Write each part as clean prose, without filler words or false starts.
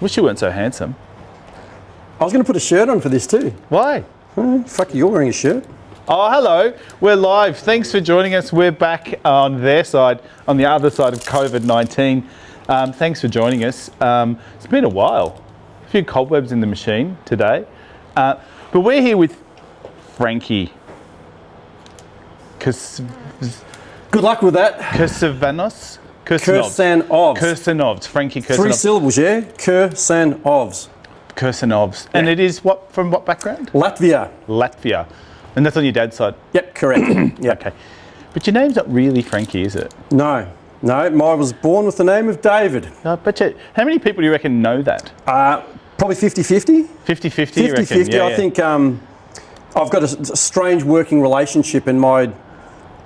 Wish you weren't so handsome. I was going to put a shirt on for this too. Why? Fuck, you're wearing a shirt. Oh, hello. We're live. Thanks for joining us. We're back on their side, on the other side of COVID-19. Thanks for joining us. It's been a while. A few cobwebs in the machine today. But we're here with Frankie. Good luck with that. Kursanovs. Frankie Kursanovs. 3 syllables, yeah? Kursanovs. Kursanovs. And it is what, from what background? Latvia. And that's on your dad's side? Yep, correct. Yep. Okay. But your name's not really Frankie, is it? No. I was born with the name of David. I bet you. How many people do you reckon know that? Probably 50-50. 50-50, you reckon? 50-50. Yeah, I think I've got a strange working relationship, and my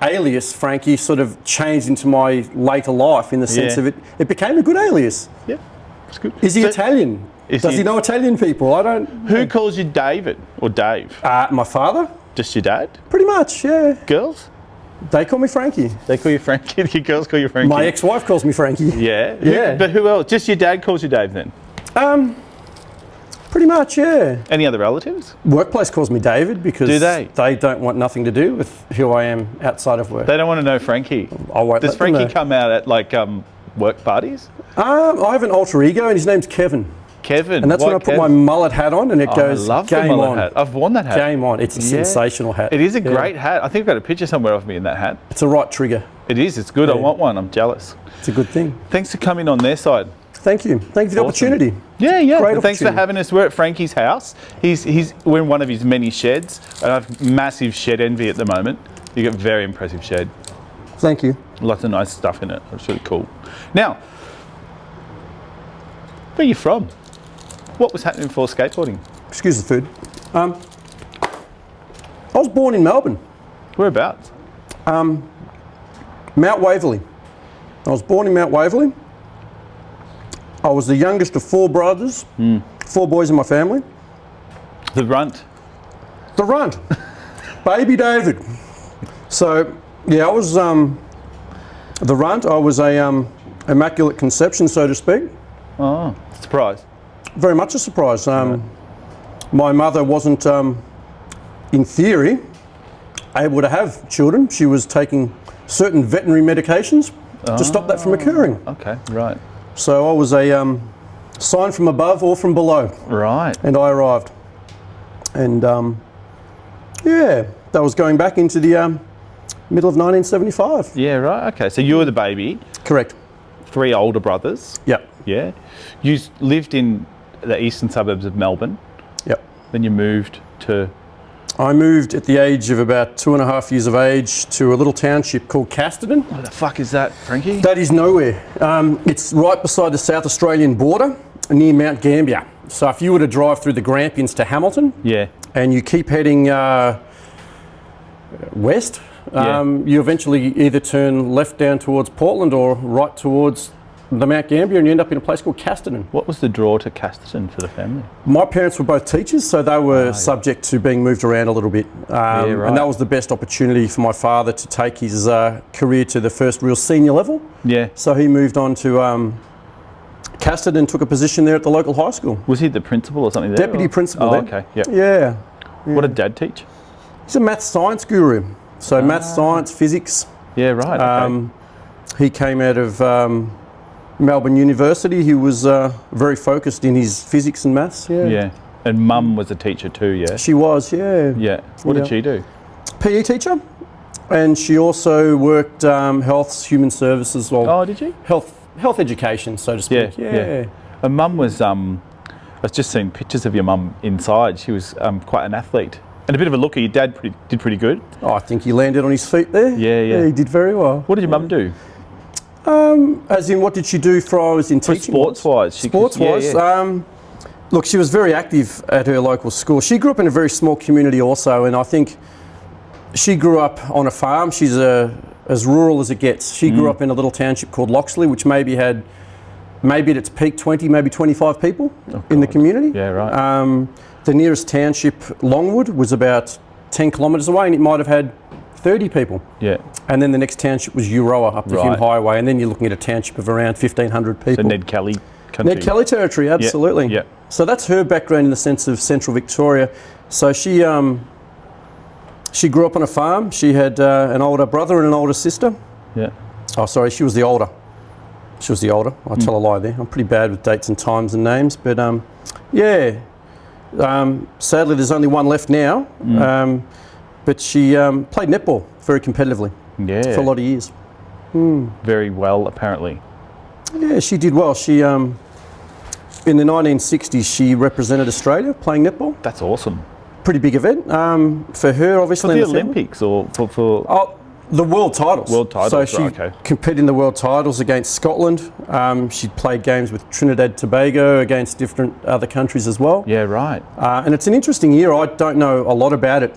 alias, Frankie, sort of changed into my later life in the sense of it became a good alias. Yeah, that's good. Is he Italian? Does he know Italian people? I don't. Who calls you David or Dave? My father. Just your dad? Pretty much, yeah. Girls? They call me Frankie. They call you Frankie? Your girls call you Frankie? My ex-wife calls me Frankie. Yeah? Yeah. But who else? Just your dad calls you Dave then? Pretty much, yeah. Any other relatives? Workplace calls me David because do they don't want nothing to do with who I am outside of work. They don't want to know Frankie? I won't. Does Frankie come out at like work parties? I have an alter ego and his name's Kevin. Kevin. And that's when I put my mullet hat on and it goes, I love game the mullet on. hat. I've worn that hat. Game on. It's a sensational hat. It is a great hat. I think I've got a picture somewhere of me in that hat. It's a right trigger. It is. It's good. I want one. I'm jealous. It's a good thing. Thanks for coming on their side. Thank you. Thank you for the opportunity. Yeah. Great Thanks for having us. We're at Frankie's house. We're in one of his many sheds. I have massive shed envy at the moment. You got a very impressive shed. Thank you. Lots of nice stuff in it. It's really cool. Now, where are you from? What was happening for skateboarding? Excuse the food. I was born in Melbourne. Whereabouts? Mount Waverley. I was born in Mount Waverley. I was the youngest of 4 brothers, 4 boys in my family. The runt. The runt. Baby David. So, yeah, I was the runt. I was a immaculate conception, so to speak. Oh, surprise. Very much a surprise. My mother wasn't, in theory, able to have children. She was taking certain veterinary medications to stop that from occurring. Okay, right. So I was a sign from above or from below. Right. And I arrived. And that was going back into the middle of 1975. Yeah, right. Okay, so you were the baby. Correct. 3 older brothers. Yep. Yeah. You lived in the eastern suburbs of Melbourne. Yep. Then you moved to... I moved at the age of about 2.5 years of age to a little township called Casterton. What the fuck is that, Frankie? That is nowhere. It's right beside the South Australian border near Mount Gambier. So if you were to drive through the Grampians to Hamilton and you keep heading west, you eventually either turn left down towards Portland or right towards the Mount Gambier and you end up in a place called Casterton. What was the draw to Casterton for the family? My parents were both teachers, so they were subject to being moved around a little bit. And that was the best opportunity for my father to take his career to the first real senior level. Yeah. So he moved on to Casterton and took a position there at the local high school. Was he the principal or something there? Deputy principal there. there. Okay, yep. Yeah. What did Dad teach? He's a maths science guru. So maths, science, physics. Yeah, right. Okay. He came out of Melbourne University. He was very focused in his physics and maths. Yeah. And Mum was a teacher too, yeah? She was, yeah. Yeah. What did she do? PE teacher. And she also worked health, human services. Well, did you? Health education, so to speak. Yeah. And Mum was, I've just seen pictures of your mum inside. She was quite an athlete. And a bit of a looker. Your dad did pretty good. Oh, I think he landed on his feet there. Yeah. He did very well. What did your mum do? As in, what did she do for I was in teaching? Sports-wise. Sports-wise. Look, she was very active at her local school. She grew up in a very small community also, and I think she grew up on a farm. She's as rural as it gets. She grew up in a little township called Loxley, which maybe at its peak 20, maybe 25 people in the community. Yeah, right. The nearest township, Longwood, was about 10 kilometres away, and it might have had 30 people. Yeah. And then the next township was Euroa up the Hume Right. Highway, and then you're looking at a township of around 1,500 people. So Ned Kelly country. Ned Kelly territory, absolutely. Yeah. So that's her background in the sense of central Victoria. So she grew up on a farm. She had an older brother and an older sister. Yeah. Oh, sorry, she was the older. She was the older. I tell a lie there. I'm pretty bad with dates and times and names, but yeah. Sadly, there's only one left now. But she played netball very competitively for a lot of years. Very well, apparently. Yeah, she did well. She in the 1960s, she represented Australia playing netball. That's awesome. Pretty big event for her, obviously. For the Olympics or for Oh, the world titles. World titles, So she right, okay. competed in the world titles against Scotland. She played games with Trinidad Tobago against different other countries as well. Yeah, right. And it's an interesting year. I don't know a lot about it.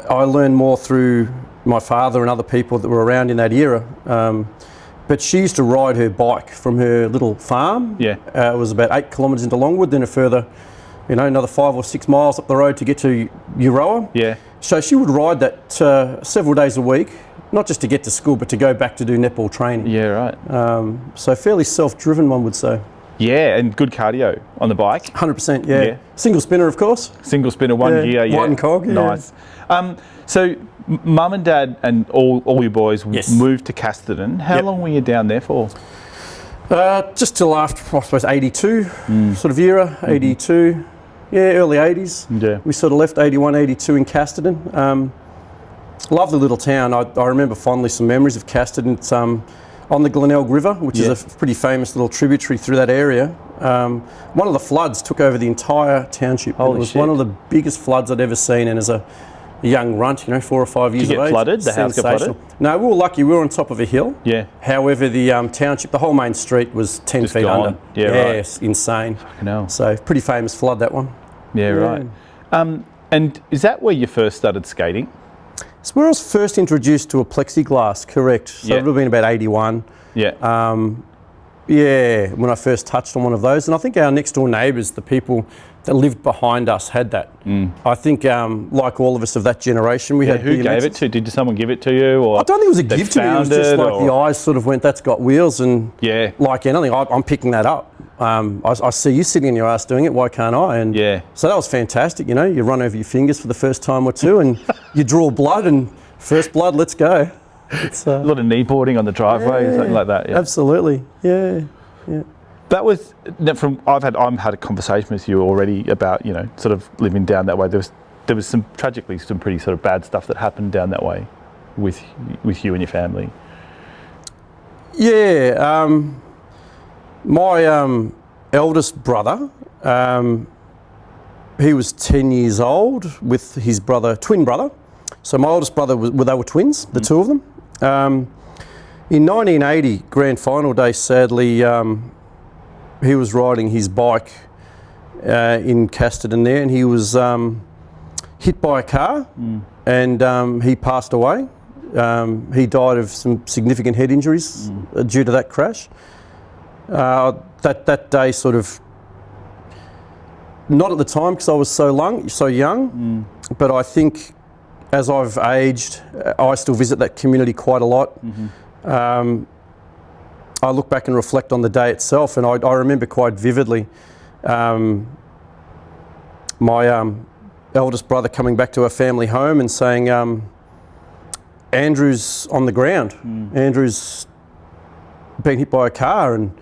I learned more through my father and other people that were around in that era. But she used to ride her bike from her little farm. Yeah. It was about 8 kilometres into Longwood, then a further, another 5 or 6 miles up the road to get to Euroa. Yeah. So she would ride that several days a week, not just to get to school, but to go back to do netball training. Yeah, right. So fairly self-driven, one would say. Yeah, and good cardio on the bike. 100%, yeah. Yeah. Single spinner, of course. Single spinner, one gear, yeah. One cog, yeah. Nice. So mum and dad and all your boys Yes. moved to Casterton. How Yep. long were you down there for? Just till after, I suppose, 82 sort of era, 82. Yeah, early 80s. Yeah. We sort of left 81, 82 in Casterton. Lovely little town. I remember fondly some memories of Casterton. It's on the Glenelg River, which is a pretty famous little tributary through that area. One of the floods took over the entire township. Holy It was shit. one of the biggest floods I'd ever seen, and as a young runt, 4 or 5 years Did you of get age. flooded? The house got sensational. flooded? No, we were lucky. We were on top of a hill. Yeah. However, the township, the whole main street was 10 Just feet gone. under. Yeah, right. Yes, insane. Fucking hell. So pretty famous flood, that one. Yeah, right. And is that where you first started skating? It's where I was first introduced to a plexiglass, correct. So Yeah. it would have been about 81. Yeah. Yeah, when I first touched on one of those. And I think our next door neighbours, the people that lived behind us, had that. I think, like all of us of that generation, we had Who gave it BMXs. to? Did someone give it to you? Or I don't think it was a they gift to me. It was found just it, like or- the eyes sort of went, that's got wheels. And Yeah. like anything, I'm picking that up. I see you sitting in your ass doing it, why can't I? And Yeah. so that was fantastic, you run over your fingers for the first time or two and you draw blood and first blood, let's go. It's, A lot of kneeboarding on the driveway, something like that. Yeah. Absolutely, yeah. That was I've had a conversation with you already about sort of living down that way. There was some tragically some pretty sort of bad stuff that happened down that way with you and your family. Yeah, my eldest brother, he was 10 years old with his twin brother. So my oldest brother, they were twins, the two of them. In 1980, grand final day, sadly, he was riding his bike in Casterton there, and he was hit by a car, and he passed away. He died of some significant head injuries due to that crash. That day sort of, not at the time because I was so young, but I think as I've aged, I still visit that community quite a lot. I look back and reflect on the day itself, and I remember quite vividly my eldest brother coming back to our family home and saying, Andrew's on the ground. Andrew's been hit by a car. And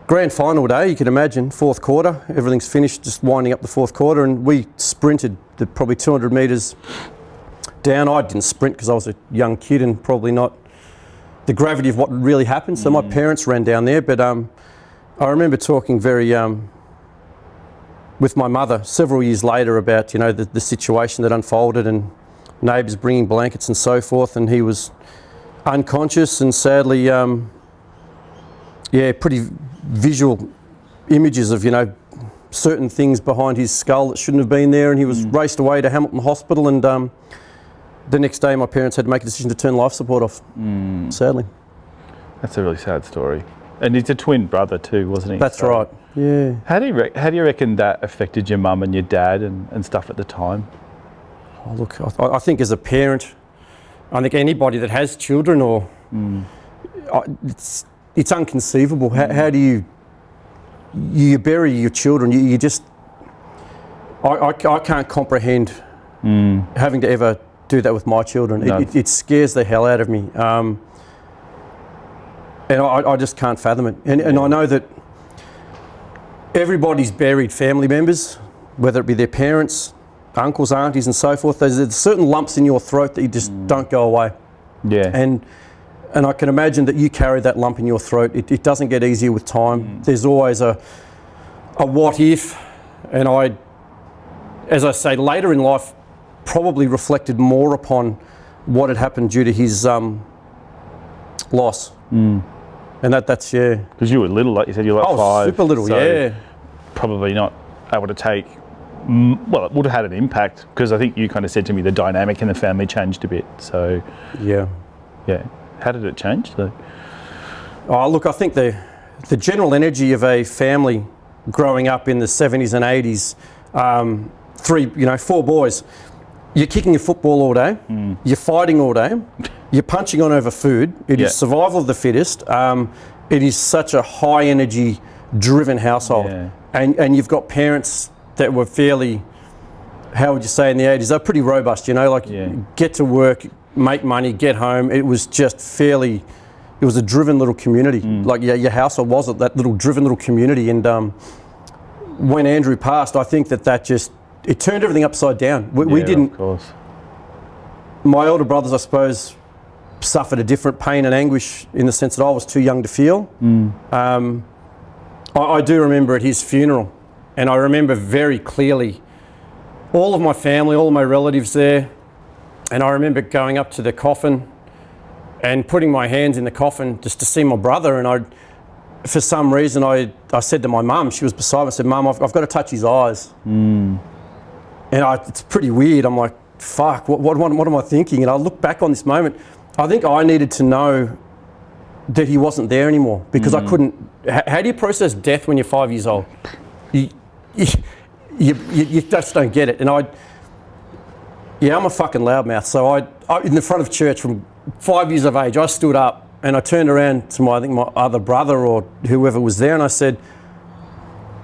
grand final day, you can imagine, fourth quarter, everything's finished, just winding up the fourth quarter, and we sprinted probably 200 metres down. I didn't sprint because I was a young kid and probably not the gravity of what really happened. So my parents ran down there, but I remember talking very with my mother several years later about the situation that unfolded and neighbours bringing blankets and so forth, and he was unconscious and sadly, pretty visual images of certain things behind his skull that shouldn't have been there, and he was raced away to Hamilton Hospital, and the next day my parents had to make a decision to turn life support off, sadly. That's a really sad story. And he's a twin brother too, wasn't he? That's So right, yeah. How do you reckon that affected your mum and your dad and stuff at the time? Oh, look, I think as a parent, I think anybody that has children, or it's inconceivable. How do you bury your children? You just, I can't comprehend having to ever do that with my children. No. It scares the hell out of me, and I just can't fathom it. And I know that everybody's buried family members, whether it be their parents, uncles, aunties, and so forth. There's certain lumps in your throat that you just don't go away. Yeah. And I can imagine that you carry that lump in your throat. It doesn't get easier with time. There's always a what if, and I, as I say, later in life, probably reflected more upon what had happened due to his loss. And that's, yeah. Because you were little, like you said, you were like 5. Super little, so yeah. Probably not able to take, well, it would have had an impact, because I think you kind of said to me the dynamic in the family changed a bit. So, yeah. How did it change though? Oh, look, I think the general energy of a family growing up in the 70s and 80s, 4 boys, you're kicking a football all day, you're fighting all day, you're punching on over food. It is survival of the fittest. It is such a high energy driven household. Yeah. And you've got parents that were fairly, how would you say, in the 80s, they're pretty robust, get to work, make money, get home. It was just fairly, it was a driven little community. Like your household was that little driven little community. And when Andrew passed, I think that just, it turned everything upside down. We didn't, of course. My older brothers, I suppose, suffered a different pain and anguish in the sense that I was too young to feel. I do remember at his funeral, and I remember very clearly all of my family, all of my relatives there, and I remember going up to the coffin and putting my hands in the coffin just to see my brother, and for some reason I said to my mum, she was beside me, I said, "Mum, I've got to touch his eyes." And it's pretty weird. I'm like, fuck, what am I thinking? And I look back on this moment, I think I needed to know that he wasn't there anymore, because I couldn't. How do you process death when you're 5 years old? You just don't get it. And I'm a fucking loudmouth. So I in the front of church from 5 years of age, I stood up and I turned around to my other brother or whoever was there, and I said,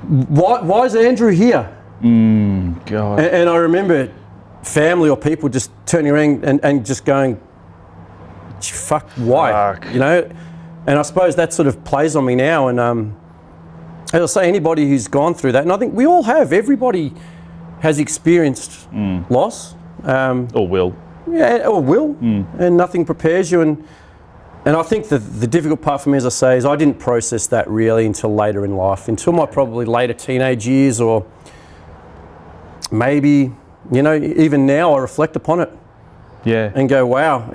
why is Andrew here? God. And I remember family or people just turning around and just going, fuck, why? Fuck. And I suppose that sort of plays on me now. And as I say, anybody who's gone through that, and I think we all have, everybody has experienced loss. Or will. Yeah, or will. And nothing prepares you. And I think the difficult part for me, as I say, is I didn't process that really until later in life, until my probably later teenage years, or maybe, even now I reflect upon it. Yeah. And go, wow,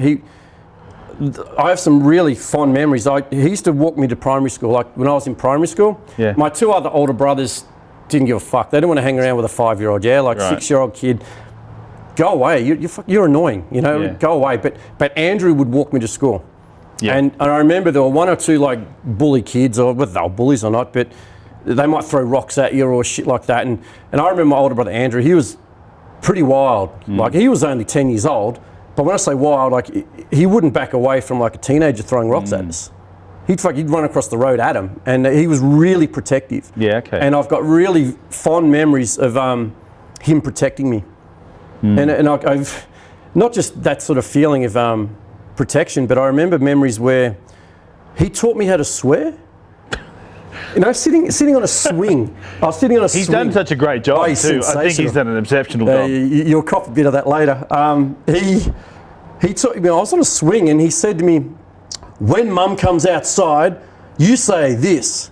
I have some really fond memories. He used to walk me to primary school. Like when I was in primary school, my 2 other older brothers didn't give a fuck. They didn't want to hang around with a 5-year-old, like 6-year-old kid. Go away, you're annoying, go away. But Andrew would walk me to school. Yeah. And I remember there were 1 or 2 like bully kids, or whether they were bullies or not, but they might throw rocks at you or shit like that. And I remember my older brother Andrew, he was pretty wild. Like he was only 10 years old. But when I say wild, like he wouldn't back away from like a teenager throwing rocks at us. He'd run across the road at him, and he was really protective. Yeah, okay. And I've got really fond memories of him protecting me. And I've not just that sort of feeling of protection, but I remember memories where he taught me how to swear. Sitting on a swing. I was sitting on a swing. He's done such a great job too. I think he's done an exceptional job. You'll cop a bit of that later. He taught me, I was on a swing, and he said to me, "When Mum comes outside, you say this."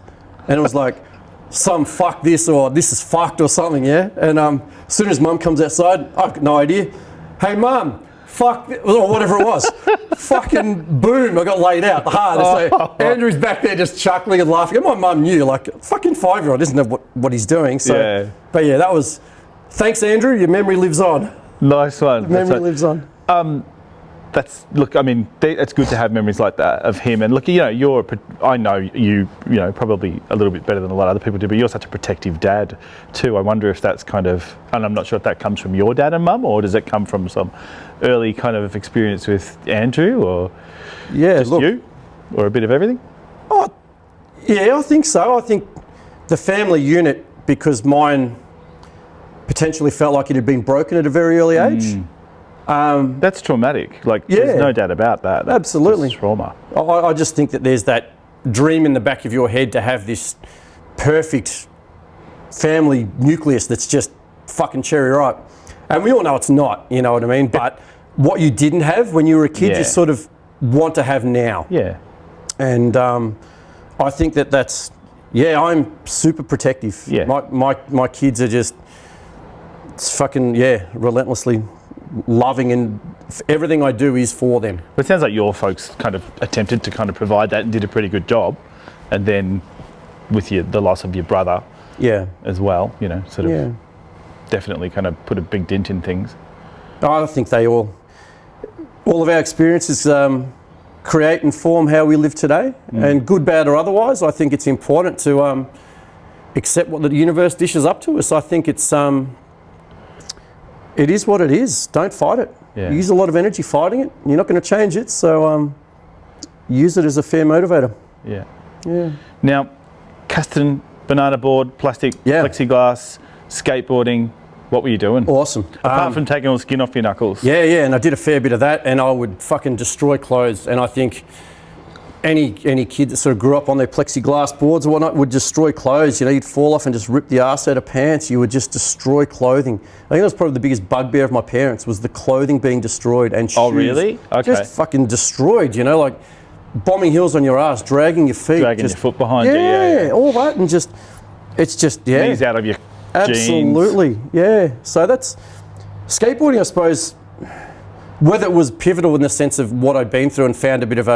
And it was like, some fuck this, or this is fucked, or something, yeah? And as soon as Mum comes outside, I've got no idea. "Hey Mum, fuck," or whatever it was. Fucking boom, I got laid out hard. So Andrew's back there just chuckling and laughing. And my mum knew, like, a fucking 5-year-old doesn't know what he's doing. So, But yeah, that was, thanks Andrew, your memory lives on. Nice one. Memory lives on. look. I mean, it's good to have memories like that of him. And look, you know, I know you know, probably a little bit better than a lot of other people do, but you're such a protective dad too. I wonder if that's kind of, and I'm not sure if that comes from your dad and mum, or does it come from some early kind of experience with Andrew, or just you, or a bit of everything? Oh, yeah, I think so. I think the family unit, because mine potentially felt like it had been broken at a very early age. That's traumatic. Like, there's no doubt about that. That's absolutely trauma. I just think that there's that dream in the back of your head to have this perfect family nucleus that's just fucking cherry ripe. And we all know it's not, you know what I mean? But what you didn't have when you were a kid, you sort of want to have now. Yeah. And I think that's, I'm super protective. Yeah. My kids are just fucking, relentlessly loving, and everything I do is for them. But it sounds like your folks kind of attempted to kind of provide that and did a pretty good job. And then with the loss of your brother as well, you know, sort of definitely kind of put a big dent in things. I think they all of our experiences create and form how we live today, and good, bad or otherwise. I think it's important to accept what the universe dishes up to us. I think it is what it is. Don't fight it. Yeah. You use a lot of energy fighting it. You're not going to change it, so use it as a fair motivator. Yeah. Yeah. Now, Coulson, banana board, plastic, plexiglass, skateboarding. What were you doing? Awesome. Apart from taking all the skin off your knuckles. Yeah, and I did a fair bit of that, and I would fucking destroy clothes. And I think any kid that sort of grew up on their plexiglass boards or whatnot would destroy clothes. You know, you'd fall off and just rip the arse out of pants. You would just destroy clothing. I think that was probably the biggest bugbear of my parents, was the clothing being destroyed, and shoes. Oh, really? Okay. Just fucking destroyed, you know, like bombing heels on your ass, dragging your feet. Dragging your foot behind you. Yeah, all that, and it's just, knees out of your absolutely, jeans. Yeah. So that's skateboarding, I suppose. Whether it was pivotal in the sense of what I'd been through and found a bit of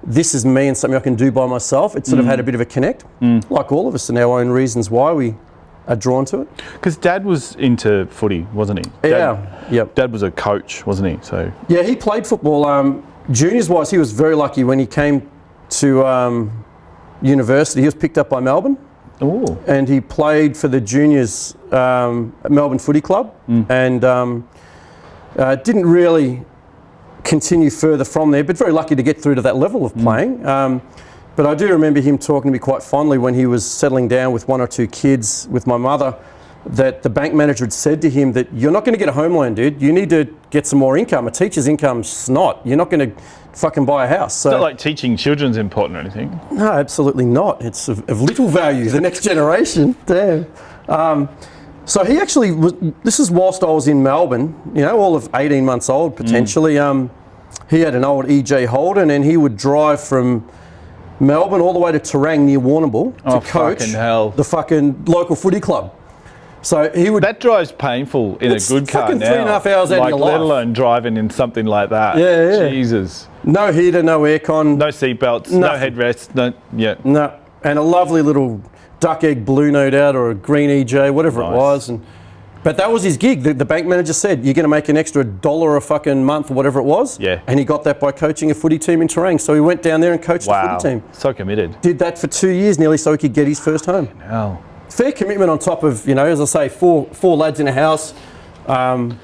this is me and something I can do by myself, it sort of had a bit of a connect, like all of us, and our own reasons why we are drawn to it. Because Dad was into footy, wasn't he? Dad was a coach, wasn't he? So yeah, he played football. Juniors wise, he was very lucky when he came to university. He was picked up by Melbourne. Ooh. And he played for the juniors Melbourne Footy Club, and didn't really continue further from there, but very lucky to get through to that level of playing. But I do remember him talking to me quite fondly when he was settling down with one or two kids with my mother, that the bank manager had said to him that you're not going to get a home loan, dude. You need to get some more income. A teacher's income's snot. You're not going to fucking buy a house. So, it's not like teaching children's important or anything. No, absolutely not. It's of little value. The next generation. Damn. So he actually was, this is whilst I was in Melbourne, you know, all of 18 months old potentially. He had an old EJ Holden, and he would drive from Melbourne all the way to Terang near Warrnambool to coach the fucking local footy club. So he would. That drive's painful in a good car now. 3.5 hours out of your life. Let alone driving in something like that. Yeah. Jesus. No heater, no aircon. No seatbelts, no headrests, No. And a lovely little duck egg blue, no doubt, or a green EJ, whatever it was. But that was his gig. The bank manager said, you're going to make an extra $1 a fucking month or whatever it was. Yeah. And he got that by coaching a footy team in Terang. So he went down there and coached the footy team. So committed. Did that for 2 years nearly so he could get his first home. Hell. Fair commitment on top of, you know, as I say, four lads in a house and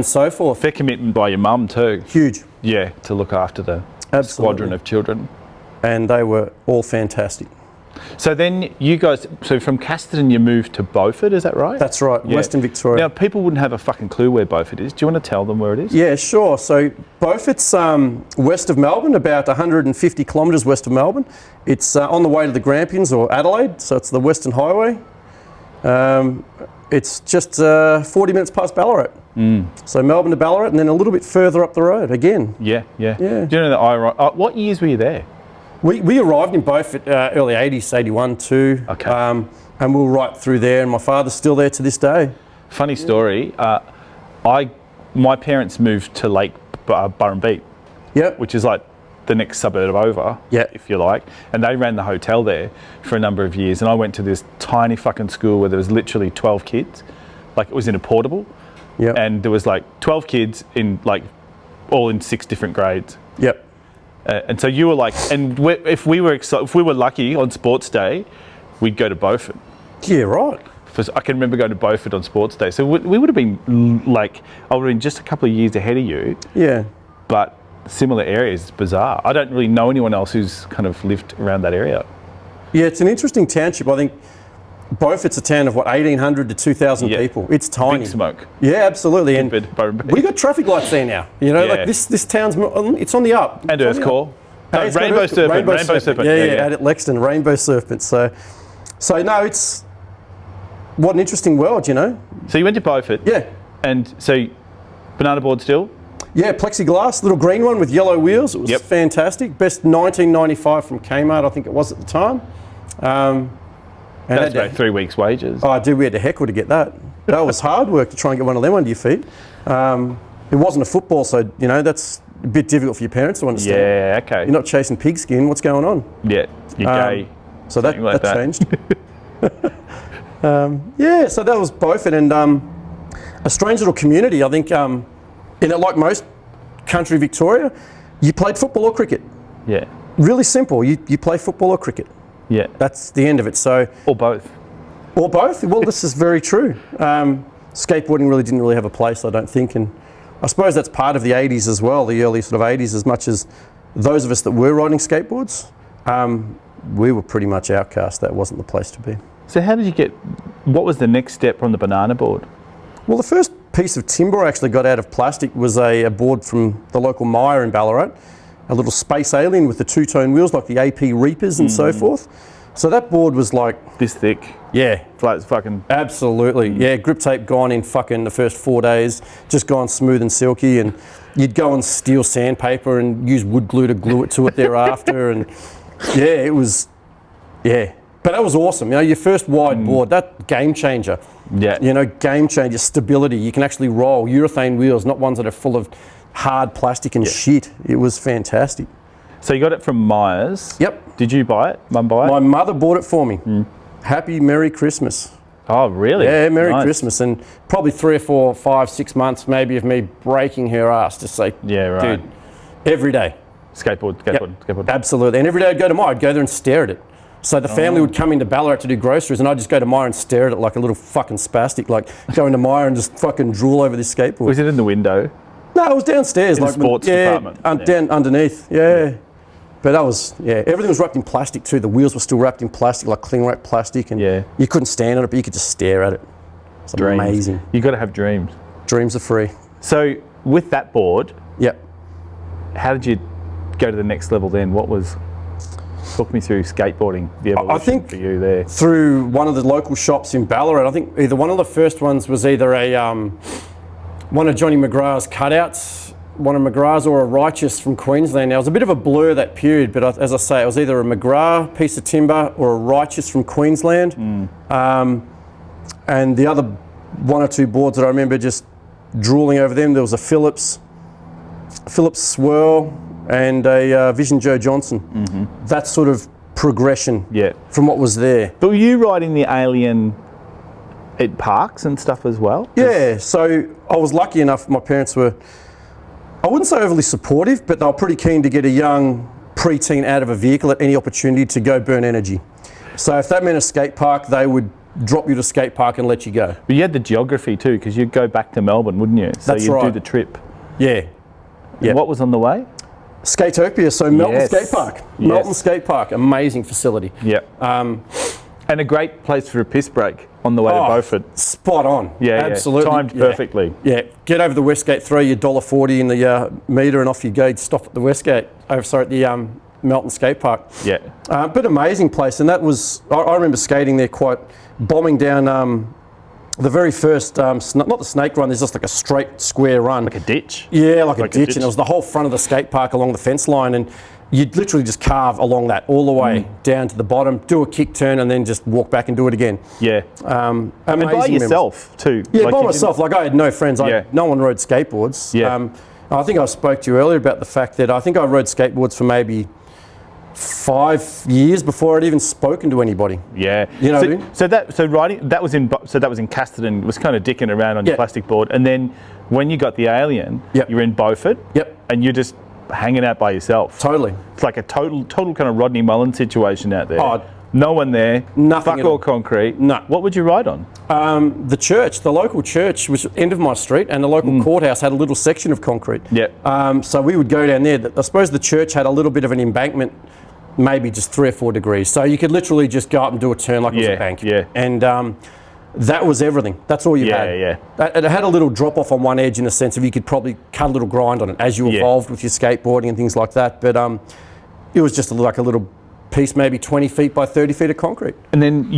so forth. Fair commitment by your mum too. Huge. Yeah, to look after the squadron of children. And they were all fantastic. So then you guys, so from Coulson you moved to Beaufort, is that right? That's right, Western Victoria. Now people wouldn't have a fucking clue where Beaufort is. Do you want to tell them where it is? Yeah, sure. So Beaufort's west of Melbourne, about 150 kilometres west of Melbourne. It's on the way to the Grampians or Adelaide, so it's the Western Highway. It's just 40 minutes past Ballarat. So Melbourne to Ballarat, and then a little bit further up the road again. Yeah. Do you know that what years were you there? We arrived in Beaufort early 80s, 81 too. Okay. And we were right through there, and my father's still there to this day. Funny story, my parents moved to Lake Burrumbeet, which is like the next suburb over, if you like, and they ran the hotel there for a number of years, and I went to this tiny fucking school where there was literally 12 kids, like it was in a portable, and there was like 12 kids in like all in 6 different grades. Yep. And so you were like, and if we were lucky on sports day, we'd go to Beaufort. Yeah, right. I can remember going to Beaufort on sports day. So we would have been like, I would have been just a couple of years ahead of you. Yeah. But similar areas, it's bizarre. I don't really know anyone else who's kind of lived around that area. Yeah, it's an interesting township. I think Beaufort's a town of, 1,800 to 2,000 people. It's tiny. Big smoke. Yeah, absolutely. And But we got traffic lights there now. You know, like this town's, it's on the up. And Earth Core. Rainbow Serpent. Rainbow Serpent. Yeah, out at Lexington, Rainbow Serpent. So no, it's, what an interesting world, you know. So you went to Beaufort. Yeah. And so, banana board still? Yeah, plexiglass, little green one with yellow wheels. It was fantastic. Best 1995 from Kmart, I think it was at the time. And that's about 3 weeks' wages. Oh, dude, we had to heckle to get that. That was hard work to try and get one of them under your feet. It wasn't a football, so, you know, that's a bit difficult for your parents to understand. Yeah, okay. You're not chasing pigskin, what's going on? Yeah, you're gay. So that changed. Yeah, so that was Beaufort, and a strange little community. I think, in it, like most country Victoria, you played football or cricket. Yeah. Really simple. You play football or cricket. Yeah. That's the end of it. So. Or both. Or both. Well, this is very true. Skateboarding really didn't really have a place, I don't think, and I suppose that's part of the 80s as well, the early sort of 80s, as much as those of us that were riding skateboards, we were pretty much outcast. That wasn't the place to be. So how did you get, what was the next step on the banana board? Well, the first piece of timber I actually got out of plastic was a board from the local Myer in Ballarat, a little Space Alien with the 2-tone wheels like the AP Reapers and so forth. So that board was like... This thick. Yeah. Floats fucking... Absolutely. Yeah, grip tape gone in fucking the first 4 days, just gone smooth and silky, and you'd go and steal sandpaper and use wood glue to glue it to it thereafter, and yeah, it was... Yeah. But that was awesome. You know, your first wide board, that game changer. Yeah. You know, game changer, stability. You can actually roll urethane wheels, not ones that are full of hard plastic and shit. It was fantastic. So you got it from Myers. Yep. Did you buy it? Mum buy it? My mother bought it for me. Happy Merry Christmas. Oh, really? Yeah, Merry Christmas. And probably 3 or 4, 5, 6 months maybe of me breaking her ass to say, dude, every day. Skateboard. Absolutely. And every day I'd go to Myer, I'd go there and stare at it. So the family would come into Ballarat to do groceries, and I'd just go to Myer and stare at it like a little fucking spastic, like going to Myer and just fucking drool over this skateboard. Was it in the window? No, it was downstairs. In the sports department? Down underneath, But that was, everything was wrapped in plastic too. The wheels were still wrapped in plastic, like cling wrap plastic, and you couldn't stand on it, but you could just stare at it. It's amazing. You got to have dreams. Dreams are free. So with that board, yep. How did you go to the next level then? Talk me through skateboarding, the evolution I think for you there. Through one of the local shops in Ballarat. I think either one of the first ones was either one of Johnny McGrath's cutouts, one of McGrath's, or a Righteous from Queensland. Now, it was a bit of a blur that period, but as I say, it was either a McGrath piece of timber or a Righteous from Queensland. And the other 1 or 2 boards that I remember just drooling over them, there was a Phillips Swirl, and a Vision Joe Johnson. That sort of progression from what was there. But were you riding the Alien at parks and stuff as well? Yeah, so I was lucky enough, my parents were, I wouldn't say overly supportive, but they were pretty keen to get a young preteen out of a vehicle at any opportunity to go burn energy. So if that meant a skate park, they would drop you to skate park and let you go. But you had the geography too, because you'd go back to Melbourne, wouldn't you? So That's you'd right. do the trip. Yeah. And what was on the way? Skatopia, so Melton Skate Park. Melton Skate Park, amazing facility. Yeah. And a great place for a piss break on the way to Beaufort. Spot on. Yeah, absolutely. Timed perfectly. Yeah, get over the Westgate, throw your $1.40 in the meter, and off you go. You'd stop at the Westgate. At the Melton Skate Park. Yeah. But amazing place, and that was. I remember skating there, bombing down. The very first, not the snake run, there's just like a straight square run. Like a ditch? Yeah, like a ditch. And it was the whole front of the skate park along the fence line, and you'd literally just carve along that all the way down to the bottom, do a kick turn, and then just walk back and do it again. Yeah. Amazing and by yourself too? Yeah, like by myself. Like I had no friends. No one rode skateboards. Yeah. I think I spoke to you earlier about the fact that I think I rode skateboards for maybe 5 years before I'd even spoken to anybody. Yeah. You know so, what I mean? so riding that was in Casterton, was kind of dicking around on your Yeah. plastic board, and then when you got the Alien, Yep. you're in Beaufort. Yep. And you're just hanging out by yourself. Totally. It's like a total kind of Rodney Mullen situation out there. Oh, no one there. nothing Fuck at all all. concrete. No. What would you ride on? The church, the local church, was end of my street, and the local courthouse had a little section of concrete. Yeah. So we would go down there. I suppose the church had a little bit of an embankment, maybe just 3 or 4 degrees. So you could literally just go up and do a turn like it was a bank. Yeah. And that was everything. That's all you had. Yeah. It had a little drop off on one edge in the sense of you could probably cut a little grind on it as you evolved with your skateboarding and things like that. But it was just like a little piece, maybe 20 feet by 30 feet of concrete. And then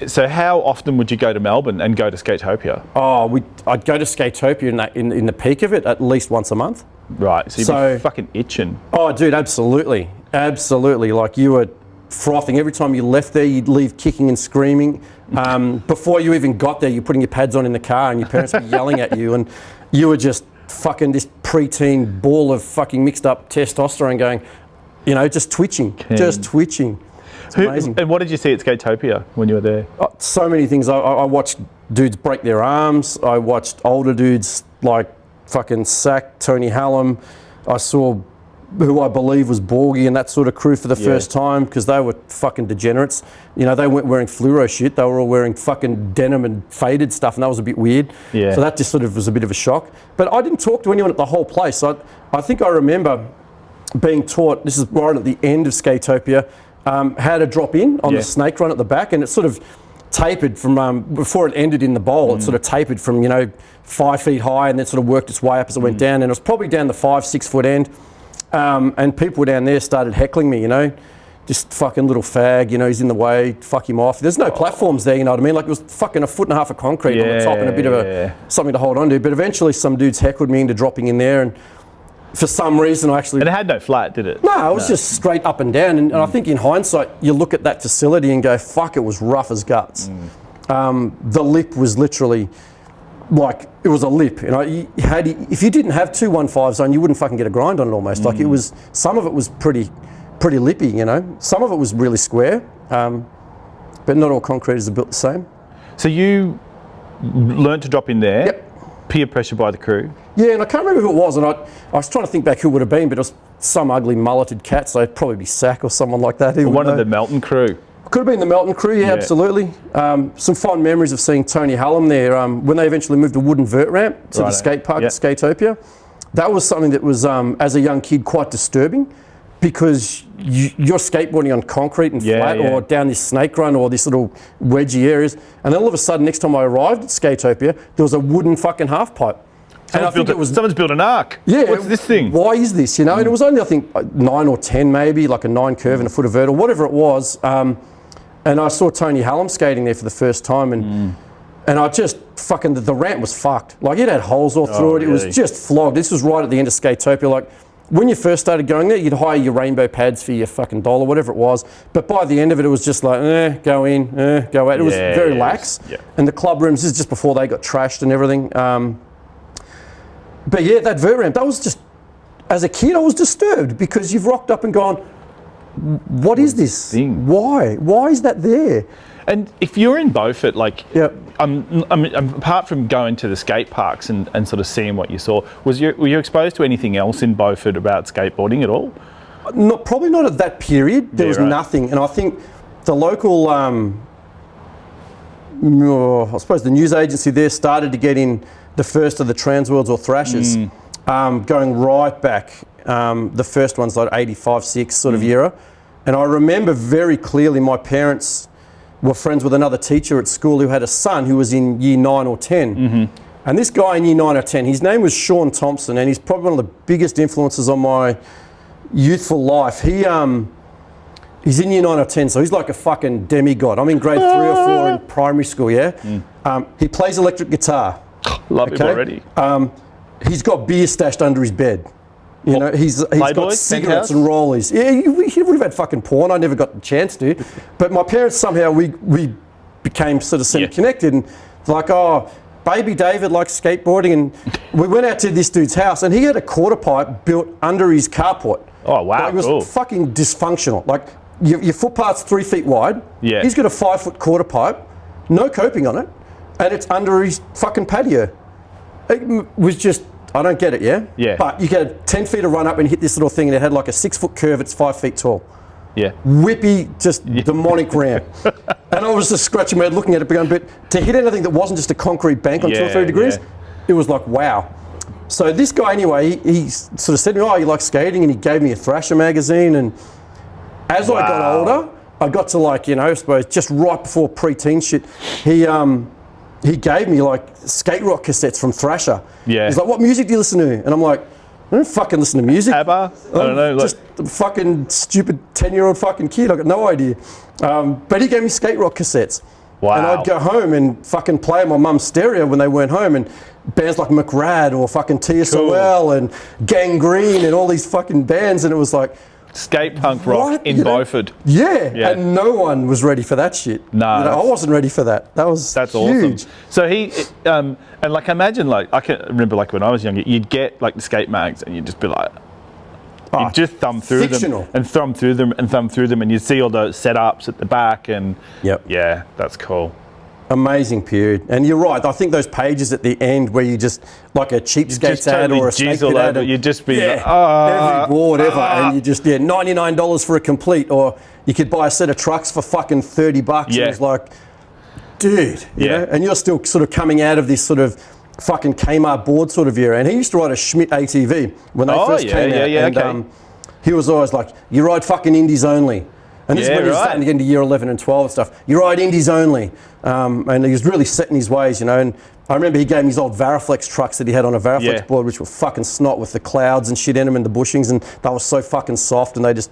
so how often would you go to Melbourne and go to Skatopia? Oh, I'd go to Skatopia in the peak of it at least once a month. Right, so you'd be fucking itching. Oh, dude, absolutely. Absolutely. Like, you were frothing. Every time you left there, you'd leave kicking and screaming. Before you even got there, you're putting your pads on in the car and your parents were yelling at you, and you were just fucking this preteen ball of fucking mixed up testosterone going, you know, just twitching. Just twitching. It's amazing. And what did you see at Skatopia when you were there? Oh, so many things. I watched dudes break their arms. I watched older dudes like fucking Sack, Tony Hallam. I saw who I believe was Borgie and that sort of crew for the first time, because they were fucking degenerates. You know, they weren't wearing fluoro shit. They were all wearing fucking denim and faded stuff, and that was a bit weird. Yeah. So that just sort of was a bit of a shock. But I didn't talk to anyone at the whole place. I think I remember being taught, this is right at the end of Skatopia, how to drop in on the snake run at the back, and it sort of tapered from, before it ended in the bowl, it sort of tapered from, 5 feet high, and then sort of worked its way up as it went down, and it was probably down the 5-6 foot end. And people down there started heckling me, just fucking little fag, he's in the way, fuck him off. There's no platforms there, you know what I mean? Like, it was fucking 1.5 foot of concrete on the top and a bit of something to hold on to. But eventually some dudes heckled me into dropping in there, and for some reason I actually... And it had no flat, did it? No, it was just straight up and down. And I think in hindsight, you look at that facility and go, fuck, it was rough as guts. The lip was literally... like, it was a lip, if you didn't have 215s on, you wouldn't fucking get a grind on it almost. Like, it was, some of it was pretty lippy, Some of it was really square, but not all concrete is built the same. So you learned to drop in there, peer pressure by the crew. Yeah, and I can't remember who it was, and I was trying to think back who it would have been, but it was some ugly mulleted cat, so it'd probably be Sack or someone like that. One of the Melton crew. Could have been the Melton crew, yeah, absolutely. Some fond memories of seeing Tony Hallam there when they eventually moved a wooden vert ramp to the skate park at Skatopia. That was something that was, as a young kid, quite disturbing, because you're skateboarding on concrete and flat or down this snake run or this little wedgy areas, and then all of a sudden, next time I arrived at Skatopia, there was a wooden fucking half pipe. Someone's built an arc. Yeah. What's this thing? Why is this, And it was only, I think, 9 or 10 maybe, like a 9 curve and a foot of vert or whatever it was. And I saw Tony Hallam skating there for the first time, and I just fucking, the ramp was fucked. Like, it had holes all through it. It was just flogged. This was right at the end of Skatopia. Like, when you first started going there, you'd hire your rainbow pads for your fucking $1, whatever it was. But by the end of it, it was just like, go in, go out. It was very lax. Yeah. And the club rooms, this is just before they got trashed and everything. But yeah, that vert ramp, that was just, as a kid, I was disturbed, because you've rocked up and gone, what is this thing? Why? Why is that there? And if you're in Beaufort, like, apart from going to the skate parks and sort of seeing what you saw, were you exposed to anything else in Beaufort about skateboarding at all? Probably not at that period. There was nothing. And I think the local, I suppose the news agency there started to get in the first of the Transworlds or Thrashers, going right back. The first one's like 85, 6 sort of era. And I remember very clearly my parents were friends with another teacher at school who had a son who was in year 9 or 10. And this guy in year 9 or 10, his name was Sean Thompson, and he's probably one of the biggest influences on my youthful life. He's in year 9 or 10, so he's like a fucking demigod. I'm in grade 3 or 4 in primary school, He plays electric guitar. Love him already. He's got beer stashed under his bed. He's got cigarettes and rollies. Yeah, he would have had fucking porn. I never got the chance to. But my parents, somehow, we became sort of semi-connected. And like, baby David likes skateboarding. And we went out to this dude's house, and he had a quarter pipe built under his carport. Oh, wow. Like, it was Cool. fucking dysfunctional. Like, your footpath's 3 feet wide. Yeah. He's got a 5-foot quarter pipe, no coping on it, and it's under his fucking patio. It was just, I don't get it, yeah? Yeah. But you get 10 feet of run up and hit this little thing, and it had like a 6-foot curve, it's 5 feet tall. Yeah. Whippy, just demonic ramp. And I was just scratching my head looking at it, going, but to hit anything that wasn't just a concrete bank on 2 or 3 degrees, it was like, wow. So this guy, anyway, he sort of said to me, oh, you like skating? And he gave me a Thrasher magazine. And as I got older, I got to, like, you know, I suppose just right before pre-teen shit, he gave me like skate rock cassettes from Thrasher. Yeah. He's like, what music do you listen to? And I'm like, I don't fucking listen to music. ABBA? I don't know. Like, Just a fucking stupid 10-year-old fucking kid. I got no idea. But he gave me skate rock cassettes. wow. And I'd go home and fucking play on my mum's stereo when they weren't home, and bands like McRad or fucking TSOL and Gangrene and all these fucking bands, and it was like, skate punk rock what? in You know? Beaufort. yeah, and no one was ready for that shit. No, you know, I wasn't ready for that. That's That's huge. awesome. So he, and like imagine, like I can remember, like when I was younger, you'd get like the skate mags and you'd just be like, you'd just thumb through fictional. them and thumb through them and thumb through them, and you'd see all those setups at the back, and yeah, that's cool. Amazing period. And you're right, I think those pages at the end where you just, like a cheapskates Just ad totally or a snake jizz all pit ad, over it. You'd just be like, every board ever, and you just, $99 for a complete, or you could buy a set of trucks for fucking $30. Yeah. And it's like, dude, you know? And you're still sort of coming out of this sort of fucking Kmart board sort of era. And he used to ride a Schmidt ATV when they first came out. And he was always like, you ride fucking indies only. And this is when he was starting to get into year 11 and 12 and stuff. You ride indies only. And he was really set in his ways, you know. And I remember he gave me his old Variflex trucks that he had on a Variflex board, which were fucking snot with the clouds and shit in them and the bushings, and they were so fucking soft, and they just,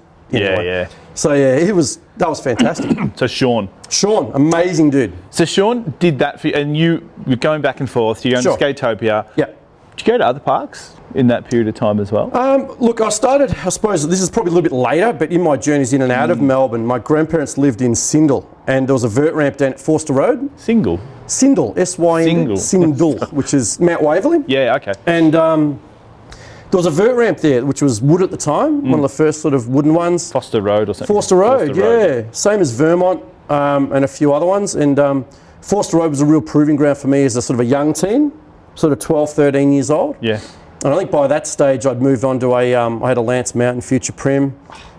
So yeah, that was fantastic. So Sean, amazing dude. So Sean did that for you, and you're going back and forth. You're going to Skatopia. Yeah. Did you go to other parks in that period of time as well? Look, I suppose this is probably a little bit later, but in my journeys in and out of Melbourne, my grandparents lived in Sindel, and there was a vert ramp down at Forster Road. Sindel, Sindel, which is Mount Waverley. Yeah, okay. And there was a vert ramp there, which was wood at the time, one of the first sort of wooden ones. Forster Road or something? Forster Road, yeah. Same as Vermont and a few other ones. And Forster Road was a real proving ground for me as a sort of a young teen, sort of 12, 13 years old. Yeah. And I think by that stage I'd moved on to I had a Lance Mountain Future Prim,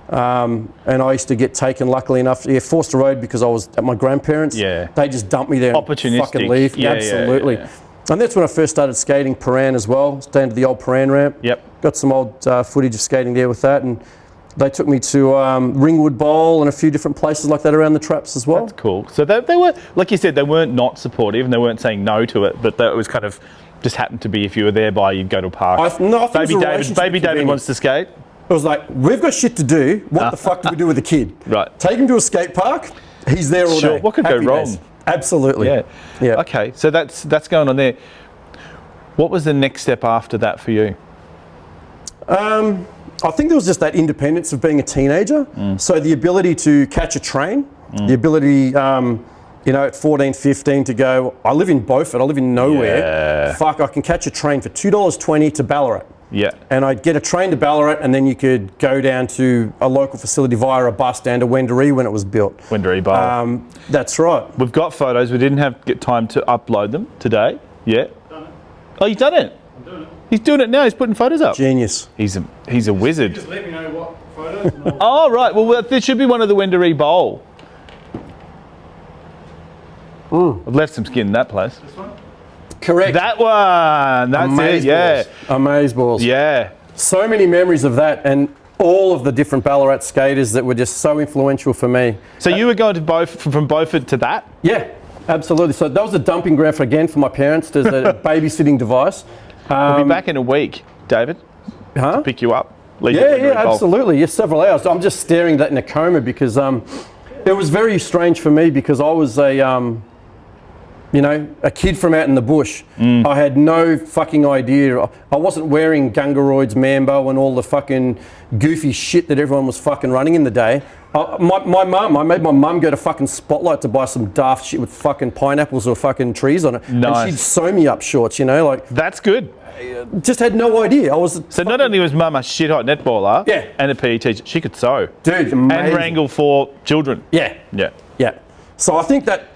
and I used to get taken, luckily enough, Forster Road, because I was at my grandparents'. Yeah. They just dumped me there and fucking leave. Yeah, absolutely. Yeah. And that's when I first started skating Paran as well, staying to the old Paran ramp. Yep. Got some old footage of skating there with that, and they took me to Ringwood Bowl and a few different places like that around the traps as well. That's cool. So they were, like you said, they weren't not supportive and they weren't saying no to it, but it was kind of just happened to be, if you were there by, you'd go to a park. I think Baby David wants to skate. It was like, we've got shit to do. What the fuck do we do with the kid? Right. Take him to a skate park. He's there all day. What could go wrong? Days. Absolutely. Yeah. Okay, so that's going on there. What was the next step after that for you? I think there was just that independence of being a teenager. So the ability to catch a train, the ability, at 14, 15 to go, I live in Beaufort, I live in nowhere. Yeah. Fuck, I can catch a train for $2.20 to Ballarat. Yeah. And I'd get a train to Ballarat, and then you could go down to a local facility via a bus down to Wendouree when it was built. Wendouree Bowl. That's right. We've got photos. We didn't get time to upload them today. Yeah. Done it. Oh, you've done it? I'm doing it. He's doing it now. He's putting photos up. Genius. He's a wizard. Just let me know what photos. And Oh, right. Well, there should be one of the Wendouree Bowl. I've left some skin in that place. this one. Correct. That one. That's it. Yeah. Amazeballs. Yeah. So many memories of that, and all of the different Ballarat skaters that were just so influential for me. So you were going to from Beaufort to that? Yeah, absolutely. So that was a dumping ground for my parents as a babysitting device. We'll be back in a week, David, to pick you up. Absolutely. Yes, several hours. I'm just staring at that in a coma because it was very strange for me because I was You know, a kid from out in the bush. I had no fucking idea. I wasn't wearing Gungaroids, Mambo and all the fucking goofy shit that everyone was fucking running in the day. I made my mum go to fucking Spotlight to buy some daft shit with fucking pineapples or fucking trees on it. Nice. And she'd sew me up shorts, you know, like. That's good. Just had no idea. So not only was mum a shit hot netballer Yeah. and a PE teacher, she could sew. Dude, amazing. And wrangle for children. Yeah. Yeah. Yeah. So I think that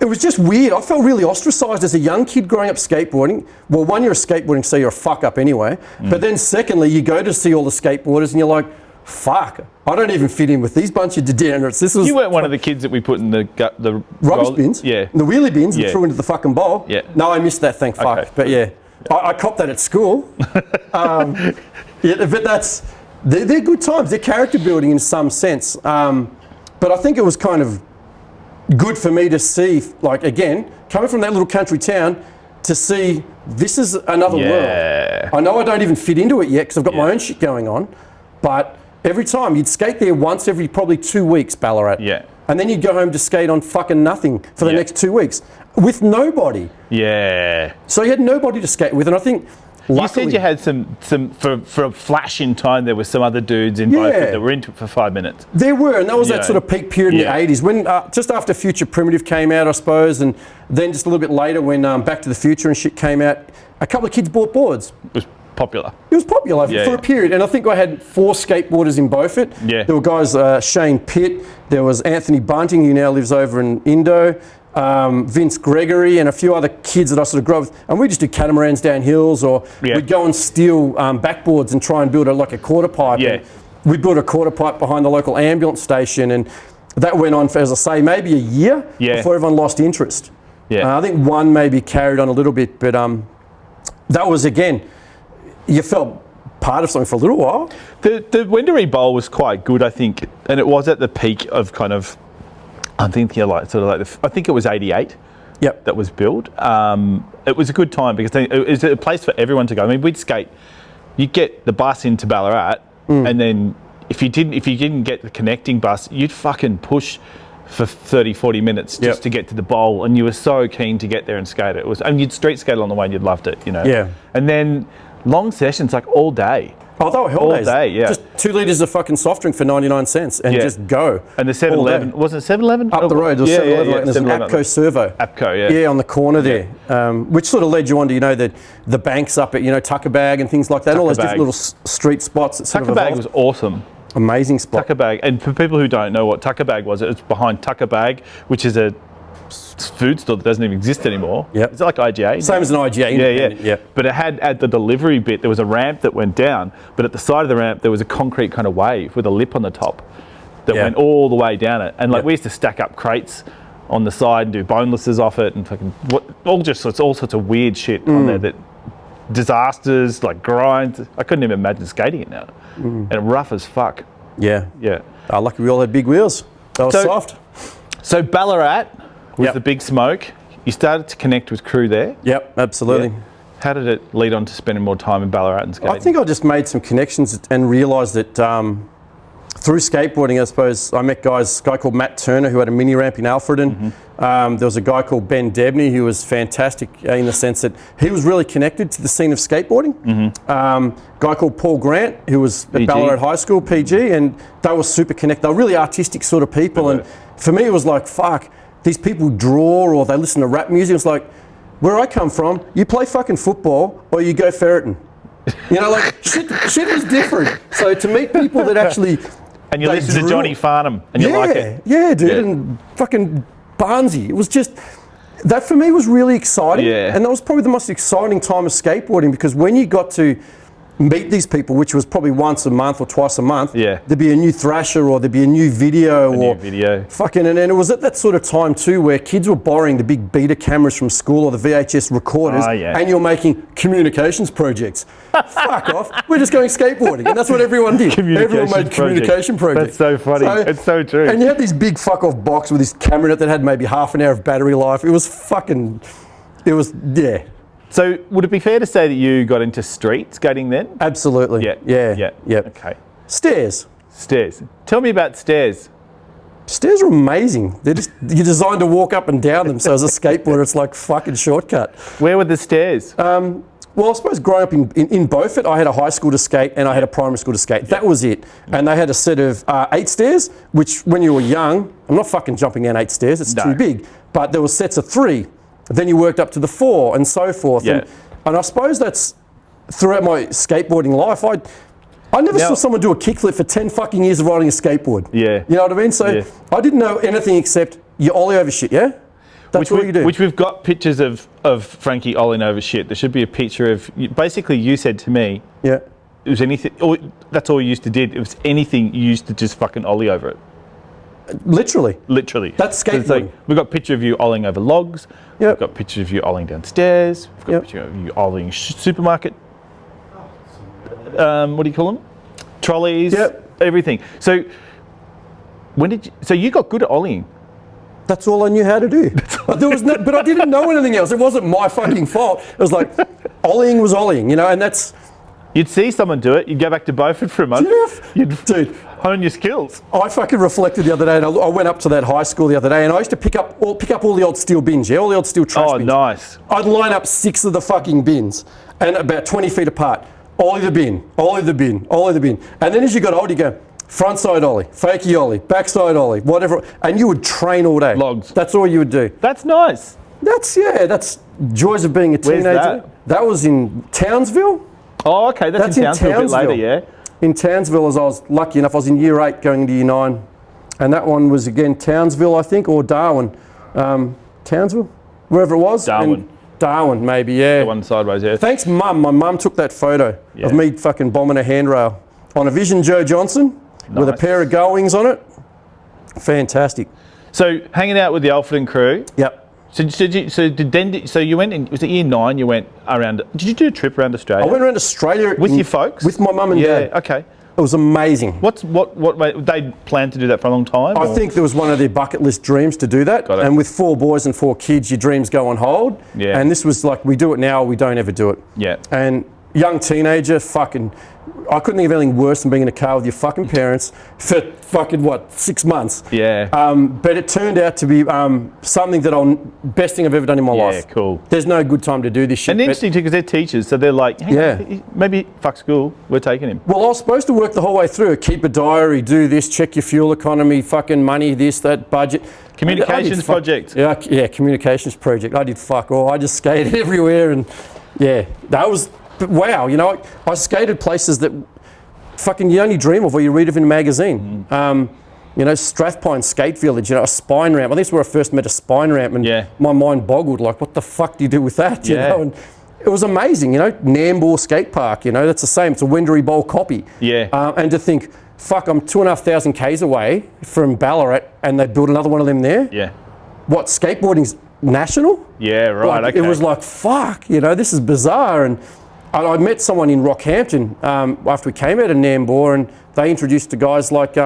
it was just weird. I felt really ostracised as a young kid growing up skateboarding. Well, one, you're a skateboarding, so you're a fuck up anyway. But then secondly, you go to see all the skateboarders and you're like, fuck, I don't even fit in with these bunch of degenerates. This was You weren't one of the kids that we put in the rubbish bins, Yeah. the wheelie bins, Yeah. and threw into the fucking bowl. Yeah. No, I missed that, thank fuck. Okay. But yeah, I copped that at school. Yeah, but they're good times. They're character building in some sense. But I think it was kind of good for me to see, like, again, coming from that little country town, to see this is another world. I know I don't even fit into it yet because I've got my own shit going on, but every time you'd skate there once every probably 2 weeks, Ballarat. Yeah. And then you'd go home to skate on fucking nothing for the next 2 weeks with nobody. Yeah. So you had nobody to skate with, and I think luckily, You said you had some for a flash in time, there were some other dudes in Beaufort that were into it for 5 minutes. there were, and that was that sort of peak period in the 80s, when just after Future Primitive came out, I suppose, and then just a little bit later when Back to the Future and shit came out, a couple of kids bought boards. It was popular. It was popular for a period, and I think I had 4 skateboarders in Beaufort. Yeah. There were guys, Shane Pitt, there was Anthony Bunting, who now lives over in Indo, Vince Gregory, and a few other kids that I sort of grew up with, and we just do catamarans down hills, or we'd go and steal backboards and try and build like a quarter pipe. Yeah. And we built a quarter pipe behind the local ambulance station, and that went on for, as I say, maybe a year before everyone lost interest. Yeah. I think one maybe carried on a little bit, but that was, again, you felt part of something for a little while. The Wendouree Bowl was quite good, I think, and it was at the peak of kind of, I think I think it was 88. Yep. That was built. It was a good time because it was a place for everyone to go. I mean, we'd skate. You'd get the bus into Ballarat, and then if you didn't get the connecting bus, you'd fucking push for 30, 40 minutes just to get to the bowl, and you were so keen to get there and skate it. And you'd street skate along the way, and you'd loved it, you know. Yeah. And then long sessions, like all day. Oh, they were hell All days. day, yeah. Just 2 litres of fucking soft drink for 99 cents and just go. And the 7-Eleven, was it 7-Eleven? Up the road, there was 7-Eleven, and there's an 7-Eleven. APCO servo. APCO, yeah. Yeah, on the corner there, which sort of led you on to, you know, the banks up at, you know, Tucker Bag and things like that, all those different little street spots. That sort Tucker of Bag evolved. was awesome. Amazing spot. Tucker Bag, and for people who don't know what Tucker Bag was, it's behind Tucker Bag, which is a food store that doesn't even exist anymore. Yep. Is it like IGA? Same as an IGA. Yeah. But it had, at the delivery bit, there was a ramp that went down, but at the side of the ramp there was a concrete kind of wave with a lip on the top that went all the way down it. And like we used to stack up crates on the side and do bonelesses off it and fucking all sorts of weird shit on there, that disasters, like grinds. I couldn't even imagine skating it now. And rough as fuck. Yeah. Yeah. Lucky we all had big wheels. They were soft. So Ballarat was the big smoke. You started to connect with crew there. Yep, absolutely. Yeah. How did it lead on to spending more time in Ballarat and skating? I think I just made some connections and realised that through skateboarding, I suppose, I met a guy called Matt Turner who had a mini ramp in Alfredton. There was a guy called Ben Debney who was fantastic in the sense that he was really connected to the scene of skateboarding. Guy called Paul Grant who was at Ballarat High School, PG, and they were super connected. They were really artistic sort of people. And for me, it was like, fuck, these people draw or they listen to rap music. It's like, where I come from, you play fucking football or you go ferreting. You know, like, shit was different. So to meet people that actually... And you listen to Johnny Farnham and you like it. Yeah, dude, and fucking Barnesy. It was just... That for me was really exciting. Yeah. And that was probably the most exciting time of skateboarding, because when you got to meet these people, which was probably once a month or twice a month, there'd be a new Thrasher or there'd be a new video fucking, and it was at that sort of time too where kids were borrowing the big beta cameras from school or the VHS recorders, and you're making communications projects. Fuck off, we're just going skateboarding, and that's what everyone did. Everyone made communication projects. That's so funny. It's so true. And you had this big fuck off box with this camera in it that had maybe half an hour of battery life. It was So would it be fair to say that you got into street skating then? Absolutely. Yeah. Yeah. Okay. Stairs. Tell me about stairs. Stairs are amazing. You're designed to walk up and down them. So as a skateboarder, it's like fucking shortcut. Where were the stairs? Well, I suppose growing up in Beaufort, I had a high school to skate and I had a primary school to skate. That was it. And they had a set of 8 stairs, which when you were young, I'm not fucking jumping down 8 stairs, it's too big. But there were sets of 3. Then you worked up to the 4 and so forth. Yeah. And I suppose that's throughout my skateboarding life. I never saw someone do a kickflip for 10 fucking years of riding a skateboard. Yeah. You know what I mean? So I didn't know anything except you ollie over shit, yeah? That's what you do. Which we've got pictures of Frankie ollieing over shit. There should be a picture of, basically you said to me, yeah, it was anything, that's all you used to did. It was anything you used to just fucking ollie over it. Literally. Literally. That's So it's skateboarding. like, we've got a picture of you ollieing over logs. Yep. We've got pictures of you ollieing downstairs. We've got a picture of you ollieing supermarket. What do you call them? Trolleys. Yep. Everything. So so you got good at ollieing. That's all I knew how to do. But I didn't know anything else. It wasn't my fucking fault. It was like, ollieing was ollieing, you know, and that's... You'd see someone do it, you'd go back to Beaufort for a month, you'd Dude, hone your skills. I fucking reflected the other day, and I went up to that high school the other day, and I used to pick up all the old steel bins, all the old steel trash bins. Oh, nice. I'd line up 6 of the fucking bins, and about 20 feet apart. Ollie the bin, ollie the bin, ollie the bin. And then as you got older, you go, front side ollie, fakie ollie, backside ollie, whatever. And you would train all day. Logs. That's all you would do. That's nice. That's joys of being a Where's teenager. That was in Townsville. Oh, okay, that's in Townsville a bit later, yeah? In Townsville, as I was lucky enough, I was in year 8 going into year 9. And that one was again Townsville, I think, or Darwin. Townsville? Wherever it was. Darwin. Darwin, maybe, yeah. The one sideways, yeah. Thanks, Mum. My mum took that photo of me fucking bombing a handrail on a Vision Joe Johnson with a pair of gull wings on it. Fantastic. So hanging out with the Alfred crew. Yep. So you went in, was it year 9 you went around, did you do a trip around Australia? I went around Australia. With your folks? With my mum and dad. Yeah, okay. It was amazing. What they planned to do that for a long time? I think there was one of their bucket list dreams to do that. Got it. And with 4 boys and 4 kids, your dreams go on hold. Yeah. And this was like, we do it now, or we don't ever do it. Yeah. And young teenager, I couldn't think of anything worse than being in a car with your fucking parents for fucking 6 months. Yeah. But it turned out to be something best thing I've ever done in my life. Yeah, cool. There's no good time to do this shit. And interesting too, because they're teachers, so they're like, hey, maybe fuck school, we're taking him. Well, I was supposed to work the whole way through. Keep a diary, do this, check your fuel economy, fucking money, this, that, budget. Communications project. Yeah, communications project. I did fuck all. I just skated everywhere, and that was, wow, you know, I skated places that fucking you only dream of or you read of in a magazine. You know, Strathpine Skate Village, you know, a spine ramp. I think it's where I first met a spine ramp, and my mind boggled, like, what the fuck do you do with that? You know, and it was amazing, you know. Nambour Skate Park, you know, that's the same. It's a Wendouree Bowl copy. Yeah. And to think, fuck, I'm 2,500 k's away from Ballarat, and they built another one of them there. Yeah. What, skateboarding's national? Yeah, right. Like, okay. It was like, fuck, you know, this is bizarre. And I met someone in Rockhampton after we came out of Nambour, and they introduced to guys like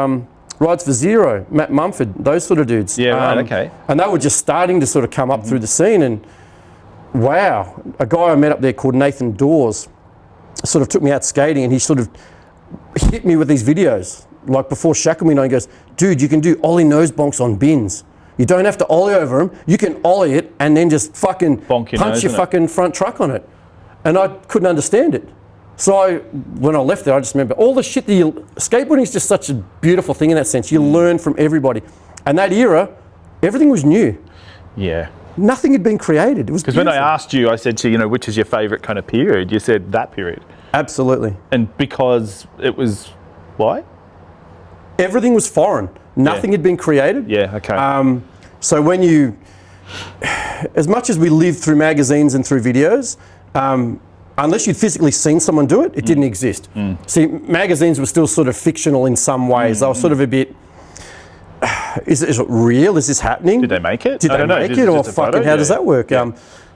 Rides for Zero, Matt Mumford, those sort of dudes. Yeah, right, okay. And they were just starting to sort of come up through the scene, and wow, a guy I met up there called Nathan Dawes sort of took me out skating, and he sort of hit me with these videos. Like before Shackle, he goes, dude, you can do ollie nose bonks on bins. You don't have to ollie over them. You can ollie it and then just fucking punch your fucking front truck on it. And I couldn't understand it. So when I left there, I just remember all the shit skateboarding is just such a beautiful thing in that sense. You learn from everybody. And that era, everything was new. Yeah. Nothing had been created. It was because when I asked you, I said to you, which is your favourite kind of period? You said that period. Absolutely. And because it was, why? Everything was foreign. Nothing had been created. Yeah, okay. So when you, as much as we lived through magazines and through videos, unless you'd physically seen someone do it, it didn't exist. See, magazines were still sort of fictional in some ways. They were sort of a bit, is it real? Is this happening? Did they make it? Did they make it? Or fucking, how does that work?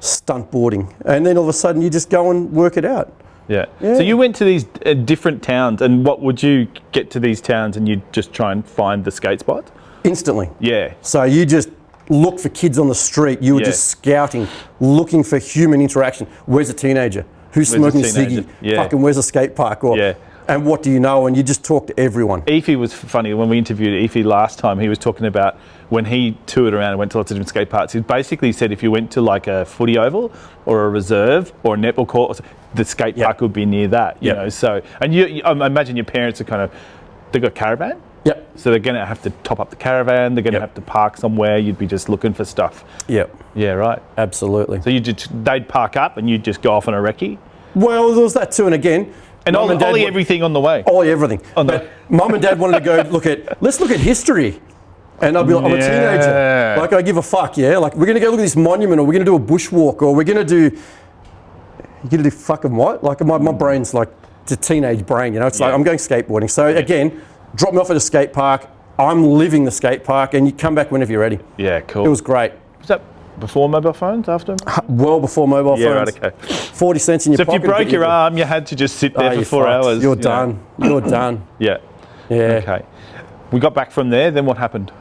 Stunt boarding. And then all of a sudden you just go and work it out. Yeah. So you went to these different towns, and what would you get to these towns and you'd just try and find the skate spots? Instantly. Yeah. So you just look for kids on the street. You were just scouting, looking for human interaction. Where's a teenager? Who's smoking a ciggy? Fucking where's a skate park? Or and what do you know? And you just talk to everyone. Efi was funny. When we interviewed Efi last time, he was talking about when he toured around and went to lots of different skate parks. He basically said if you went to like a footy oval or a reserve or a netball court, the skate park would be near that. You know, so and I imagine your parents are kind of, they've got a caravan. Yep. So they're going to have to top up the caravan. They're going to have to park somewhere. You'd be just looking for stuff. Yep. Yeah, right. Absolutely. So they'd park up and you'd just go off on a recce. Well, there was that too, and again. And ollie everything on the way. Ollie everything. But Mum and Dad wanted to go let's look at history. And I'll be like, I'm a teenager. Like, I give a fuck, yeah? Like, we're going to go look at this monument, or we're going to do a bushwalk, or we're going to do... You're going to do fucking what? Like, my brain's like, it's a teenage brain, you know? It's like, I'm going skateboarding. So, again, drop me off at a skate park. I'm living the skate park, and you come back whenever you're ready. Yeah, cool. It was great. Was that before mobile phones, after? Well before mobile phones. Yeah, right, okay. 40 cents in your pocket. So if you broke your arm, you had to just sit there for 4 hours. You're done. You're done. Yeah. Yeah. Okay. We got back from there, then what happened?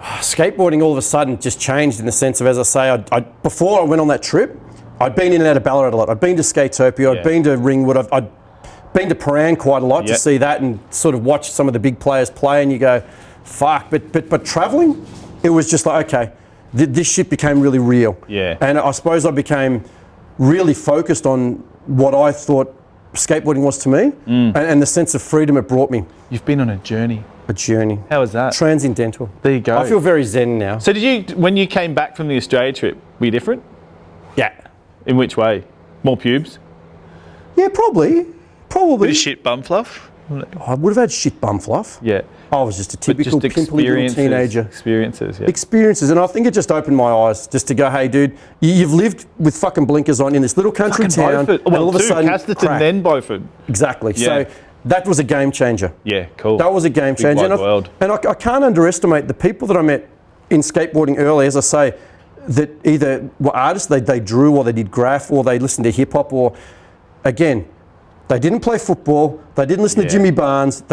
Skateboarding all of a sudden just changed in the sense of, as I say, before I went on that trip, I'd been in and out of Ballarat a lot. I'd been to Skatopia, I'd been to Ringwood, I'd been to Paran quite a lot to see that and sort of watch some of the big players play, and you go, fuck. But travelling, it was just like, okay, this shit became really real. Yeah. And I suppose I became really focused on what I thought skateboarding was to me and the sense of freedom it brought me. You've been on a journey. A journey. How was that? Transcendental. There you go. I feel very zen now. So when you came back from the Australia trip, were you different? Yeah. In which way? More pubes? Yeah, probably. Bit of shit bum fluff? I would have had shit bum fluff. Yeah. I was just a typical pimply little teenager. Experiences, yeah. Experiences, and I think it just opened my eyes just to go, hey, dude, you've lived with fucking blinkers on in this little country town. Beaufort. Well, all of a sudden, Casterton, then Beaufort. Exactly. Yeah. So that was a game changer. Yeah, cool. That was a game changer. And I can't underestimate the people that I met in skateboarding early, as I say, that either were artists, they drew, or they did graph, or they listened to hip hop, or again, they didn't play football, they didn't listen to Jimmy Barnes.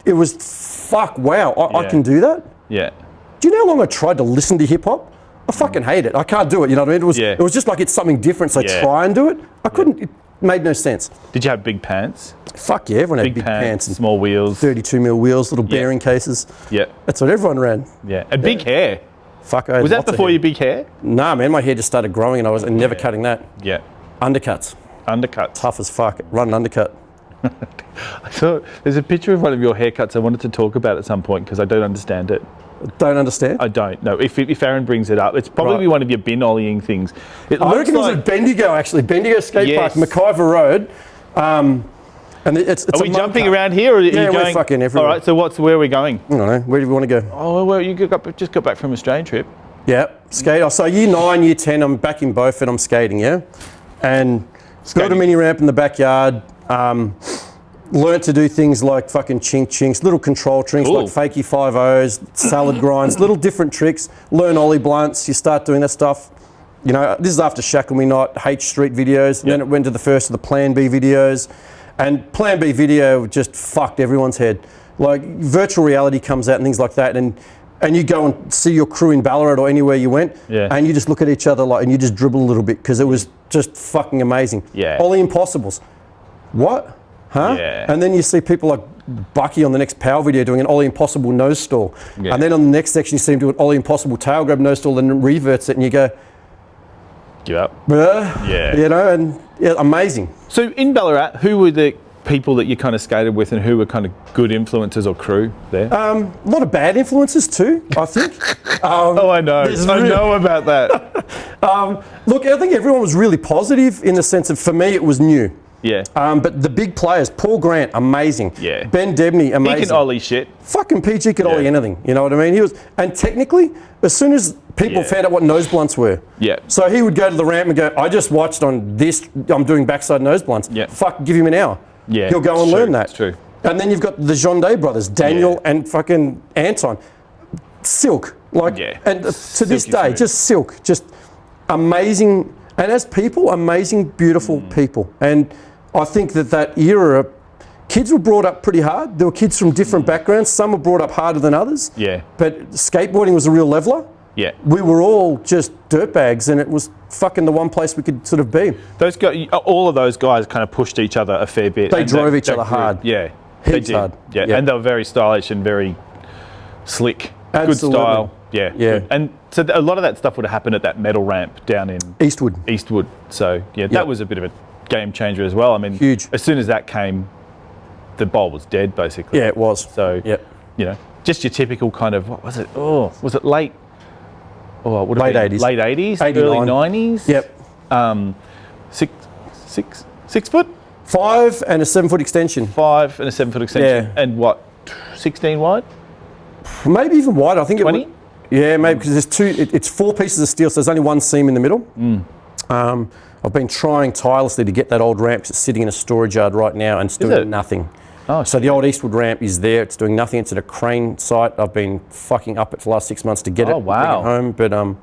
It was, fuck, wow, I can do that? Yeah. Do you know how long I tried to listen to hip hop? I fucking hate it. I can't do it, you know what I mean? It was just like it's something different, so try and do it. I couldn't, it made no sense. Did you have big pants? Fuck yeah, everyone had big pants. And small wheels. 32 mil wheels, little bearing cases. Yeah. That's what everyone ran. Yeah, and big hair. Fuck, was that before your big hair? Nah, man, my hair just started growing and I was never cutting that. Yeah. Undercuts. Undercuts. Tough as fuck. Run an undercut. I saw there's a picture of one of your haircuts I wanted to talk about at some point because I don't understand it. Don't understand? I don't. No, if Aaron brings it up, it's probably one of your bin ollieing things. I reckon it was at Bendigo, actually. Bendigo Skate Park, McIver Road. And it's are we jumping around here, or are you going? We're fucking everywhere. All right, so where are we going? I don't know. Where do we want to go? Oh, well, you just got back from Australian trip. Yeah, skate. So year 9, year 10, I'm back in Beaufort, I'm skating, yeah? And built a mini ramp in the backyard. Learned to do things like fucking chinks, little control tricks like fakie 5-0s, salad grinds, little different tricks. Learn ollie blunts, you start doing that stuff. You know, this is after Shackle Me Not, H Street videos, and then it went to the first of the Plan B videos. And Plan B video just fucked everyone's head. Like, virtual reality comes out and things like that, and you go and see your crew in Ballarat or anywhere you went, and you just look at each other like, and you just dribble a little bit because it was just fucking amazing. Yeah. Ollie Impossibles. What? Huh? Yeah. And then you see people like Bucky on the next Power video doing an Ollie Impossible nose stall. Yeah. And then on the next section you see him do an Ollie Impossible tail grab nose stall and reverts it, and you go, give up. Yeah. You know, and amazing. So in Ballarat, who were the people that you kind of skated with and who were kind of good influences or crew there? A lot of bad influences too, I think. Oh, I know. I know about that. Look, I think everyone was really positive in the sense of, for me, it was new. Yeah. But the big players, Paul Grant, amazing. Yeah. Ben Debney, amazing. He can ollie shit. Fucking PG could ollie anything. You know what I mean? He was, and technically, as soon as people found out what nose blunts were, so he would go to the ramp and go, I just watched on this, I'm doing backside nose blunts. Yeah. Fuck, give him an hour. Yeah. He'll go and learn that. That's true. And then you've got the Jean Day brothers, Daniel and fucking Anton. Silk. Like, and to this day, just silk. Just amazing. And as people, amazing, beautiful people. And I think that era, kids were brought up pretty hard. There were kids from different backgrounds. Some were brought up harder than others. Yeah. But skateboarding was a real leveler. Yeah. We were all just dirtbags, and it was fucking the one place we could sort of be. Those guys, all of those guys kind of pushed each other a fair bit. They and drove each other hard. Yeah. They Heaps did. hard. Yeah. Yeah. And they were very stylish and very slick. Absolutely. Good style. Yeah. Yeah. Good. And so a lot of that stuff would have happened at that metal ramp down in Eastwood. So, yeah, that Yep. was a bit of a game changer as well. I mean, Huge. as soon as that came, the bowl was dead, basically. Yeah, it was. So, Yep. you know, just your typical kind of, what was it? Oh, was it late? Oh, it would have Late been 80s. Late 80s, 89. early 90s. Yep. 6 foot? 5 and a 7 foot extension. 5 and a 7 foot extension. Yeah. And what, 16 wide? Maybe even wider. I think 20? it was. Yeah, maybe because there's two. It's 4 pieces of steel, so there's only one seam in the middle. I've been trying tirelessly to get that old ramp. It's sitting in a storage yard right now, and it's it? doing nothing. Oh, So the old Eastwood ramp is there. It's doing nothing. It's at a crane site. I've been fucking up it for the last 6 months to get Oh, it, wow. bring it home. But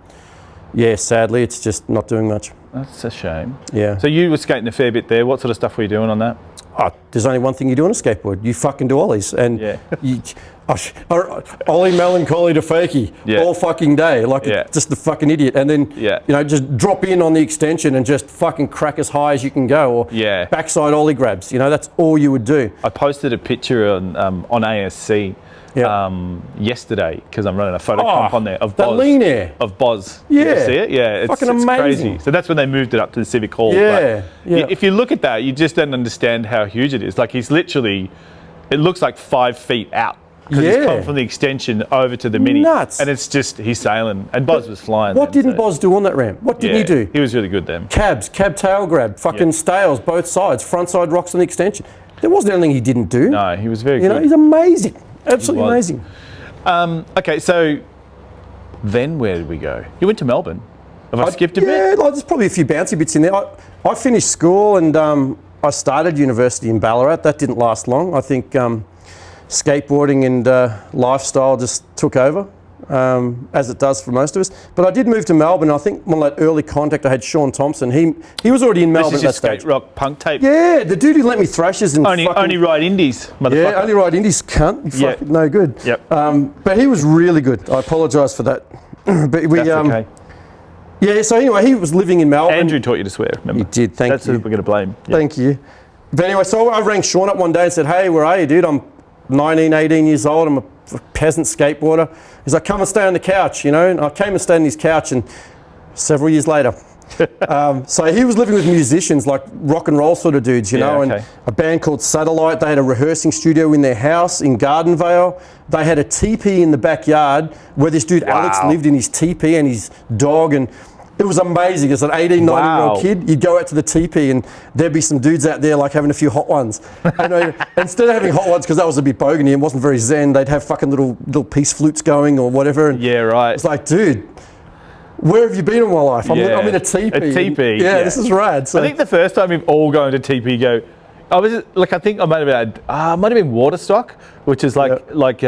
yeah, sadly, it's just not doing much. that's a shame. Yeah. So you were skating a fair bit there. What sort of stuff were you doing on that? Oh, there's only one thing you do on a skateboard. You fucking do ollies. And Yeah. ollie melancholy to fakie Yeah. all fucking day. Like Yeah. just a fucking idiot. And then, Yeah. you know, just drop in on the extension and just fucking crack as high as you can go. Or Yeah. backside ollie grabs. You know, that's all you would do. I posted a picture on ASC Yeah. yesterday because I'm running a photo comp on there of the Boz. lean air. Of Boz. Yeah. Did you see it? Yeah. It's, Fucking it's amazing. crazy. So that's when they moved it up to the Civic Hall. Yeah, But yeah. If you look at that, you just don't understand how huge it is. Like he's literally, it looks like 5 feet out. Because he's Yeah. come from the extension over to the mini. Nuts. And it's just, he's sailing. And Boz was flying. What then, didn't so- Boz do on that ramp? What didn't Yeah, he do? He was really good then. Cabs, cab tail grab, fucking stales, both sides, front side rocks on the extension. There wasn't anything he didn't do. No, he was very You good. know, he's amazing. Absolutely was. amazing. Okay, so then where did we go? You went to Melbourne. Have I skipped a bit? Yeah, like, there's probably a few bouncy bits in there. I finished school and I started university in Ballarat. That didn't last long. I think skateboarding and lifestyle just took over, as it does for most of us. But I did move to Melbourne. I think one of that early contact I had, Sean Thompson, he was already in Melbourne This is at your that stage. skate rock punk tape. Yeah, the dude who let me thrashes and Only ride indies, motherfucker. yeah, only ride indies, cunt. Yeah. Fucking no good. Yep. But he was really good. I apologise for that. But we, That's okay. yeah. So anyway, he was living in Melbourne. Andrew taught you to swear, remember? He did. Thank That's you. who we're going to blame. Yeah. Thank you. But anyway, so I rang Sean up one day and said, hey, where are you, dude? I'm 19, 18 years old. I'm a peasant skateboarder. He's like, come and stay on the couch, you know? And I came and stayed on his couch, and several years later. So he was living with musicians, like rock and roll sort of dudes, you know, okay. and a band called Satellite. They had a rehearsing studio in their house in Gardenvale. They had a teepee in the backyard where this dude Alex lived in his teepee and his dog, and it was amazing. As an 18, 19-year-old kid, you'd go out to the teepee and there'd be some dudes out there like having a few hot ones. And instead of having hot ones, because that was a bit bogany and wasn't very zen, they'd have fucking little peace flutes going or whatever. And Yeah, right. it's like, dude, where have you been all my life? I'm in a teepee. A teepee, Yeah, yeah. this is rad. So I think the first time we've all gone to TP go, I think I might have been Waterstock, which is like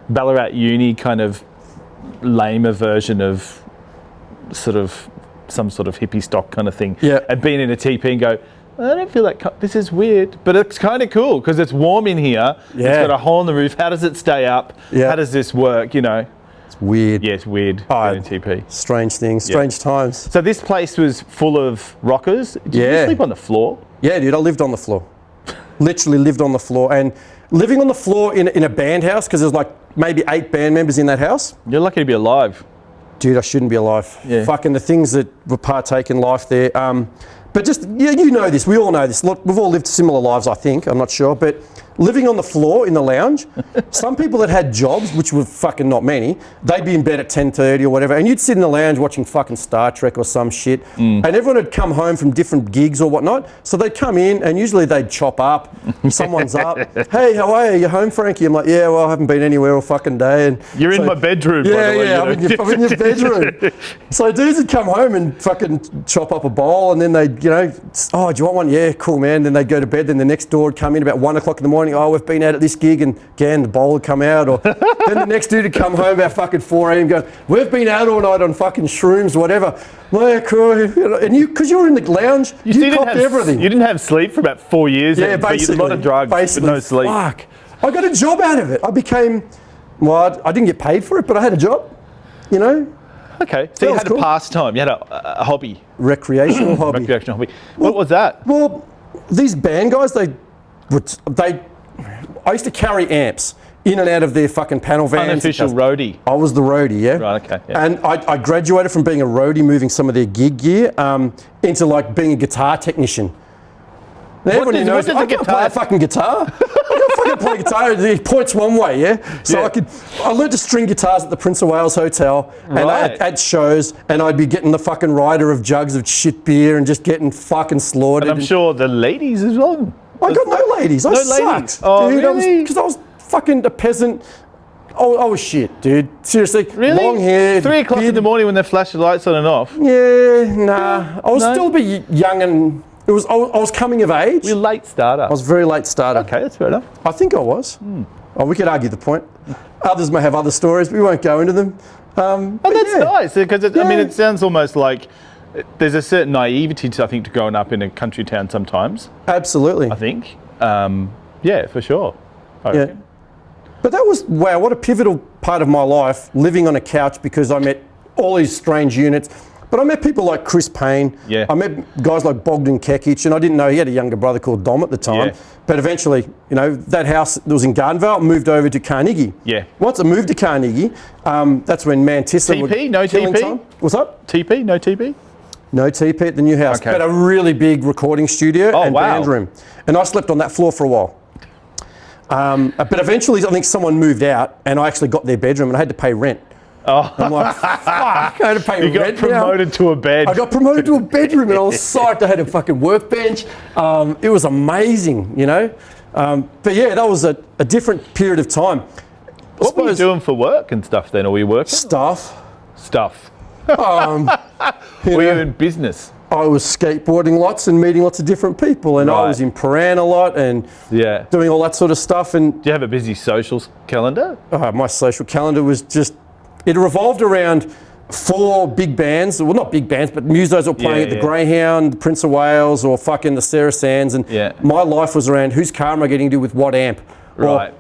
Ballarat Uni kind of lamer version of sort of some sort of hippie stock kind of thing. Yeah. And being in a TP and go, I don't feel like this is weird, but it's kind of cool because it's warm in here. It's Yeah. got a hole in the roof. How does it stay up? Yeah. How does this work? You know? it's weird. Yeah, it's weird. Oh, being in TP. Strange things, strange times. So this place was full of rockers. Did you Yeah. sleep on the floor? Yeah, dude, I lived on the floor. Literally lived on the floor. And living on the floor in a band house, because there's like maybe 8 band members in that house. You're lucky to be alive. Dude, I shouldn't be alive. Yeah. Fucking the things that were partake in life there. But just, you know this, we all know this. Look, we've all lived similar lives, I think, I'm not sure. But living on the floor in the lounge, some people that had jobs, which were fucking not many, they'd be in bed at 10:30 or whatever, and you'd sit in the lounge watching fucking Star Trek or some shit, and everyone had come home from different gigs or whatnot, so they'd come in, and usually they'd chop up, someone's up, hey, how are you? You home, Frankie? I'm like, yeah, well, I haven't been anywhere all fucking day. And You're in my bedroom, by the way. Yeah, I'm in your bedroom. So dudes would come home and fucking chop up a bowl, and then they'd, you know, oh, do you want one? Yeah, cool, man. Then they'd go to bed. Then the next door would come in about 1 o'clock in the morning. Oh, we've been out at this gig, and again, the bowl would come out. Or then the next dude would come home about fucking 4 a.m. going, we've been out all night on fucking shrooms, whatever. Well, yeah, cool. And you, because you were in the lounge, you copped everything. You didn't have sleep for about 4 years. Yeah, but you basically. had a lot of drugs, but no sleep. Fuck. I got a job out of it. I became, well, I didn't get paid for it, but I had a job. you know, Okay, so That you was had cool. a pastime, you had a hobby, recreational hobby. recreational hobby. What was that? Well, these band guys, I used to carry amps in and out of their fucking panel vans. Unofficial roadie. I was the roadie, yeah. Right, okay. Yeah. And I graduated from being a roadie, moving some of their gig gear, into like being a guitar technician. Now, everyone does- knows what does I a can't guitar- play a fucking guitar. I can't fucking play guitar. It points one way, yeah. So Yeah. I learned to string guitars at the Prince of Wales Hotel and Right. at shows, and I'd be getting the fucking rider of jugs of shit beer and just getting fucking slaughtered. And I'm sure the ladies as well. I got no ladies. I No sucked. ladies? Oh, dude. really? Because I was fucking a peasant. I was shit, dude. Seriously. Really? Long hair. 3 o'clock in beard. the morning when they flash the lights on and off. Yeah, nah. I was No? still a bit young and I was coming of age. You're a late starter. I was a very late starter. Okay, that's fair enough. I think I was. Oh, we could argue the point. Others may have other stories. We won't go into them. Oh, that's nice because I mean, Yeah. it sounds almost like there's a certain naivety to, I think, to growing up in a country town sometimes. Absolutely. I think, yeah, for sure. I Yeah. reckon. But that was, wow, what a pivotal part of my life, living on a couch because I met all these strange units. But I met people like Chris Payne. Yeah. I met guys like Bogdan Kekic, and I didn't know he had a younger brother called Dom at the time. Yeah. But eventually, you know, that house that was in Gardenvale moved over to Carnegie. Yeah. Once I moved to Carnegie, that's when Mantissa were TP? No killing TP? time. What's up? TP? No TP? No TP at the new house, Okay. but a really big recording studio Oh, and wow. band room. And I slept on that floor for a while. But eventually, I think someone moved out, and I actually got their bedroom, and I had to pay rent. Oh, I'm like, fuck, I had to pay you got rent now. promoted to a bed. I got promoted to a bedroom, and I was psyched. I had a fucking workbench. It was amazing, you know. But yeah, that was a different period of time. What were you doing for work and stuff then? Or were you working? Stuff. Stuff. You Were you know, in business? I was skateboarding lots and meeting lots of different people, and I Right. was in Paran a lot and Yeah. doing all that sort of stuff. And Do you have a busy social calendar? my social calendar was just, it revolved around 4 big bands, well, not big bands, but musos were playing Yeah, at the yeah. Greyhound, Prince of Wales, or fucking the Sarah Sands. And Yeah. my life was around whose car am I getting to with what amp? Or Right.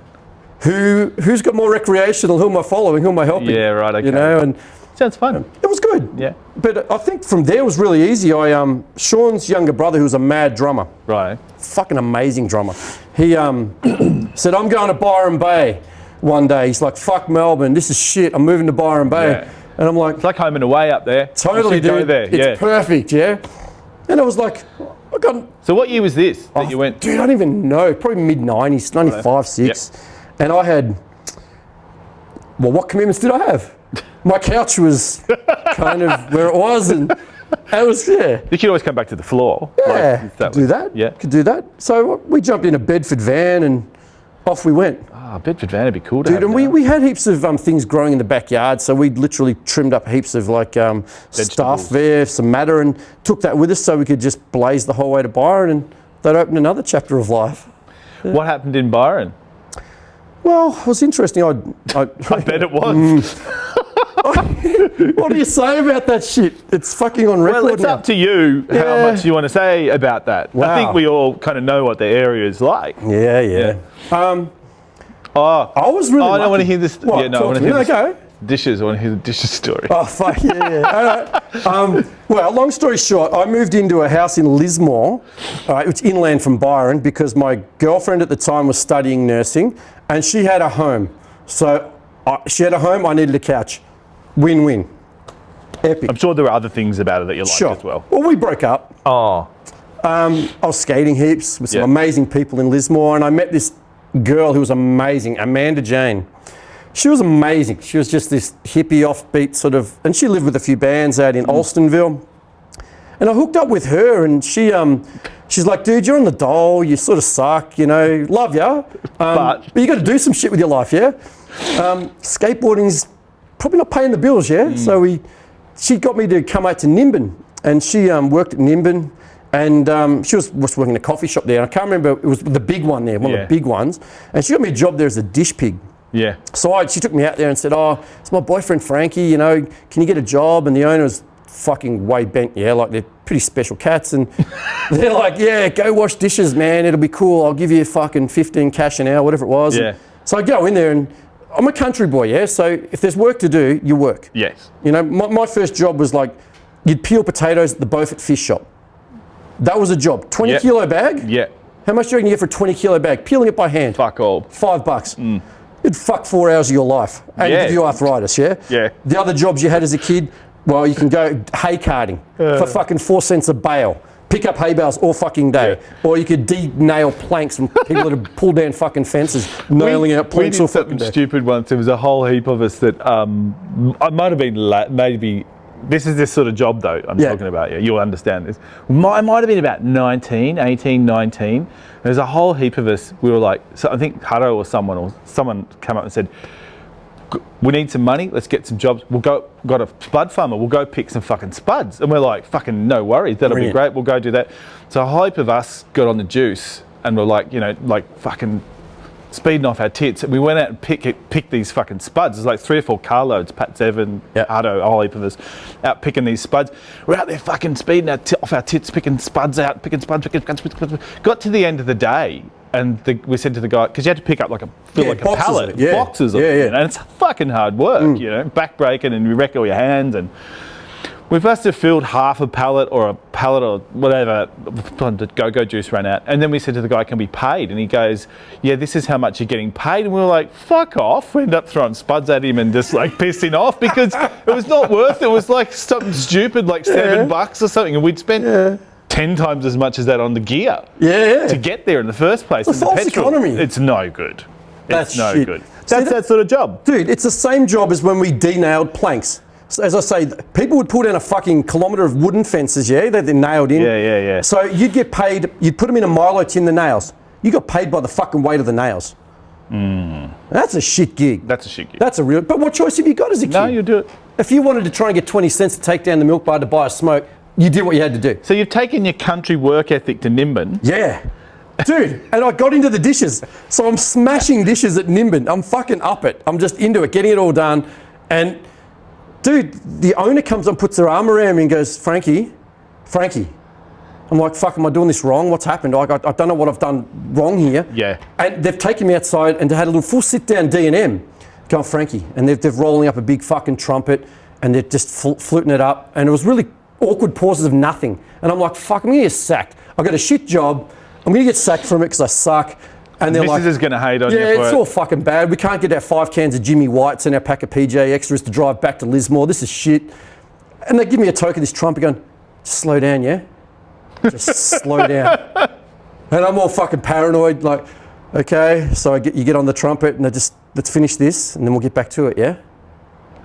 who's got more recreational, who am I following, who am I helping? Yeah, right, okay. You know, and Sounds fun. it was good. Yeah. But I think from there it was really easy. Sean's younger brother, who was a mad drummer, Right. fucking amazing drummer. He said, I'm going to Byron Bay one day. He's like, fuck Melbourne, this is shit. I'm moving to Byron Bay. Yeah. And I'm like, It's like home and away up there. totally, You should dude. go there. It's Yeah. perfect, yeah. And I was like, I got, So what year was this that you went? dude, I don't even know. Probably mid-90s, 95, 6. And I had, well, what commitments did I have? My couch was kind of where it was, and it was, yeah. You could always come back to the floor. Yeah, Like, could do that. Yeah. Could do that. So we jumped in a Bedford van and off we went. Ah, Bedford van would be cool to Dude, have and now. we had heaps of things growing in the backyard, so we literally trimmed up heaps of like stuff there, some matter, and took that with us so we could just blaze the whole way to Byron, and that opened another chapter of life. What happened in Byron? Well, it was interesting. I Bet it was. what do you say about that shit? It's fucking on record Well, it's now. up to you how Yeah. much you want to say about that. I think Wow. we all kind of know what the area is like. Yeah. Oh, I was really I don't lucky. want to hear this. What? Yeah, no, I Talk want to to me. hear this. Okay. Dishes. I want to hear the dishes story. Oh, fuck, yeah. All right. Well, long story short, I moved into a house in Lismore, it's inland from Byron, because my girlfriend at the time was studying nursing, and she had a home. So she had a home, I needed a couch. Win-win. Epic. I'm sure there were other things about it that you liked Sure. as well. Well, we broke up. Oh, I was skating heaps with some Yeah. amazing people in Lismore, and I met this girl who was amazing, Amanda Jane. She was amazing. She was just this hippie, offbeat sort of, and she lived with a few bands out in Alstonville. And I hooked up with her, and she's like, dude, you're on the dole, you sort of suck, you know, love ya, but you got to do some shit with your life, yeah? Skateboarding's probably not paying the bills, yeah? So she got me to come out to Nimbin, and she worked at Nimbin, and she was working in a coffee shop there. And I can't remember, it was the big one there, one of the big ones. And she got me a job there as a dish pig. yeah. So she took me out there and said, oh, it's my boyfriend Frankie, you know, can you get a job? And the owner was fucking way bent, yeah, like they're pretty special cats. And they're like, yeah, go wash dishes, man, it'll be cool. I'll give you fucking 15 cash an hour, whatever it was. Yeah. And so I go in there, and I'm a country boy, yeah? So if there's work to do, you work. Yes. You know, my first job was like, you'd peel potatoes at the Beaufort fish shop. That was a job. 20 kilo bag? Yeah. How much do you reckon you get for a 20 kilo bag? Peeling it by hand. Fuck all. $5. It'd fuck 4 hours of your life. And give you arthritis, yeah? Yeah. The other jobs you had as a kid, well, you can go hay carting for fucking 4 cents a bale. Pick up hay bales all fucking day. Yeah. Or you could de-nail planks from people that have pulled down fucking fences, nailing out planks all fucking day. Stupid once. There was a whole heap of us that I might have been maybe. This is this sort of job though I'm talking about. Yeah, you'll understand this. I might have been about 18, 19. There's a whole heap of us. We were like, so I think Hutto or someone came up and said, we need some money, let's get some jobs. Got a spud farmer, we'll go pick some fucking spuds. And we're like, fucking no worries, that'll be great, we'll go do that. So a whole heap of us got on the juice and we're like, you know, like fucking speeding off our tits. And we went out and picked these fucking spuds. There's like 3 or 4 carloads, Pat Seven, Hutto, a whole heap of us out picking these spuds. We're out there fucking speeding off our tits, picking spuds out, picking spuds. Got to the end of the day. And we said to the guy, because you had to pick up like a pallet, boxes of it, you know, and it's fucking hard work, you know, back breaking and you wreck all your hands. And we must have filled half a pallet or whatever, go-go juice ran out. And then we said to the guy, can we be paid? And he goes, yeah, this is how much you're getting paid. And we were like, fuck off. We ended up throwing spuds at him and just like pissing off because it was not worth it. It was like something stupid, like $7 or something. And we'd spent 10 times as much as that on the gear to get there in the first place. It's a false economy. It's no good. That's no shit. good. That's that sort of job. Dude, it's the same job as when we de-nailed planks. So as I say, people would pull down a fucking kilometre of wooden fences, that they're nailed in. Yeah. So you'd get paid, you'd put them in a milo tin, the nails. You got paid by the fucking weight of the nails. That's a shit gig. That's a shit gig. That's a real, but what choice have you got as a kid? No, you do it. If you wanted to try and get 20 cents to take down the milk bar to buy a smoke, you did what you had to do. So you've taken your country work ethic to Nimbin. Yeah. Dude, and I got into the dishes. So I'm smashing dishes at Nimbin. I'm fucking up it. I'm just into it, getting it all done. And dude, the owner comes and puts her arm around me and goes, Frankie. I'm like, fuck, am I doing this wrong? What's happened? I don't know what I've done wrong here. Yeah. And they've taken me outside and they had a little full sit-down D&M. Going, Frankie. And they're rolling up a big fucking trumpet and they're just fluting it up. And it was really awkward pauses of nothing. And I'm like, fuck, I'm going to get sacked. I've got a shit job. I'm going to get sacked from it because I suck. And they're like, Mrs. is going to hate on you for it's all fucking bad. We can't get our 5 cans of Jimmy Whites and our pack of PJ Extras to drive back to Lismore. This is shit. And they give me a token of this trumpet going, just slow down, yeah? Just slow down. And I'm all fucking paranoid, like, okay. So you get on the trumpet and let's finish this and then we'll get back to it, yeah?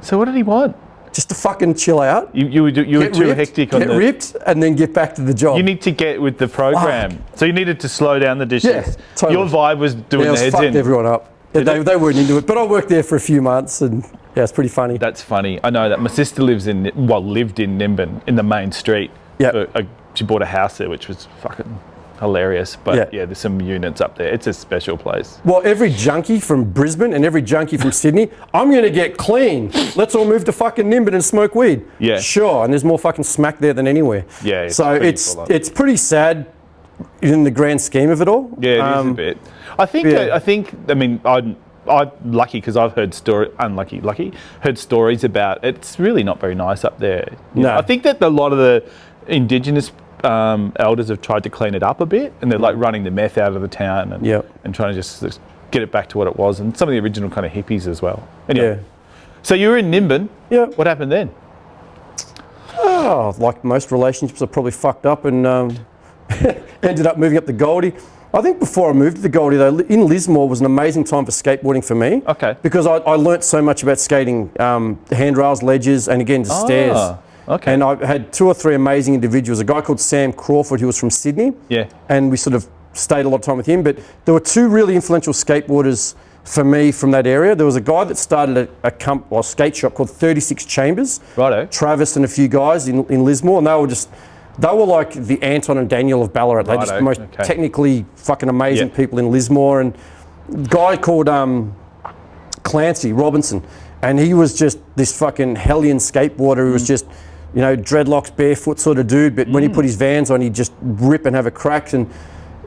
So what did he want? Just to fucking chill out. You were too hectic on Get ripped and then get back to the job. You need to get with the program. Fuck. So you needed to slow down the dishes. Yeah, totally. Your vibe was doing the heads fucked in. everyone up. They weren't into it. But I worked there for a few months and yeah, it's pretty funny. That's funny. I know that my sister lived in Nimbin in the main street. Yeah. She bought a house there, which was fucking hilarious. But yeah, there's some units up there. It's a special place. Well, every junkie from Brisbane and every junkie from Sydney, I'm going to get clean. Let's all move to fucking Nimbin and smoke weed. Yeah. Sure, and there's more fucking smack there than anywhere. Yeah. So it's pretty sad in the grand scheme of it all. Yeah, it is a bit. I mean, I'm lucky because I've heard heard stories about it's really not very nice up there. No. I think that a lot of the Indigenous elders have tried to clean it up a bit, and they're like running the meth out of the town and trying to just get it back to what it was, and some of the original kind of hippies as well. Anyway, so you were in Nimbin. Yeah. What happened then? Oh, like most relationships, I probably fucked up and ended up moving up to Goldie. I think before I moved to the Goldie, though, in Lismore was an amazing time for skateboarding for me. Okay. Because I learnt so much about skating, handrails, ledges, and again, the stairs. Okay. And I had 2 or 3 amazing individuals. A guy called Sam Crawford, who was from Sydney. Yeah. And we sort of stayed a lot of time with him. But there were 2 really influential skateboarders for me from that area. There was a guy that started a skate shop called 36 Chambers. Righto. Travis and a few guys in Lismore. And they were like the Anton and Daniel of Ballarat. They're just the most technically fucking amazing people in Lismore. And a guy called Clancy Robinson. And he was just this fucking hellion skateboarder who was just, dreadlocks, barefoot sort of dude. But when he put his Vans on, he'd just rip and have a crack. And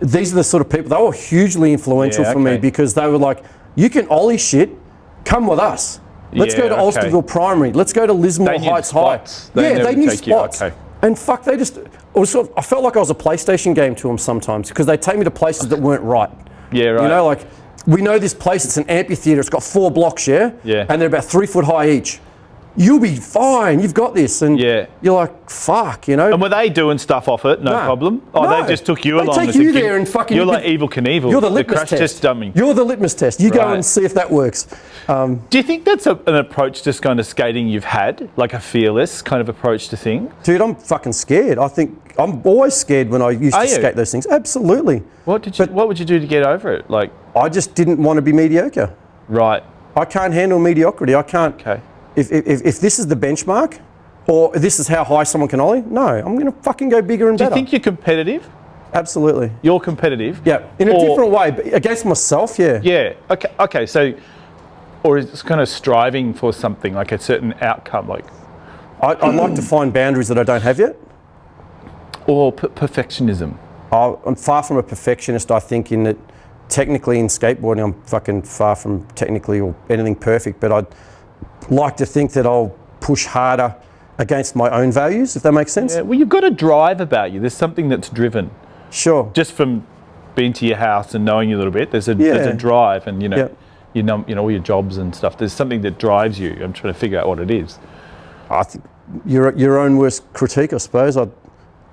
these are the sort of people, they were hugely influential for me because they were like, you can ollie shit, come with us. Let's Yeah, go to okay. Ulsterville Primary. Let's go to Lismore They knew Heights the High. spots. Yeah, never they knew take you- spots. Okay. And fuck, they just, I felt like I was a PlayStation game to them sometimes because they take me to places that weren't right. Yeah, right. You know, like, we know this place, it's an amphitheatre, it's got 4 blocks, yeah? Yeah. And they're about 3 foot high each. You'll be fine, you've got this. And Yeah. you're like, fuck, you know? And were they doing stuff off it? No problem. Oh, No. they just took you They along. take as a you kid. there and fucking- You're you like could- Evil Knievel. You're the litmus crash test dummy. You're the litmus test. You go Right. and see if that works. Do you think that's an approach to kind of skating you've had, like a fearless kind of approach to things? Dude, I'm fucking scared. I think I'm always scared when I used Are to you? skate those things. Absolutely. What would you do to get over it? Like, I just didn't want to be mediocre. right? I can't handle mediocrity. I can't. Okay. If this is the benchmark, or this is how high someone can ollie, no, I'm going to fucking go bigger and Do you better. think you're competitive? Absolutely. You're competitive. Yeah, in a Or- different way, but against myself, yeah. Yeah. Okay. Okay. So, or is it kind of striving for something like a certain outcome, like, I'd like to find boundaries that I don't have yet. or perfectionism? I'm far from a perfectionist, I think, in that technically in skateboarding, I'm fucking far from technically or anything perfect, but I'd like to think that I'll push harder against my own values, if that makes sense. Yeah. Well, you've got a drive about you. There's something that's driven Sure. just from being to your house and knowing you a little bit. There's a Yeah. drive, and Yeah. you know all your jobs and stuff. There's something that drives you. I'm trying to figure out what it is. I think you're your own worst critique, I suppose.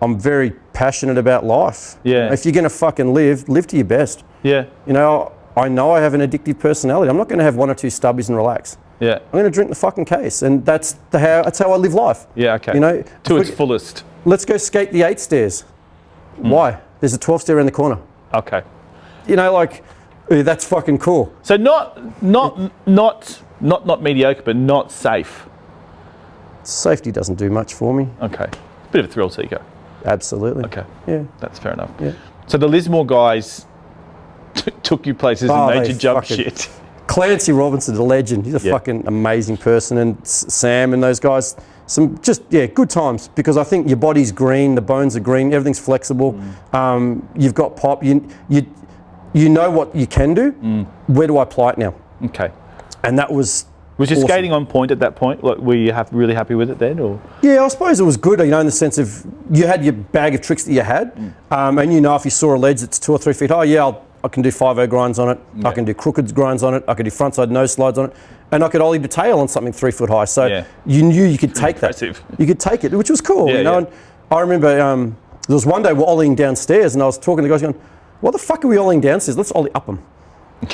I'm very passionate about life. Yeah. If you're going to fucking live to your best. Yeah. You know I have an addictive personality. I'm not going to have 1 or 2 stubbies and relax. Yeah. I'm going to drink the fucking case, and that's how I live life. Yeah. Okay. You know, to if its we- fullest. Let's go skate the 8 stairs. Why? There's a 12 stair around the corner. Okay. You know, like that's fucking cool. So not mediocre, but not safe. Safety doesn't do much for me. Okay. Bit of a thrill seeker. Absolutely. Okay. Yeah. That's fair enough. Yeah. So the Lismore guys took you places Oh, and made they you jump fucking- shit. Clancy Robinson's a legend. He's a Yeah. fucking amazing person, and Sam and those guys. Good times, because I think your body's green, the bones are green, everything's flexible. You've got pop. You know what you can do. Where do I apply it now? Okay. And that was. Was your awesome. skating on point at that point? Like, were you really happy with it then, or? Yeah, I suppose it was good, you know, in the sense of you had your bag of tricks that you had, and you know if you saw a ledge that's 2 or 3 feet high, I can do 5-0 grinds on it, I can do crooked grinds on it, I can do frontside nose slides on it, and I could ollie to tail on something 3 foot high. So Yeah. you knew you could take Impressive. that. You could take it, which was cool, Yeah, you know. yeah. And I remember there was one day we're ollieing downstairs, and I was talking to the guys going, "What the fuck are we ollieing downstairs? Let's ollie up them."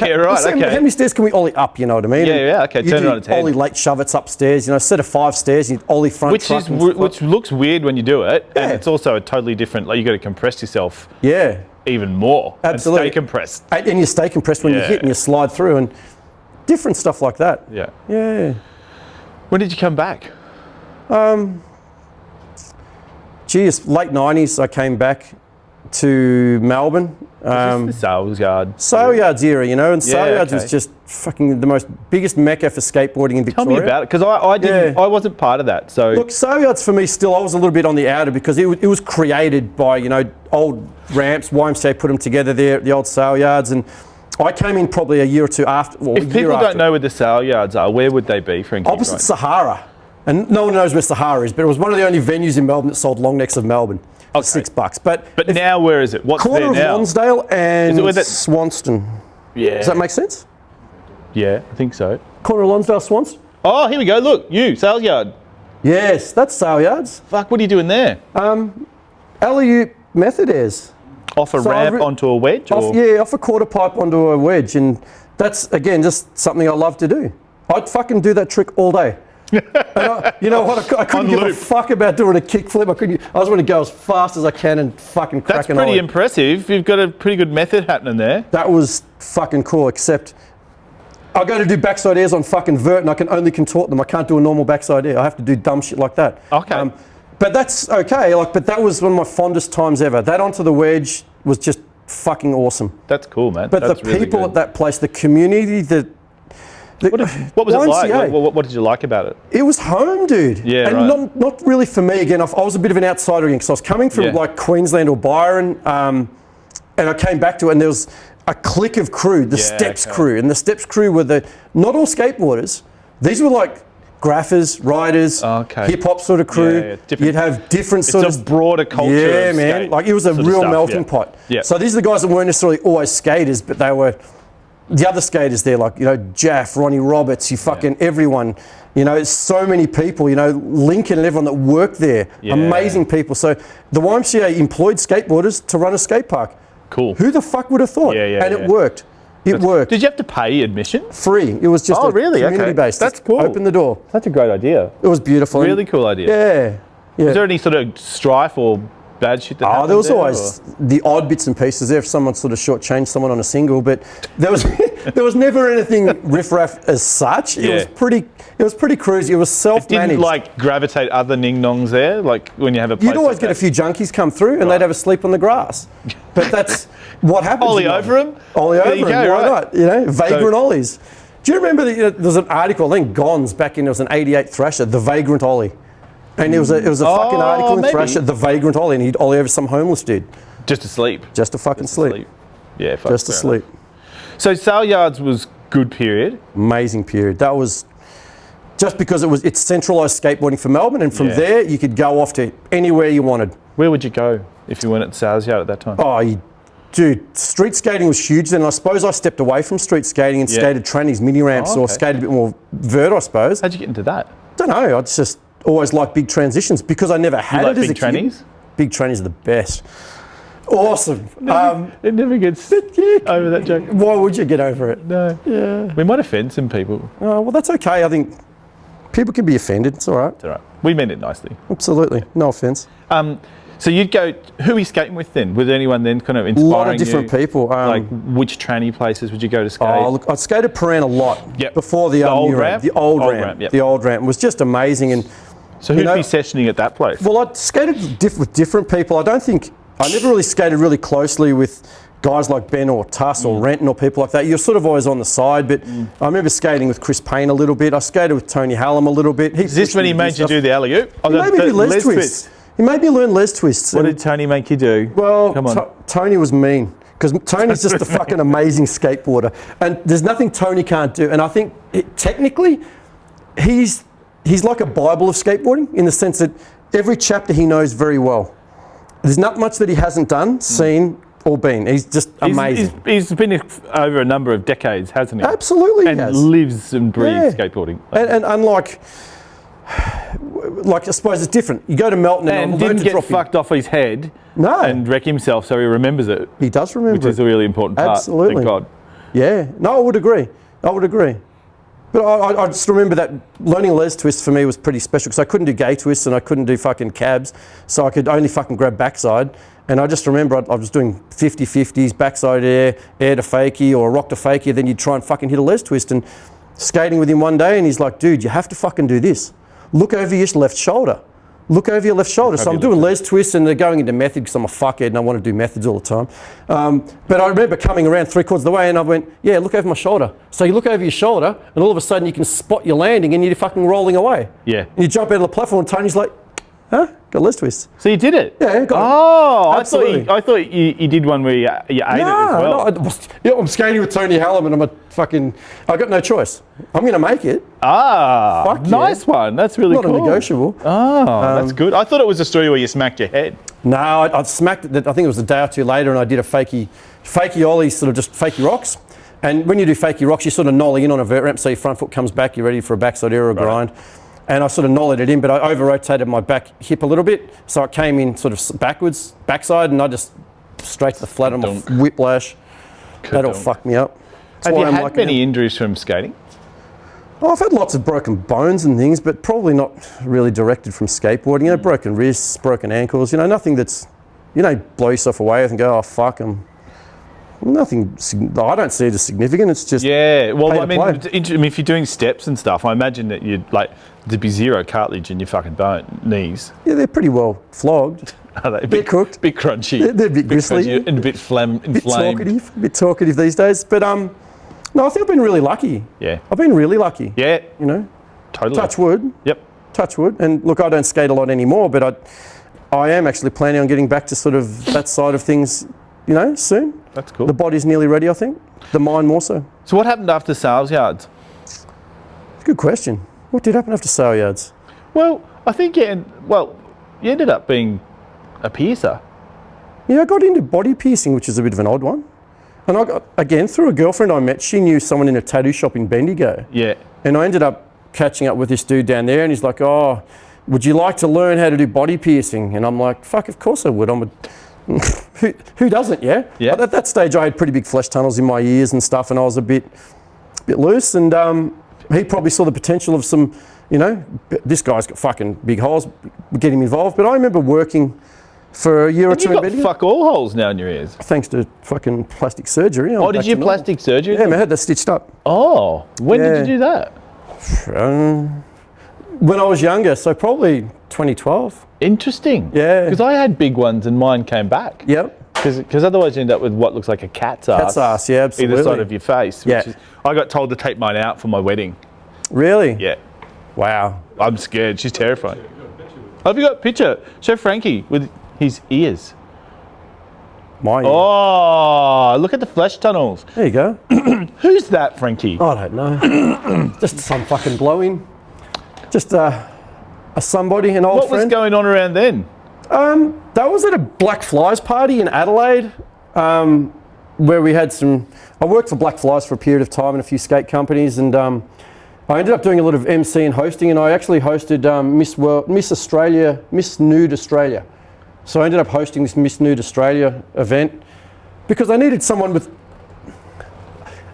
Yeah, right. How Okay. many stairs can we ollie up? You know what I mean? Yeah, And yeah, okay, You turn it do on its head. ollie late shove-its upstairs. You know, set of 5 stairs. You ollie front. truck and Which looks weird when you do it, and Yeah. it's also a totally different. Like, you got to compress yourself yeah. even more. Absolutely. And stay compressed. And you stay compressed when you Yeah. hit and you slide through, and different stuff like that. Yeah. Yeah. When did you come back? Geez, late 90s, I came back to Melbourne. The sales yard. Sale Yards era, you know, and Sale Yeah, Yards okay. was just fucking the most biggest mecca for skateboarding in Tell Victoria. me about it, because I didn't. Yeah. I wasn't part of that. So Look, Sale Yards for me still, I was a little bit on the outer because it was created by, you know, old ramps. YMCA put them together there at the old Sale Yards, and I came in probably a year or two after. Well, if people don't know where the sale yards are, where would they be, Frankie? opposite Right? Sahara. And no one knows where Sahara is, but it was one of the only venues in Melbourne that sold long necks of Melbourne for Okay. $6. But Now where is it? What's corner there of now? Lonsdale and Is it where that- Swanston. Yeah. Does that make sense? Yeah, I think so. Corner of Lonsdale, Swanston? Oh, here we go. Look, sales yard. Yes, that's Sale Yards. Fuck, what are you doing there? Alley-oop method is. Off a So ramp I've onto a wedge? Or? Off a quarter pipe onto a wedge, and that's, again, just something I love to do. I'd fucking do that trick all day. You know what? I couldn't On give a loop. fuck about doing a kickflip. I was going to go as fast as I can and fucking crack That's an pretty ollie. impressive. You've got a pretty good method happening there. That was fucking cool, except I go to do backside airs on fucking vert and I can only contort them. I can't do a normal backside air. I have to do dumb shit like that. Okay. But that's okay. But that was one of my fondest times ever. That onto the wedge was just fucking awesome. That's cool, man. But That's the really people good. at that place, the community, What was it like? YMCA, What did you like about it? It was home, dude. Yeah, and right. not really for me. Again, I was a bit of an outsider again because I was coming from Yeah. like Queensland or Byron, and I came back to it, and there was a clique of crew, the Yeah, Steps okay. crew, and the Steps crew were not all skateboarders. These were like graphers, riders, Okay. hip hop sort of crew. Yeah, different- You'd have different It's sort a of broader culture. Yeah, of man. skate Like it was a sort of real stuff, melting yeah. pot. Yeah. So these are the guys that weren't necessarily always skaters, but they were the other skaters there, like, you know, Jaff, Ronnie Roberts, you fucking everyone. You know, so many people, you know, Lincoln and everyone that worked there. Yeah. Amazing people. So the YMCA employed skateboarders to run a skate park. Cool. Who the fuck would have thought? Yeah, yeah, and yeah. it worked. It worked. Did you have to pay admission? Free. It was just Oh, really? Okay. community based. That's Just cool. Open the door. That's a great idea. It was beautiful. Really cool idea. Yeah. Yeah. Is there any sort of strife or bad shit that Oh, happened there was there, always the odd bits and pieces there if someone sort of shortchanged someone on a single, but there was there was never anything riffraff as such. It Yeah. was pretty cruisy. It was self-managed. Didn't like gravitate other ning nongs there, like when you have a place You'd always like get a that? few junkies come through and Right. they'd have a sleep on the grass. But that's what happens. Ollie you know. over 'em? Ollie There over you 'em, go, why right. not? You know, vagrant ollies. Do you remember that, you know, there was an article, I think Gons back in, it was an 88 Thrasher, the vagrant ollie. And it was a fucking article in maybe. Thrasher, the vagrant ollie, and he'd ollie over some homeless dude. Just to sleep. Just to fucking sleep. Yeah, fuck, Just to fair sleep. enough. So Sale Yards was good period. Amazing period. That was just because it's centralised skateboarding for Melbourne, and from Yeah. there you could go off to anywhere you wanted. Where would you go if you weren't at Sales Yard at that time? Oh, dude, street skating was huge then. I suppose I stepped away from street skating and Yeah. skated trannies, mini ramps, Oh, or okay. skated a bit more vert, I suppose. How'd you get into that? Don't know. I just always liked big transitions because I never had like it as big a kid. trannies? Big trannies are the best. Awesome. It never gets over that joke. Why would you get over it? No. Yeah. We might offend some people. Oh, well, that's okay. I think people can be offended. It's all right. It's all right. We meant it nicely. Absolutely. No offence. So you'd go, who were you skating with then? Was there anyone then kind of A inspiring lot of different you? people. Like which tranny places would you go to skate? Oh, look, I skated Paran a lot Yep. before the old new ramp? The old Old ramp. ramp, yep. The old ramp was just amazing. And so who'd you know- be sessioning at that place? well, I skated with different people. I never really skated really closely with guys like Ben or Tuss or Renton or people like that. You're sort of always on the side, but I remember skating with Chris Payne a little bit. I skated with Tony Hallam a little bit. Is this when he made you do the alley-oop? Oh, He made me do les twists. He made me learn les twists. What and- did Tony make you do? Well, Come on. Tony was mean because Tony's just a fucking amazing skateboarder, and there's nothing Tony can't do. And I think technically, he's like a Bible of skateboarding in the sense that every chapter he knows very well. There's not much that he hasn't done, seen, or been. He's just amazing. He's been over a number of decades, hasn't he? Absolutely, he And has. lives and breathes Yeah. skateboarding. And unlike, like I suppose it's different. You go to Melton And I'm didn't to get drop him. fucked off his head No, and wreck himself so he remembers it, he does remember which is it. a really important part. Absolutely. Thank God. Yeah, no, I would agree. But I just remember that learning les twist for me was pretty special because I couldn't do gay twists and I couldn't do fucking cabs, so I could only fucking grab backside. And I just remember I was doing 50-50s, backside air to fakie or rock to fakie, then you'd try and fucking hit a les twist. And skating with him one day and he's like, dude, you have to fucking do this. Look over your left shoulder. Look over your left shoulder. So I'm doing les twists and they're going into method because I'm a fuckhead and I want to do methods all the time. But I remember coming around 3/4 of the way and I went, yeah, look over my shoulder. So you look over your shoulder and all of a sudden you can spot your landing and you're fucking rolling away. Yeah. And you jump out of the platform and Tony's like, huh? Got les twists. So you did it? Yeah, got it. Oh, Absolutely. I thought you did one where you ate it as well. No, I'm skating with Tony Hallam and I got no choice. I'm going to make it. Fuck yeah. nice one. That's really Not cool. a negotiable. Oh, that's good. I thought it was a story where you smacked your head. No, I smacked it. I think it was a day or two later, and I did a fakie ollie, sort of just fakie rocks. And when you do fakie rocks, you sort of nollie in on a vert ramp, so your front foot comes back, you're ready for a backside air or a grind. And I sort of nollied it in, but I over-rotated my back hip a little bit, so it came in sort of backwards, backside, and I just straight to the flat on my whiplash. That all fucked me up. That's Have why you I'm had like many injuries from skating? Oh, I've had lots of broken bones and things, but probably not really directed from skateboarding. You know, broken wrists, broken ankles, you know, nothing that's, you know, blow yourself away and go, oh, fuck, nothing, I don't see it as significant. It's just Yeah, well, pay I to mean, play. if you're doing steps and stuff, I imagine that there'd be zero cartilage in your fucking knees. Yeah, they're pretty well flogged. Are they? Bit cooked. Bit crunchy. They're a bit gristly. crunchy and a bit inflamed. A bit talkative these days. But no, I think I've been really lucky. Yeah. I've been really lucky. Yeah, You know, totally. touch wood. Yep. Touch wood. And look, I don't skate a lot anymore, but I am actually planning on getting back to sort of that side of things, you know, soon. That's cool. The body's nearly ready, I think. The mind more so. So what happened after sales yards? Good question. What did happen after sale yards? Well, I think you ended up being a piercer. Yeah, I got into body piercing, which is a bit of an odd one. And I got, again, through a girlfriend I met, she knew someone in a tattoo shop in Bendigo. Yeah. And I ended up catching up with this dude down there, and he's like, oh, would you like to learn how to do body piercing? And I'm like, fuck, of course I would. Who doesn't, yeah? Yeah. But at that stage, I had pretty big flesh tunnels in my ears and stuff, and I was a bit loose. And he probably saw the potential of some, this guy's got fucking big holes, get him involved. But I remember working for a year or two in You've Bendigo. got fuck all holes now in your ears. Thanks to fucking plastic surgery. Oh, did you have plastic surgery? Yeah, man, I had that stitched up. Oh, when did Yeah. you do that? When I was younger, so probably 2012. Interesting. Yeah. Because I had big ones and mine came back. Yep. Because otherwise you end up with what looks like a cat's ass. Cat's ass, yeah, absolutely. Either side of your face. Yeah. I got told to take mine out for my wedding. Really? Yeah. Wow. I'm scared. She's terrified. Have you got a picture? Show Frankie with his ears. My Oh, look at the flesh tunnels. There you go. Who's that, Frankie? I don't know. Just some fucking blow-in. Just somebody, an old What was friend. going on around then? That was at a Black Flies party in Adelaide, where we had some. I worked for Black Flies for a period of time in a few skate companies, and I ended up doing a lot of MC and hosting, and I actually hosted Miss Nude Australia. So I ended up hosting this Miss Nude Australia event because I needed someone with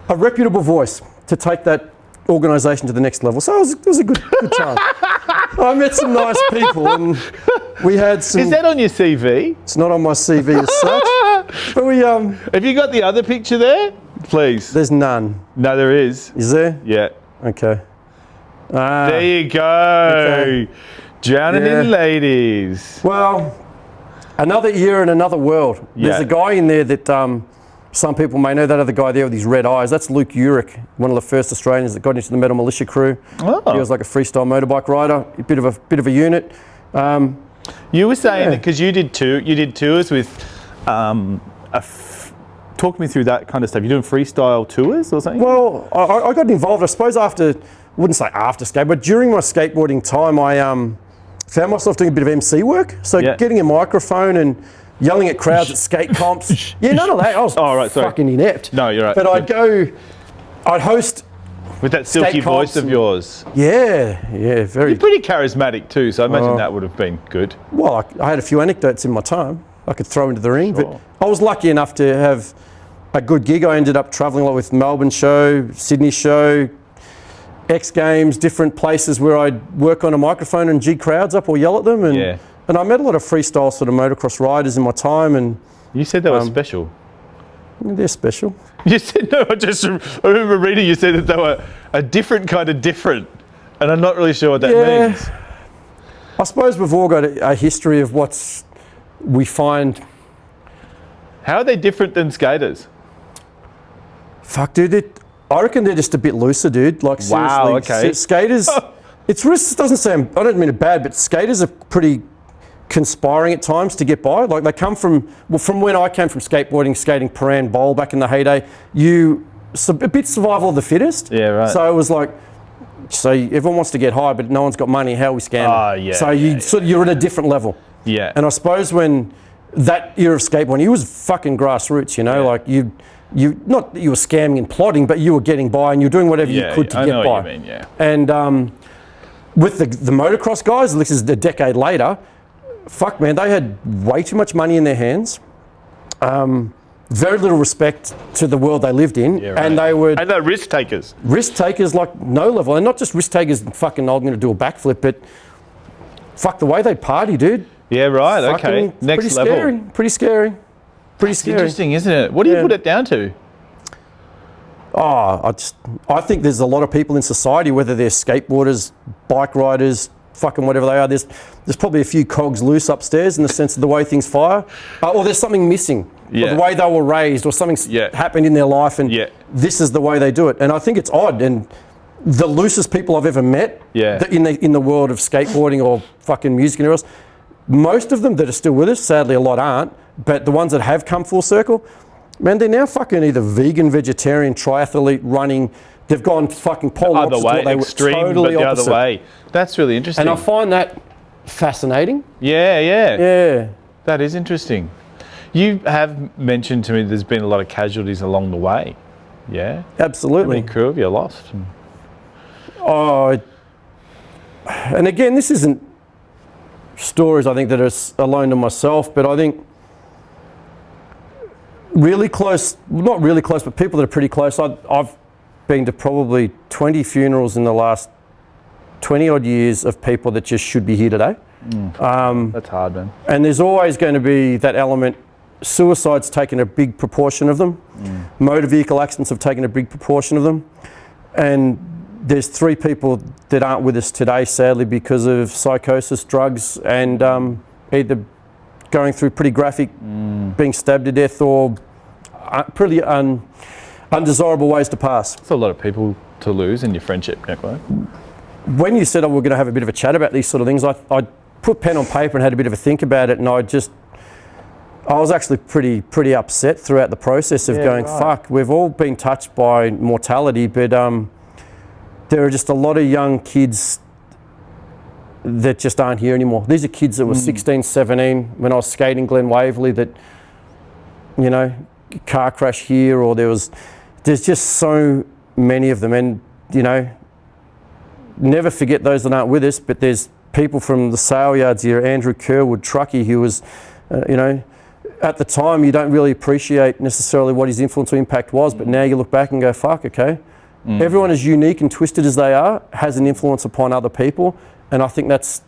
a reputable voice to take that organisation to the next level. So it was a good chance. I met some nice people, and we had some. Is that on your CV? It's not on my CV as such, but we Have you got the other picture there? Please. There's none. No, there is. Is there? Yeah. Okay. There you go. Okay. Drowning Yeah. in ladies. Well, another year in another world. Yeah. There's a guy in there that some people may know, that other guy there with his red eyes. That's Luke Urich, one of the first Australians that got into the Metal Militia crew. Oh. He was like a freestyle motorbike rider, a bit of a unit. You were saying Yeah. that because you did tours with, talk me through that kind of stuff. You're doing freestyle tours or something? Well, I got involved, I suppose, wouldn't say after skate, but during my skateboarding time, I found myself doing a bit of MC work. So Yeah. getting a microphone and yelling at crowds at skate comps. Yeah, none of that. I was Sorry. fucking inept. No, you're right. But I'd host. With that silky skate voice comps of and- yours. Yeah, very. You're pretty charismatic too, so I imagine that would have been good. Well, I had a few anecdotes in my time I could throw into the ring, Sure. but I was lucky enough to have a good gig. I ended up travelling a lot with Melbourne show, Sydney show, X Games, different places where I'd work on a microphone and G crowds up or yell at them. And, Yeah. and I met a lot of freestyle sort of motocross riders in my time, and You said they were special. they're special. You said, no, I remember reading you said that they were a different kind of different, and I'm not really sure what that Yeah. means. I suppose we've all got a history of we find. How are they different than skaters? Fuck, dude. I reckon they're just a bit looser, dude. Like, seriously. Wow, okay. Skaters, it doesn't sound, I don't mean it bad, but skaters are pretty conspiring at times to get by. Like, they come from when I came from skateboarding, skating Paran Bowl back in the heyday, a bit survival of the fittest. Yeah, right. So it was like, everyone wants to get high, but no one's got money. How are we scamming? Ah, yeah, So yeah, you're at a different level. Yeah. And I suppose when that era of skateboarding, it was fucking grassroots, like you not that you were scamming and plotting, but you were getting by and you were doing whatever you could to I get know by. what you mean, yeah. And with the motocross guys, this is a decade later, fuck man, they had way too much money in their hands. Very little respect to the world they lived in, Yeah, right. and they were And they're risk takers. risk takers like no level, and not just risk takers. Fucking, I'm going to do a backflip, but fuck the way they party, dude. Yeah, right, Fucking okay. Next pretty level. Scary, pretty scary. Pretty It's scary. interesting, isn't it? What do you Yeah. put it down to? Oh, I think there's a lot of people in society, whether they're skateboarders, bike riders, fucking whatever they are, there's probably a few cogs loose upstairs in the sense of the way things fire, or there's something missing, Yeah. or the way they were raised, or something's Yeah. happened in their life, and Yeah. this is the way they do it. And I think it's odd, and the loosest people I've ever met Yeah. in the world of skateboarding or fucking music and everything else, most of them that are still with us, sadly a lot aren't, but the ones that have come full circle, Man, they're now fucking either vegan, vegetarian, triathlete, running. They've gone fucking polar Other opposite. way, They were extreme, totally but the opposite. other way. That's really interesting. And I find that fascinating. yeah. Yeah. That is interesting. You have mentioned to me there's been a lot of casualties along the way. Yeah? How Absolutely. many crew have you lost? Oh, and again, this isn't stories I think that are alone to myself, but I think really close, not really close, but people that are pretty close. I've been to probably 20 funerals in the last 20 odd years of people that just should be here today. That's hard, man. And there's always going to be that element. Suicide's taken a big proportion of them. Motor vehicle accidents have taken a big proportion of them. And there's 3 people that aren't with us today, sadly, because of psychosis, drugs, and either going through pretty graphic, being stabbed to death, or pretty undesirable ways to pass. It's a lot of people to lose in your friendship network. When you said, oh, we're going to have a bit of a chat about these sort of things, I put pen on paper and had a bit of a think about it, and I was actually pretty upset throughout the process of going, fuck, we've all been touched by mortality, but there are just a lot of young kids that just aren't here anymore. These are kids that were 16, 17 when I was skating Glen Waverley that, you know, car crash here, or there's just so many of them. And, you know, never forget those that aren't with us, but there's people from the sale yards here, Andrew Kerwood, Truckee, who was, you know, at the time you don't really appreciate necessarily what his influence or impact was, but now you look back and go, fuck, okay. Everyone, as unique and twisted as they are, has an influence upon other people, and I think that's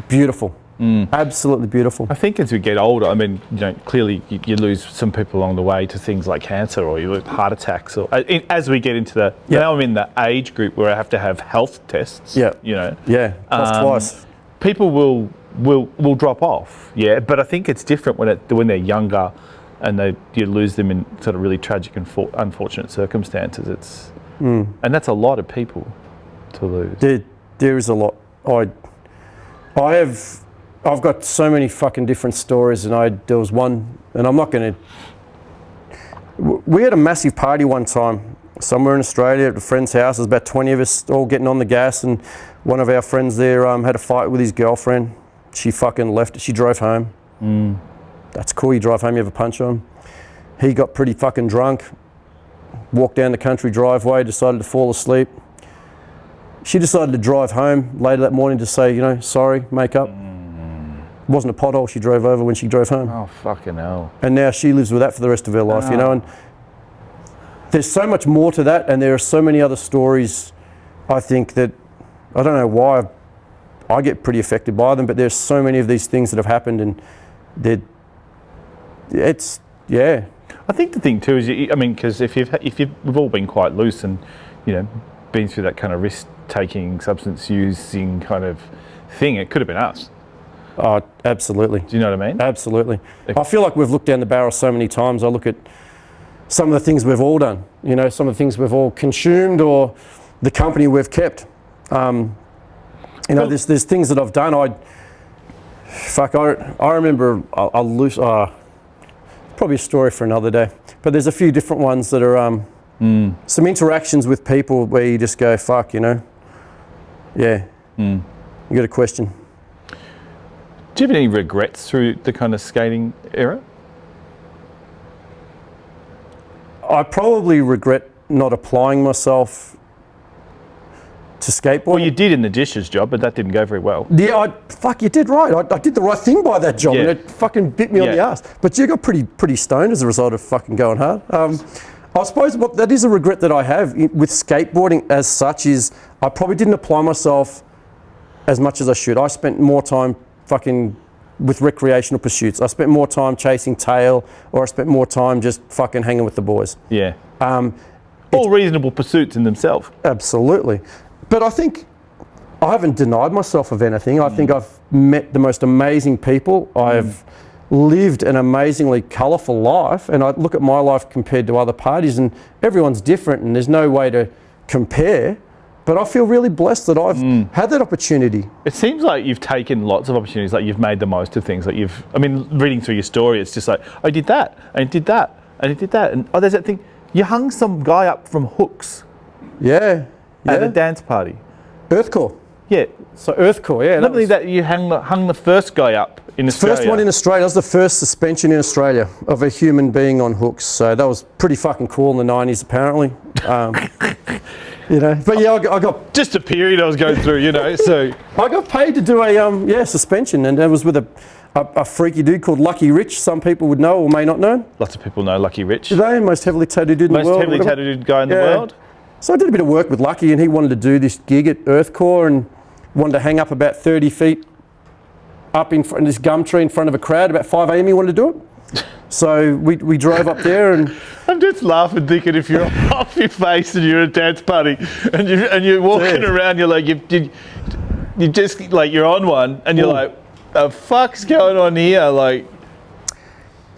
beautiful. Absolutely beautiful. I think as we get older, I mean, you know, clearly you lose some people along the way to things like cancer, or you lose heart attacks, or as we get into the, now I'm in the age group where I have to have health tests, you know. Yeah, cost twice. People will drop off, but I think it's different when they're younger and you lose them in sort of really tragic and unfortunate circumstances. And that's a lot of people to lose. There is a lot. I've got so many fucking different stories, and there was one, and I'm not going to. We had a massive party one time somewhere in Australia at a friend's house. There's about 20 of us all getting on the gas, and one of our friends there had a fight with his girlfriend. She fucking left. She drove home. That's cool. You drive home, you have a punch on. He got pretty fucking drunk, walked down the country driveway, decided to fall asleep. She decided to drive home later that morning to say, you know, sorry, make up. It wasn't a pothole she drove over when she drove home. Oh, fucking hell. And now she lives with that for the rest of her life, you know. And there's so much more to that, and there are so many other stories, I think, that I don't know why I get pretty affected by them, but there's so many of these things that have happened, and I think the thing too is, I mean, because we've all been quite loose and, you know, been through that kind of risk-taking, substance using kind of thing, it could have been us. Oh, absolutely. Do you know what I mean? Absolutely. I feel like we've looked down the barrel so many times. I look at some of the things we've all done, you know, some of the things we've all consumed, or the company we've kept. You know, there's things that I've done. I remember a loose, probably a story for another day, but there's a few different ones that are some interactions with people where you just go, fuck, you know. Yeah. You got a question. Do you have any regrets through the kind of skating era? I probably regret not applying myself to skateboarding. Well, you did in the dishes job, but that didn't go very well. Yeah, fuck, you did right. I did the right thing by that job, and it fucking bit me on the ass. But you got pretty stoned as a result of fucking going hard. I suppose that is a regret that I have with skateboarding as such, is I probably didn't apply myself as much as I should. I spent more time fucking with recreational pursuits. I spent more time chasing tail, or I spent more time just fucking hanging with the boys. Yeah. All reasonable pursuits in themselves. Absolutely. But I think I haven't denied myself of anything. I think I've met the most amazing people. I've lived an amazingly colourful life, and I look at my life compared to other parties, and everyone's different, and there's no way to compare. But I feel really blessed that I've had that opportunity. It seems like you've taken lots of opportunities, like you've made the most of things. Like reading through your story, it's just like, I did that, and I did that, And he did that. And there's that thing. You hung some guy up from hooks Yeah. at a Yeah. dance party. Earthcore. Yeah. So Earthcore, yeah. Not only that, you hung the first guy up in Australia. First one in Australia. That was the first suspension in Australia of a human being on hooks. So that was pretty fucking cool in the 90s, apparently. You know, but yeah, I got Just a period I was going through, you know. So I got paid to do a suspension, and it was with a freaky dude called Lucky Rich. Some people would know or may not know. lots of people know Lucky Rich. Do they? Most heavily tattooed dude in the Most world. heavily whatever. tattooed guy in the Yeah. world. So I did a bit of work with Lucky, and he wanted to do this gig at Earthcore and wanted to hang up about 30 feet up in front of this gum tree in front of a crowd. About 5 a.m. he wanted to do it. So we drove up there, and I'm just laughing, thinking if you're off your face and you're at a dance party and you're walking around, you're like you just like you're on one and you're like, the fuck's going on here? Like,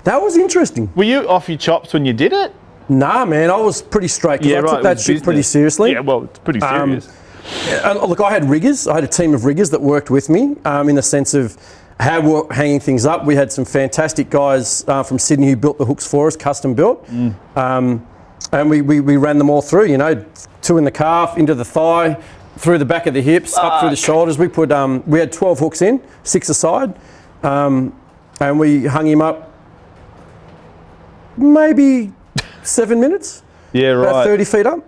that was interesting. were you off your chops when you did it? Nah, man, I was pretty straight because I took it that was shit pretty business. seriously. Yeah, well, it's pretty serious. And look, I had riggers. I had a team of riggers that worked with me in the sense of how we're hanging things up. We had some fantastic guys from Sydney who built the hooks for us, custom built. And we ran them all through, you know, 2 in the calf, into the thigh, through the back of the hips, up through the shoulders. We put, we had 12 hooks in, 6 aside, and we hung him up maybe 7 minutes, Yeah, about right. 30 feet up.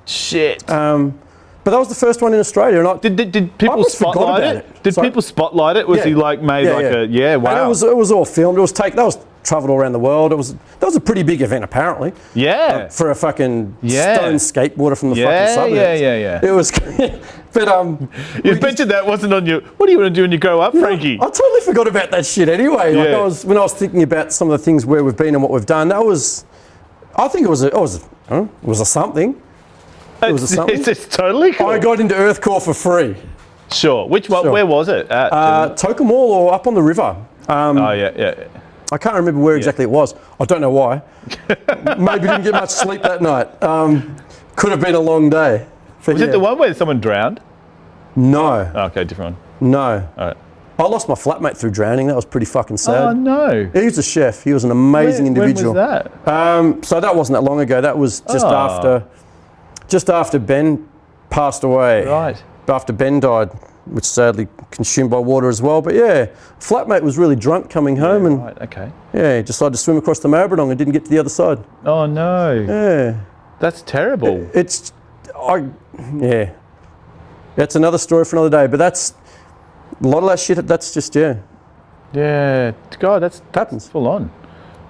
Shit. But that was the first one in Australia, and Did people almost forgot spotlight about it? it. Did Sorry? people spotlight it? Was Yeah. he like made Yeah, like yeah. wow? And it was all filmed. It was that was travelled all around the world. That was a pretty big event apparently. Yeah. For a fucking Yeah. stone skateboarder from the Yeah, fucking suburbs. yeah. It was, but You mentioned that wasn't on you. What do you want to do when you grow up, Frankie? I totally forgot about that shit anyway. Like Yeah. when I was thinking about some of the things where we've been and what we've done. I think it was a something. It was a something. It's totally cool. I got into Earthcore for free. Sure. Which one? Sure. Where was it? At? Tocumwal or up on the river. Oh yeah. I can't remember where exactly it was. I don't know why. Maybe didn't get much sleep that night. Could have been a long day. But Was it the one where someone drowned? No, Oh, okay, different one. no. All right. I lost my flatmate through drowning. That was pretty fucking sad. Oh no. He was a chef. He was an amazing individual. When was that? So that wasn't that long ago. That was just after Ben passed away. Right. After Ben died, which sadly consumed by water as well. But yeah, flatmate was really drunk coming home, and Right. Okay. yeah, he decided to swim across the Maribyrnong and didn't get to the other side. Oh no. Yeah. That's terrible. That's another story for another day. But that's a lot of that shit. That's just Yeah. God, that's happens. full on.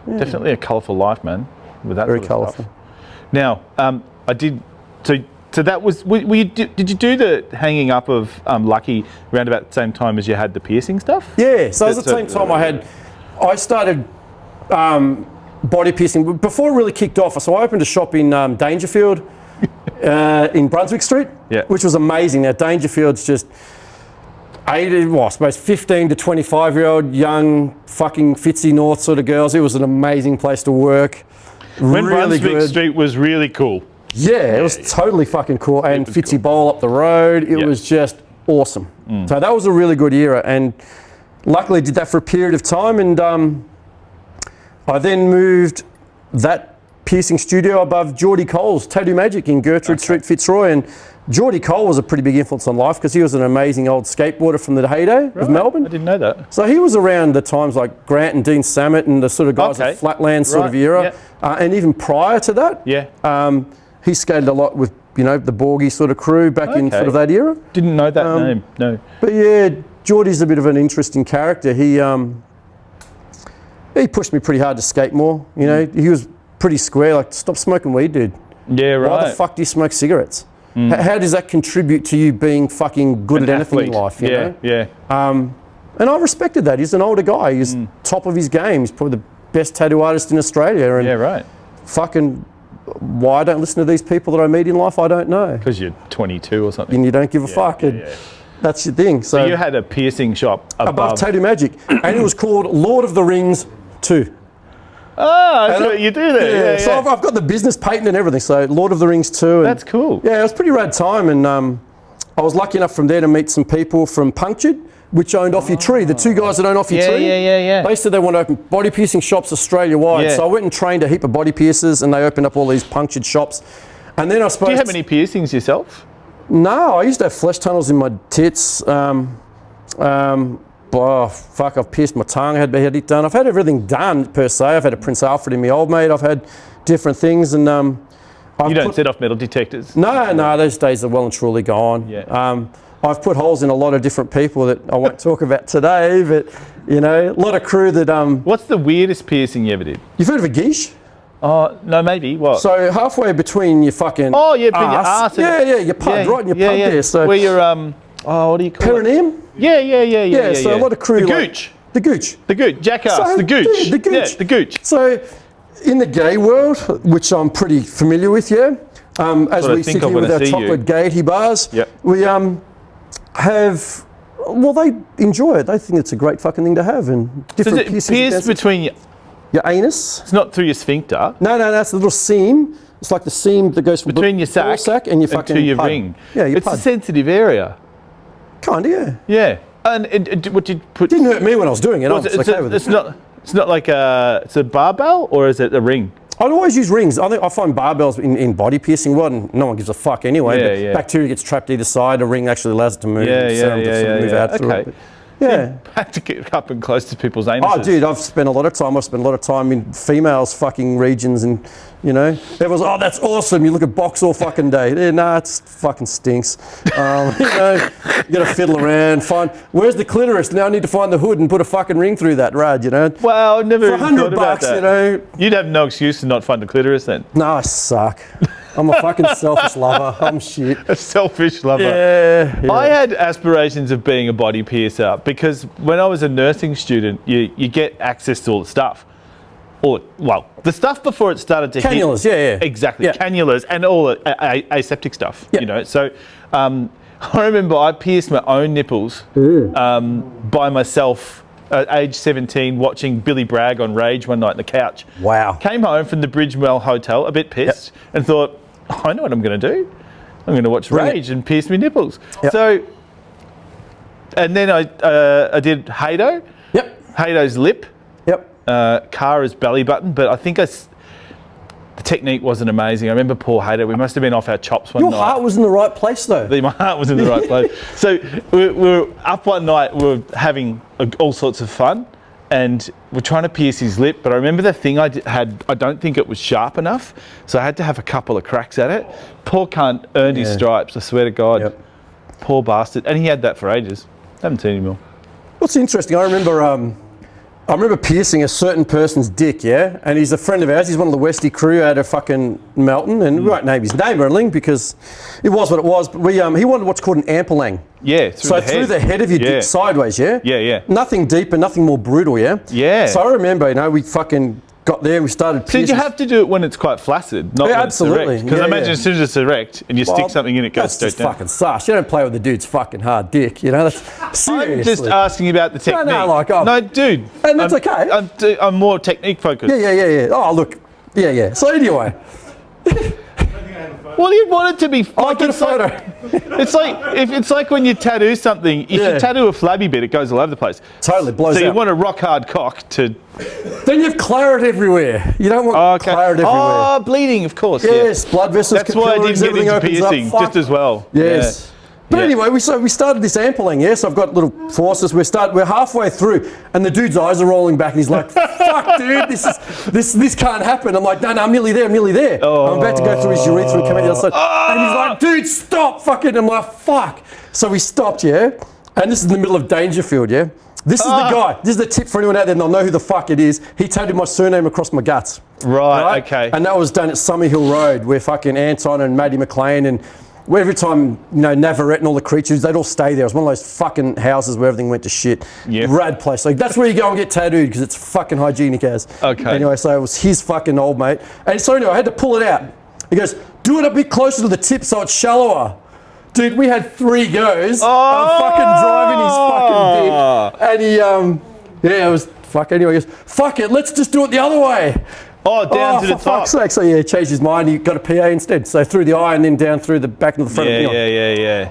Definitely a colourful life, man. With that Very sort of colourful. stuff. Now, I did. So that was. Did you do the hanging up of Lucky around about the same time as you had the piercing stuff? Yeah. So at the So- same time, I started body piercing before it really kicked off. So I opened a shop in Dangerfield in Brunswick Street, Yeah. which was amazing. Now Dangerfield's just. I suppose 15 to 25-year-old young fucking Fitzy North sort of girls. It was an amazing place to work. When really Brunswick good. Street was really cool. Yeah, it was totally fucking cool. And was Fitzy Bowl up the road. It Yeah. was just awesome. So that was a really good era. And luckily did that for a period of time. And I then moved that piercing studio above Geordie Cole's Tattoo Magic in Gertrude Street, Fitzroy. And Geordie Cole was a pretty big influence on life because he was an amazing old skateboarder from the heyday of Melbourne. I didn't know that. So he was around the times like Grant and Dean Samet and the sort of guys Okay. of Flatland sort of Right, era. And even prior to that, Yeah. he skated a lot with, the Borgie sort of crew back in Okay. sort of that era. Didn't know that name. No. But yeah, Geordie's a bit of an interesting character. He pushed me pretty hard to skate more. He was pretty square, like, stop smoking weed, dude. Yeah. Right. Why the fuck do you smoke cigarettes? How does that contribute to you being fucking good at anything in life? You know? Yeah. And I respected that. He's an older guy. He's top of his game. He's probably the best tattoo artist in Australia. And Yeah. Right. fucking, why I don't listen to these people that I meet in life, I don't know. Because you're 22 or something. And you don't give a fuck. And that's your thing. So You had a piercing shop above Tattoo Magic. And it was called Lord of the Rings 2. Oh, that's what you do there. Yeah. So I've got the business patent and everything. So Lord of the Rings 2. And That's cool. yeah, it was a pretty rad time. And I was lucky enough from there to meet some people from Punctured, which owned Off Your Tree. The two guys that own Off Your Yeah, Tree. yeah. They said they want to open body piercing shops Australia-wide. Yeah. So I went and trained a heap of body piercers, and they opened up all these punctured shops. And then I suppose... Do you have any piercings yourself? No, I used to have flesh tunnels in my tits. I've pierced my tongue, I had it done. I've had everything done, per se. I've had a Prince Alfred in my old mate. I've had different things, and You don't set off metal detectors? No, those days are well and truly gone. Yeah. I've put holes in a lot of different people that I won't talk about today, but, you know, a lot of crew that... What's the weirdest piercing you ever did? You've heard of a guiche? Oh, no, maybe. What? So halfway between your fucking between your arse and your pud, right in your pud there. So where your what do you call it? perineum? Yeah. So a lot of crew... The like- gooch. The gooch. The gooch. Jackass. So, the gooch. dude, the gooch. Yeah, the gooch. So in the gay world, which I'm pretty familiar with, as I we think sit I'm here with gonna our see chocolate you. gaiety bars, Yep. we have... Well, they enjoy it. They think it's a great fucking thing to have, and Does different it piercings. pierce between your anus? It's not through your sphincter. No, that's the little seam. It's like the seam that goes from Between your ball sack and your fucking to your pud. ring. Yeah, your It's a pud. sensitive area. Kinda, yeah. Yeah. And what did you put? Didn't hurt me when I was doing it. I was it's, okay with it's it. not like it's a barbell, or is it a ring? I'd always use rings. I find barbells in body piercing, no one gives a fuck anyway. Yeah, but yeah. Bacteria gets trapped either side. A ring actually allows it to move. Yeah, and serum to sort of move out through Okay. it. But, yeah. Had to get up and close to people's anuses. Oh, dude, I've spent a lot of time in females' fucking regions, and you know, everyone's, oh, that's awesome. You look at box all fucking day. Yeah, nah, it's fucking stinks. You know, you got to fiddle around, find where's the clitoris. Now I need to find the hood and put a fucking ring through that rad. You know. Well, I never For even thought $100, about that. you know. You'd have no excuse to not find the clitoris then. No, I suck. I'm a fucking selfish lover. I'm shit. A selfish lover. Yeah. I had aspirations of being a body piercer because when I was a nursing student, you get access to all the stuff. The stuff before it started to Cannulas, hit. yeah. Exactly, Yeah. cannulas and all aseptic stuff, Yeah. you know. So I remember I pierced my own nipples by myself at age 17 watching Billy Bragg on Rage one night on the couch. Wow. Came home from the Bridgemell Hotel a bit pissed and thought, I know what I'm going to do. I'm going to watch Bring it. Rage and pierce my nipples. Yep. So, and then I did Hato. Yep. Hato's lip. Yep. Kara's belly button, but I think the technique wasn't amazing. I remember poor Hato. We must have been off our chops one Your night. heart was in the right place, though. My heart was in the right place. So we were up one night, we were having all sorts of fun, and we're trying to pierce his lip, but I remember the thing I don't think it was sharp enough, so I had to have a couple of cracks at it. Poor cunt earned his stripes, I swear to God. Yep. Poor bastard. And he had that for ages. Haven't seen him more. What's interesting, I remember piercing a certain person's dick, yeah? And he's a friend of ours. He's one of the Westie crew out of fucking Melton. And we won't name his name or anything because it was what it was. But he wanted what's called an ampelang. Yeah, Through the head of your dick sideways, yeah? Yeah. Nothing deeper, nothing more brutal, yeah? Yeah. So I remember, we fucking got there and we started So piercing. you have to do it when it's quite flaccid, not Yeah, when absolutely. it's erect. Because Yeah, I imagine yeah. as soon as it's erect and you stick something in, it goes That's straight just down. fucking sus. You don't play with the dude's fucking hard dick, you know? That's seriously. I'm just asking about the technique. No, dude. And that's okay. I'm more technique focused. Yeah. Oh, look. Yeah. So anyway, Well, you want it to be. I'll get a photo. It's like when you tattoo something. If you tattoo a flabby bit, it goes all over the place. Totally blows So you out. want a rock hard cock to. Then you have claret everywhere. You don't want claret everywhere. Oh, bleeding, of course. Yes, blood vessels, That's why I capillaries, didn't get everything into opens piercing up. just as well. Yes. But Yeah. anyway, we started this ampling, yes? I've got little forces. We're halfway through, and the dude's eyes are rolling back, and he's like, "Fuck, dude, this can't happen." I'm like, "No, I'm nearly there. I'm about to go through his urethra and come out the other side." And he's like, "Dude, stop, fucking!" I'm like, "Fuck!" So we stopped, yeah. And this is in the middle of Dangerfield, yeah. This is the guy. This is the tip for anyone out there, and they'll know who the fuck it is. He tattooed my surname across my guts. Right. Okay. And that was done at Summerhill Road, where fucking Anton and Maddie McLean and every time, Navarrete and all the creatures, they'd all stay there. It was one of those fucking houses where everything went to shit. Yep. Rad place. Like, that's where you go and get tattooed because it's fucking hygienic as. Okay. Anyway, so it was his fucking old mate. And so anyway, I had to pull it out. He goes, "Do it a bit closer to the tip so it's shallower." Dude, we had 3 goes. I'm fucking driving his fucking dick. And he, it was, fuck, anyway, he goes, "Fuck it, let's just do it the other way." Oh, down to the for top. fuck's sake. So yeah, he changed his mind. He got a PA instead. So through the eye and then down through the back into the front of the eye.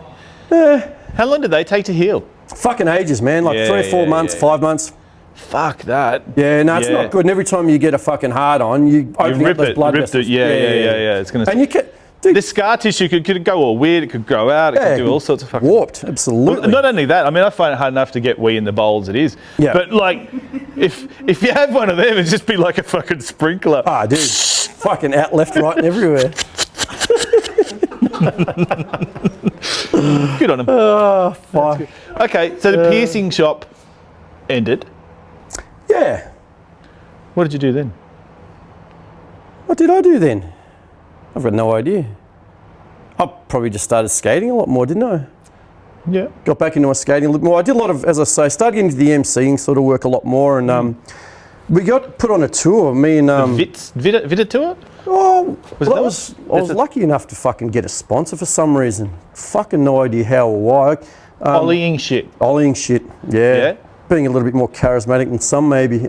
Yeah. How long did they take to heal? Fucking ages, man. Like Yeah, 3 or 4 yeah, months, yeah. 5 months. Fuck that. Yeah, no, it's Yeah. not good. And every time you get a fucking hard on, you open up rip those it, blood rip vessels. it. Yeah. It's gonna. And you can, dude, The scar tissue could go all weird. It could grow out. It could do all sorts of fucking. warped. Absolutely. Not only that, I mean, I find it hard enough to get wee in the bowl as it is. Yeah. But like, if you have one of them, it'd just be like a fucking sprinkler. Ah, dude, fucking out, left, right, and everywhere. Good on him. Oh, fuck. Okay, so the piercing shop ended. Yeah. What did you do then? What did I do then? I've got no idea. I probably just started skating a lot more, didn't I? Yeah. Got back into my skating a little more. I did a lot of, as I say, started getting into the MCing sort of work a lot more, and we got put on a tour. Me and Vita tour? oh, Was well, that I was lucky enough to fucking get a sponsor for some reason. Fucking no idea how or why. Ollieing shit. Ollieing shit, yeah. Yeah? Being a little bit more charismatic than some maybe.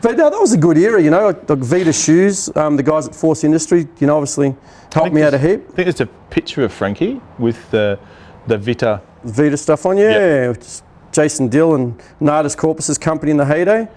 But no, that was a good era, you know. Like Vita shoes, the guys at Force Industry, you know, obviously helped me out a heap. I think there's a picture of Frankie with the Vita. Vita stuff on, yeah. Just Jason Dill and Nardis Corpus's company in the heyday.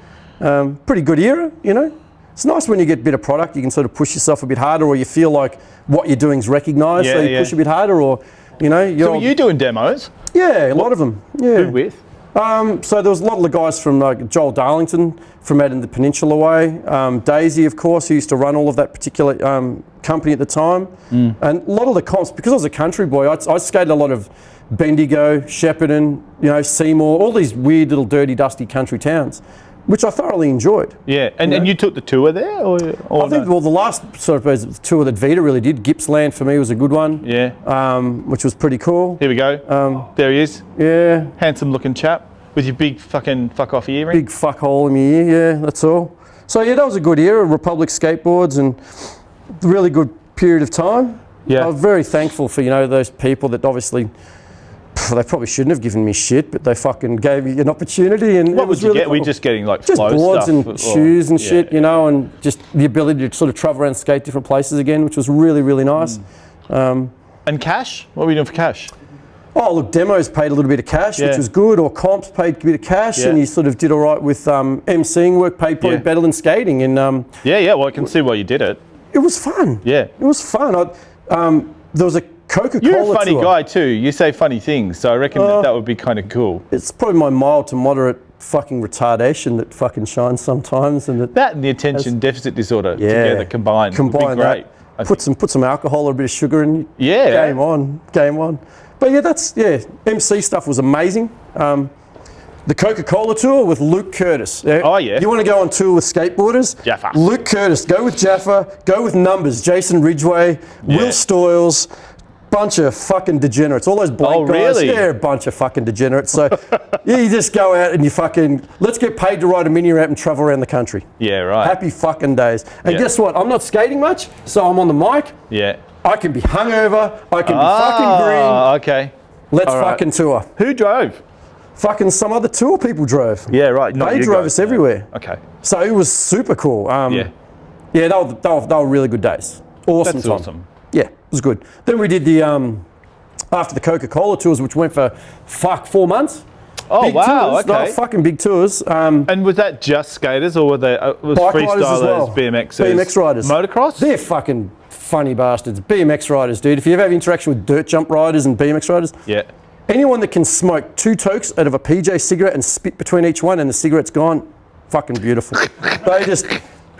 Pretty good era, you know. It's nice when you get a bit of product, you can sort of push yourself a bit harder, or you feel like what you're doing is recognised, so you push a bit harder, or, you know. So were you doing demos? Yeah, a lot of them, yeah. Who with? So there was a lot of the guys from like Joel Darlington from out in the Peninsula way, Daisy of course, who used to run all of that particular company at the time, and a lot of the comps, because I was a country boy, I skated a lot of Bendigo, Shepparton, you know, Seymour, all these weird little dirty dusty country towns, which I thoroughly enjoyed. Yeah, and you took the tour there? Or I think, well, the last sort of tour that Vita really did, Gippsland for me was a good one. Yeah. Which was pretty cool. Here we go. There he is. Yeah. Handsome looking chap with your big fucking fuck off earring. Big fuck hole in my ear, yeah, that's all. So yeah, that was a good era, Republic skateboards, and a really good period of time. Yeah. I was very thankful for, you know, those people that obviously, they probably shouldn't have given me shit, but they fucking gave me an opportunity. And What would you really get? cool. We're just getting like Just flow boards stuff and shoes and shit, you know, and just the ability to sort of travel around and skate different places again, which was really, really nice. And cash? What were you doing for cash? Oh, look, demos paid a little bit of cash, which was good, or comps paid a bit of cash, and you sort of did all right with MCing work, paid probably better than skating. And Yeah, well, I can see why you did it. it was fun. Yeah. It was fun. There was a Coca-Cola You're a funny tour. guy too. You say funny things, so I reckon that would be kind of cool. It's probably my mild to moderate fucking retardation that fucking shines sometimes, and That and the attention deficit disorder together combined would be great. that. Put some alcohol or a bit of sugar in. Yeah. Game on. But yeah, MC stuff was amazing. The Coca-Cola tour with Luke Curtis. Oh, yeah. You want to go on tour with skateboarders? Jaffa. Luke Curtis. Go with Jaffa. Go with Numbers. Jason Ridgway. Will Stoyles. Bunch of fucking degenerates. All those Blake guys. really? Yeah, a bunch of fucking degenerates. So you just go out and you fucking, let's get paid to ride a mini ramp and travel around the country. Yeah, right. Happy fucking days. And guess what? I'm not skating much, so I'm on the mic. Yeah. I can be hungover. I can be fucking green. Okay. Let's all right. fucking tour. Who drove? Fucking some other tour people drove. Yeah, right. Not They you drove guys. us everywhere. Okay. So it was super cool. Yeah. Yeah, they were really good days. Awesome That's time. awesome. Yeah, it was good. Then we did the, after the Coca-Cola tours, which went for 4 months. Oh, Big wow. tours. They were Okay. fucking big tours. And was that just skaters or were they was Bike riders as freestylers, well. BMXers? BMX riders. Motocross? They're fucking funny bastards. BMX riders, dude. If you ever have interaction with dirt jump riders and BMX riders, Yeah. anyone that can smoke 2 tokes out of a PJ cigarette and spit between each one and the cigarette's gone, fucking beautiful.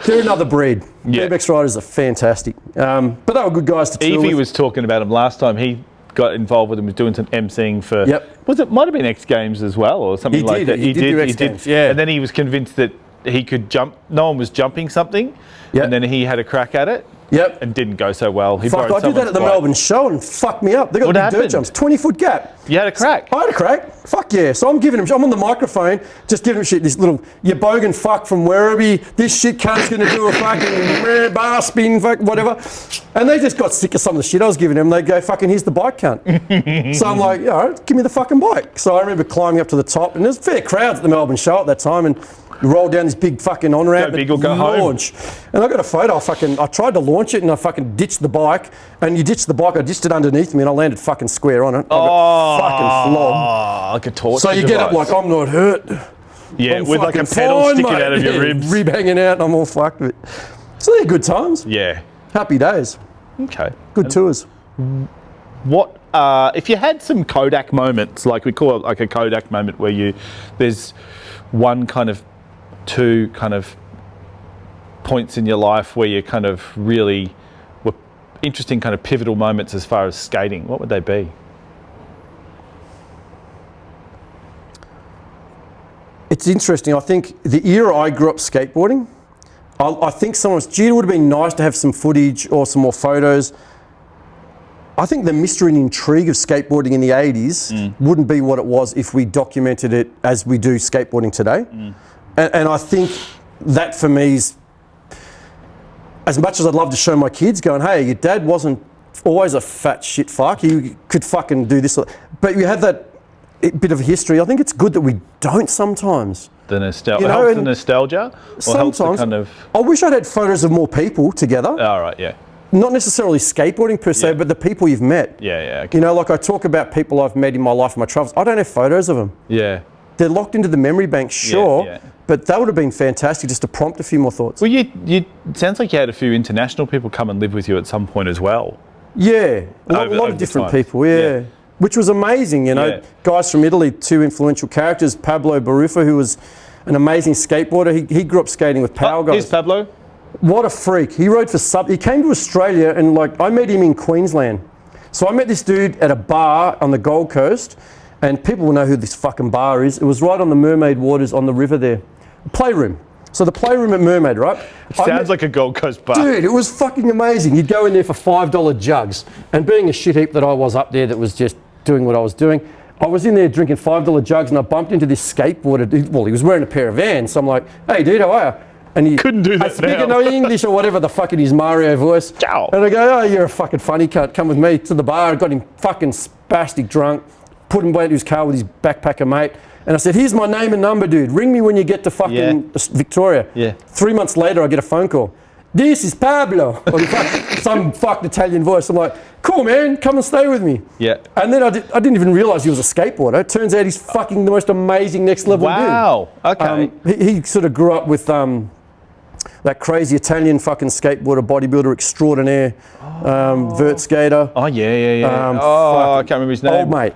They're another breed. Yeah. BMX riders are fantastic. But they were good guys to tour Evie with. was talking about him last time. He got involved with him, was doing some emceeing for. Yep. Might have been X Games as well or something He like did. that. He did do X Games, yeah. And then he was convinced that he could jump. No one was jumping something. Yep. And then he had a crack at it. Yep. And didn't go so well. He Fuck, borrowed I did that at the someone's bike. Melbourne show and fucked me up. They got What big dirt happened? jumps, 20-foot gap. You had a crack. I had a crack. Fuck yeah. So I'm on the microphone, just giving him shit, this little, you bogan fuck from Werribee, this shit cunt's going to do a fucking bar spin, fuck, whatever. And they just got sick of some of the shit I was giving them. They'd go, fucking, here's the bike cunt. So I'm like, yeah, all right, give me the fucking bike. So I remember climbing up to the top, and there's fair crowds at the Melbourne show at that time, and You roll down this big fucking on-ramp. Go big or go home. launch. And I got a photo. I tried to launch it and I fucking ditched the bike. And you ditched the bike, I ditched it underneath me and I landed fucking square on it. I got fucking flogged. Like a torture So you get up like, I'm not hurt. yeah, I'm with like a fucking pedal fine, sticking mate. out of your ribs. Rib hanging out and I'm all fucked with it. So they're good times. Yeah. Happy days. Okay. Good tours. What if you had some Kodak moments, like we call it like a Kodak moment, where there's one kind of two kind of points in your life where you kind of really were interesting kind of pivotal moments as far as skating, what would they be? It's interesting. I think the era I grew up skateboarding, I think someone's, gee, it would have been nice to have some footage or some more photos. I think the mystery and intrigue of skateboarding in the 80s wouldn't be what it was if we documented it as we do skateboarding today. And I think that for me is, as much as I'd love to show my kids going, hey, your dad wasn't always a fat shit fuck, he could fucking do this. But you have that bit of history. I think it's good that we don't sometimes. The nostalgia, You know, helps the and nostalgia, or helps the Sometimes. kind of. I wish I'd had photos of more people together. All right, yeah, Not necessarily skateboarding per se, Yeah. but the people you've met. yeah, okay. You know, like I talk about people I've met in my life, my travels. I don't have photos of them. yeah. They're locked into the memory bank, sure, yeah. but that would have been fantastic just to prompt a few more thoughts. Well, you it sounds like you had a few international people come and live with you at some point as well. Yeah, a lot Over of different time. people, yeah. Which was amazing, you know. Yeah. Guys from Italy, two influential characters. Pablo Baruffa, who was an amazing skateboarder. He grew up skating with power guys. Here's Pablo. What a freak. He rode for He came to Australia and I met him in Queensland. So I met this dude at a bar on the Gold Coast, and people will know who this fucking bar is. It was right on the Mermaid Waters on the river there. Playroom. So the playroom at Mermaid, right? Sounds like a Gold Coast bar. Dude, it was fucking amazing. You'd go in there for $5 jugs. And being a shit heap that I was up there that was just doing what I was doing, I was in there drinking $5 jugs and I bumped into this skateboarder. Well, he was wearing a pair of Vans. So I'm like, hey dude, how are you? And he Couldn't do that I speak now. no English or whatever the fuck in his Mario voice. Ciao. And I go, oh, you're a fucking funny cunt. Come with me to the bar. I got him fucking spastic drunk, put him away to his car with his backpacker mate. And I said, here's my name and number, dude. Ring me when you get to fucking Victoria. Yeah. 3 months later, I get a phone call. This is Pablo. Or some fucking Italian voice. I'm like, cool, man. Come and stay with me. Yeah. And then I didn't even realise he was a skateboarder. It turns out he's fucking the most amazing next level dude. Wow. Okay. He sort of grew up with that crazy Italian fucking skateboarder, bodybuilder extraordinaire, vert skater. Oh yeah. I fucking can't remember his name. Old mate.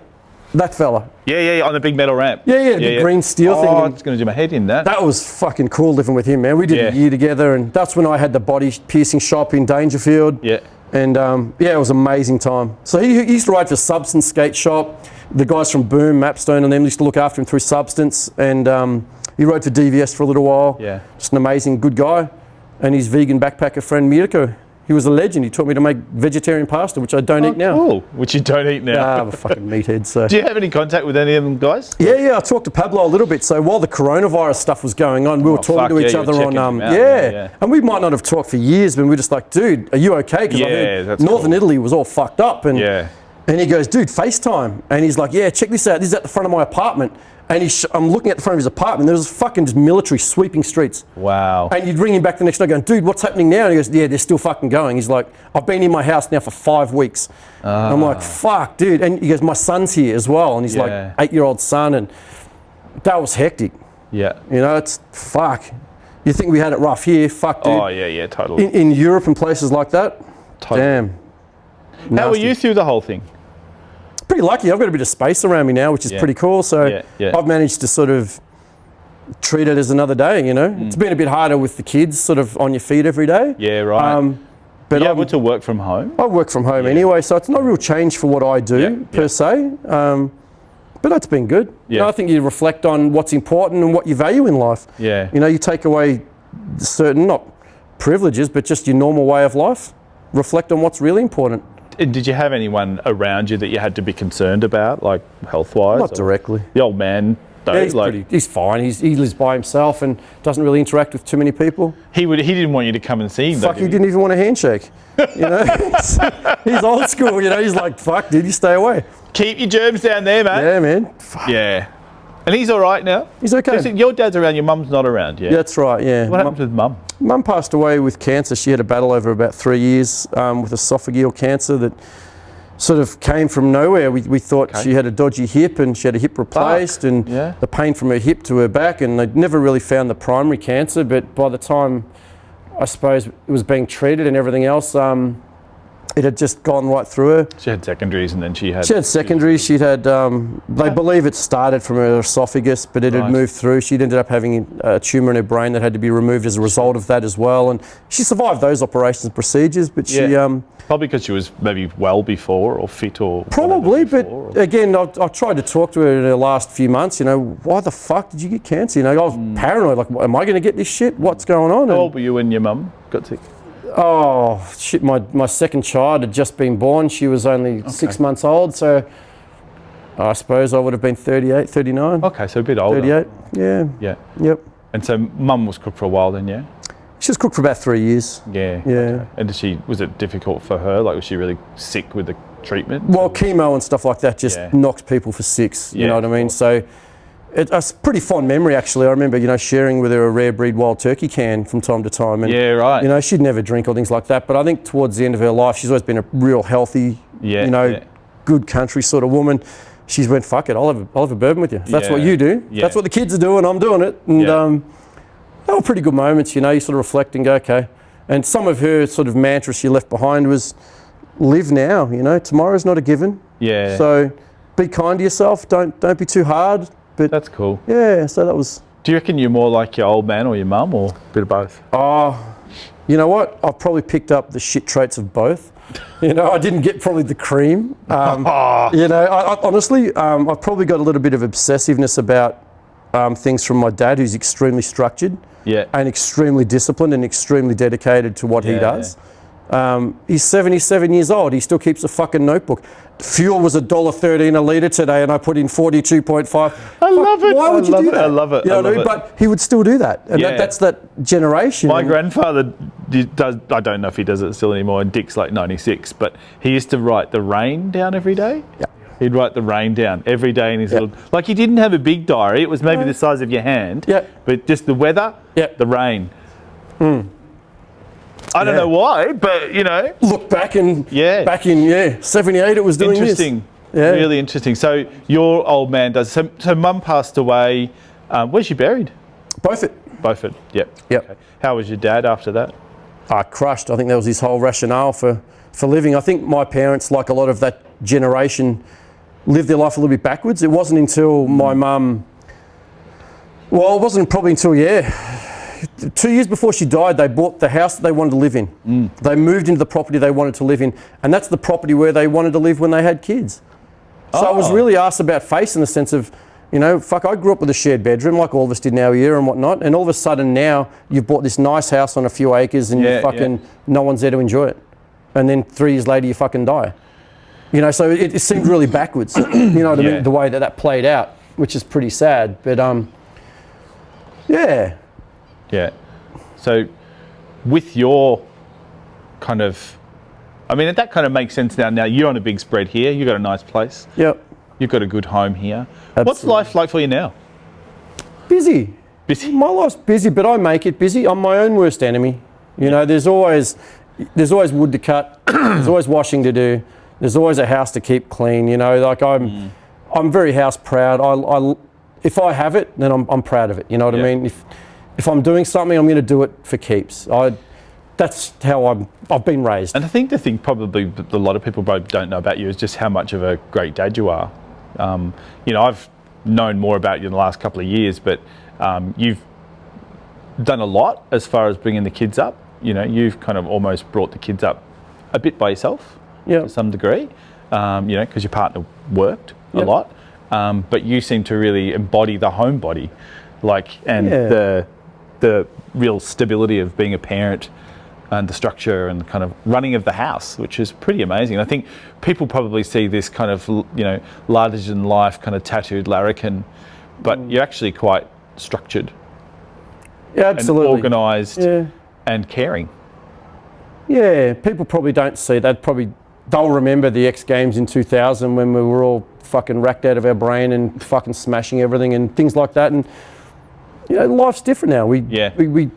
That fella. Yeah, on the big metal ramp. Yeah, the green steel thing. Oh, it's going to do my head in that. That was fucking cool living with him, man. We did Yeah. a year together, and that's when I had the body piercing shop in Dangerfield. Yeah. And it was an amazing time. So he used to ride for Substance Skate Shop. The guys from Boom, Mapstone, and them used to look after him through Substance. And he rode for DVS for a little while. Yeah. Just an amazing, good guy. And his vegan backpacker friend Mirko, he was a legend. He taught me to make vegetarian pasta, which I don't eat now. Cool. Which you don't eat now. I'm a fucking meathead. So. Do you have any contact with any of them guys? Yeah, I talked to Pablo a little bit. So while the coronavirus stuff was going on, we were talking fuck, to each yeah, you were other checking on, them out, yeah. and we might not have talked for years, but we were just like, dude, are you okay? Because I Yeah, heard that's Northern cool. Italy was all fucked up. And, Yeah. and he goes, dude, FaceTime. And he's like, yeah, check this out. This is at the front of my apartment. And I'm looking at the front of his apartment. There was fucking just military sweeping streets. Wow. And you'd ring him back the next day going, dude, what's happening now? And he goes, yeah, they're still fucking going. He's like, I've been in my house now for 5 weeks. I'm like, fuck, dude. And he goes, my son's here as well. And he's like, Yeah. 8-year-old son. And that was hectic. Yeah. You know, it's fuck. You think we had it rough here? Fuck, dude. Oh yeah, totally. In Europe and places like that? Totally. Damn. How were Nasty. you through the whole thing? Pretty lucky. I've got a bit of space around me now, which is Yeah. pretty cool. So Yeah. I've managed to sort of treat it as another day, you know. It's been a bit harder with the kids sort of on your feet every day. Yeah, right. But you I'm- able to work from home? I work from home anyway, so it's not a real change for what I do per se. But that's been good. You know, I think you reflect on what's important and what you value in life. Yeah. You know, you take away certain, not privileges, but just your normal way of life. Reflect on what's really important. And did you have anyone around you that you had to be concerned about, like health-wise? Not directly. The old man, though, Yeah, he's fine. He lives by himself and doesn't really interact with too many people. he didn't want you to come and see him. Fuck, though, he didn't even want a handshake. You know, he's old school. You know, he's like, fuck, dude, you stay away. Keep your germs down there, mate. Yeah, man. Yeah. And he's all right now? He's okay. So your dad's around, your mum's not around, yeah? Yeah, that's right, yeah. What happened with mum? Mum passed away with cancer. She had a battle over about 3 years with esophageal cancer that sort of came from nowhere. We thought she had a dodgy hip and she had a hip replaced and the pain from her hip to her back, and they'd never really found the primary cancer, but by the time I suppose it was being treated and everything else, it had just gone right through her. She had secondaries and then she had... She had secondaries. She'd had, they believe it started from her esophagus, but it had moved through. She'd ended up having a tumour in her brain that had to be removed as a result of that as well. And she survived those operations and procedures, but she... Probably because she was maybe well before or fit or... Probably, but again, I tried to talk to her in the last few months, you know, why the fuck did you get cancer? You know, I was paranoid, like, am I going to get this shit? What's going on? How old were you when your mum got sick? Oh, shit, my second child had just been born. She was only 6 months old, so I suppose I would have been 38, 39. Okay, so a bit older. 38, yeah. Yeah. Yep. And so mum was cooked for a while then, yeah? She was cooked for about 3 years. Yeah. Yeah. Okay. And was it difficult for her? Like, was she really sick with the treatment? Well, chemo and stuff like that just knocks people for six, you know what I mean? So it's a pretty fond memory, actually. I remember, you know, sharing with her a rare breed wild turkey can from time to time. And, you know, she'd never drink or things like that. But I think towards the end of her life, she's always been a real healthy, you know, good country sort of woman. She's went, fuck it, I'll have a bourbon with you. If that's what you do. If that's what the kids are doing, I'm doing it. And they were pretty good moments, you know, you sort of reflect and go, okay. And some of her sort of mantra she left behind was, live now, you know, tomorrow's not a given. Yeah. So be kind to yourself, don't be too hard. But that's cool. Yeah, so that was... Do you reckon you're more like your old man or your mum, or a bit of both? Oh, you know what? I've probably picked up the shit traits of both. You know, I didn't get probably the cream. You know, I honestly, I've probably got a little bit of obsessiveness about things from my dad, who's extremely structured and extremely disciplined and extremely dedicated to what he does. He's 77 years old. He still keeps a fucking notebook. Fuel was $1.13 a litre today, and I put in 42.5. I love it. Why would you do that? I love it. You know what I mean? But he would still do that, and that's that generation. My grandfather does. I don't know if he does it still anymore. And Dick's like 96, but he used to write the rain down every day. Yeah. He'd write the rain down every day in his little... Like, he didn't have a big diary. It was maybe the size of your hand. Yeah. But just the weather, the rain. I don't know why, but, you know. Look back in 78 it was doing interesting. This. Yeah. Really interesting. So your old man does... So mum passed away. Where's she buried? Beaufort, yep. Okay. How was your dad after that? Crushed. I think that was his whole rationale for living. I think my parents, like a lot of that generation, lived their life a little bit backwards. It wasn't until my mum... Well, it wasn't probably until, 2 years before she died, they bought the house that they wanted to live in. They moved into the property they wanted to live in, and that's the property where they wanted to live when they had kids. So I was really asked about face in the sense of, you know, fuck, I grew up with a shared bedroom like all of us did in our year and whatnot, and all of a sudden now you've bought this nice house on a few acres and no one's there to enjoy it. And then 3 years later you fucking die. You know, so it seemed really backwards, you know what I mean, the way that played out, which is pretty sad. But Yeah. So with your kind of, I mean, that kind of makes sense now. Now you're on a big spread here. You've got a nice place. Yep. You've got a good home here. Absolutely. What's life like for you now? Busy. Busy? My life's busy, but I make it busy. I'm my own worst enemy. You know, there's always wood to cut. There's always washing to do. There's always a house to keep clean. You know, like I'm very house proud. If I have it, then I'm proud of it. You know what I mean? If I'm doing something, I'm going to do it for keeps. That's how I've been raised. And I think the thing probably a lot of people probably don't know about you is just how much of a great dad you are. You know, I've known more about you in the last couple of years, but you've done a lot as far as bringing the kids up. You know, you've kind of almost brought the kids up a bit by yourself to some degree, you know, because your partner worked a lot. But you seem to really embody the homebody, and the real stability of being a parent and the structure and kind of running of the house, which is pretty amazing. I think people probably see this kind of, you know, larger than life kind of tattooed larrikin, but you're actually quite structured. Yeah, absolutely. And organised and caring. Yeah, people probably don't see that. Probably they'll remember the X Games in 2000 when we were all fucking racked out of our brain and fucking smashing everything and things like that. And you know, life's different now. We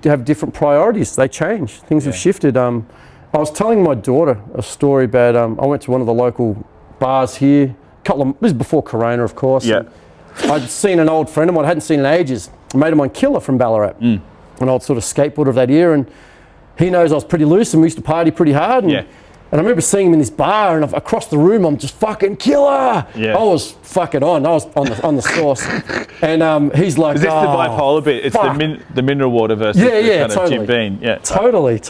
have different priorities. They change. Things have shifted. I was telling my daughter a story about. I went to one of the local bars here. This was before Corona, of course. Yeah. I'd seen an old friend of mine. I hadn't seen in ages. A mate of mine, Killer from Ballarat, an old sort of skateboarder of that era, and he knows I was pretty loose and we used to party pretty hard. And, and I remember seeing him in this bar, and across the room, I'm just fucking Killer. Yeah. I was fucking on. I was on the sauce. And he's like, is this the bipolar bit? It's the mineral water versus the kind of Jim Beam. Yeah, totally.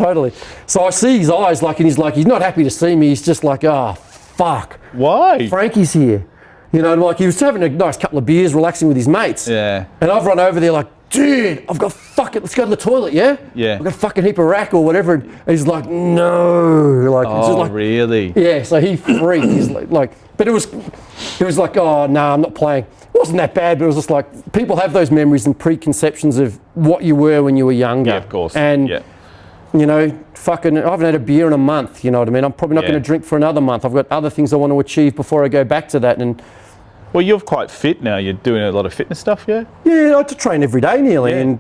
So I see his eyes, like, and he's not happy to see me. He's just like, oh, fuck. Why? Frankie's here. You know, like he was having a nice couple of beers, relaxing with his mates. Yeah. And I've run over there like, dude, I've got fucking, let's go to the toilet, yeah? Yeah. I've got a fucking heap of rack or whatever. And he's like, no. Like, it's just like, really? Yeah, so he freaked. He's like, but it was like, oh, no, I'm not playing. It wasn't that bad, but it was just like, people have those memories and preconceptions of what you were when you were younger. Yeah, of course. And, you know, fucking, I haven't had a beer in a month, you know what I mean? I'm probably not going to drink for another month. I've got other things I want to achieve before I go back to that. And well, you're quite fit now. You're doing a lot of fitness stuff, yeah? Yeah, I like to train every day nearly, and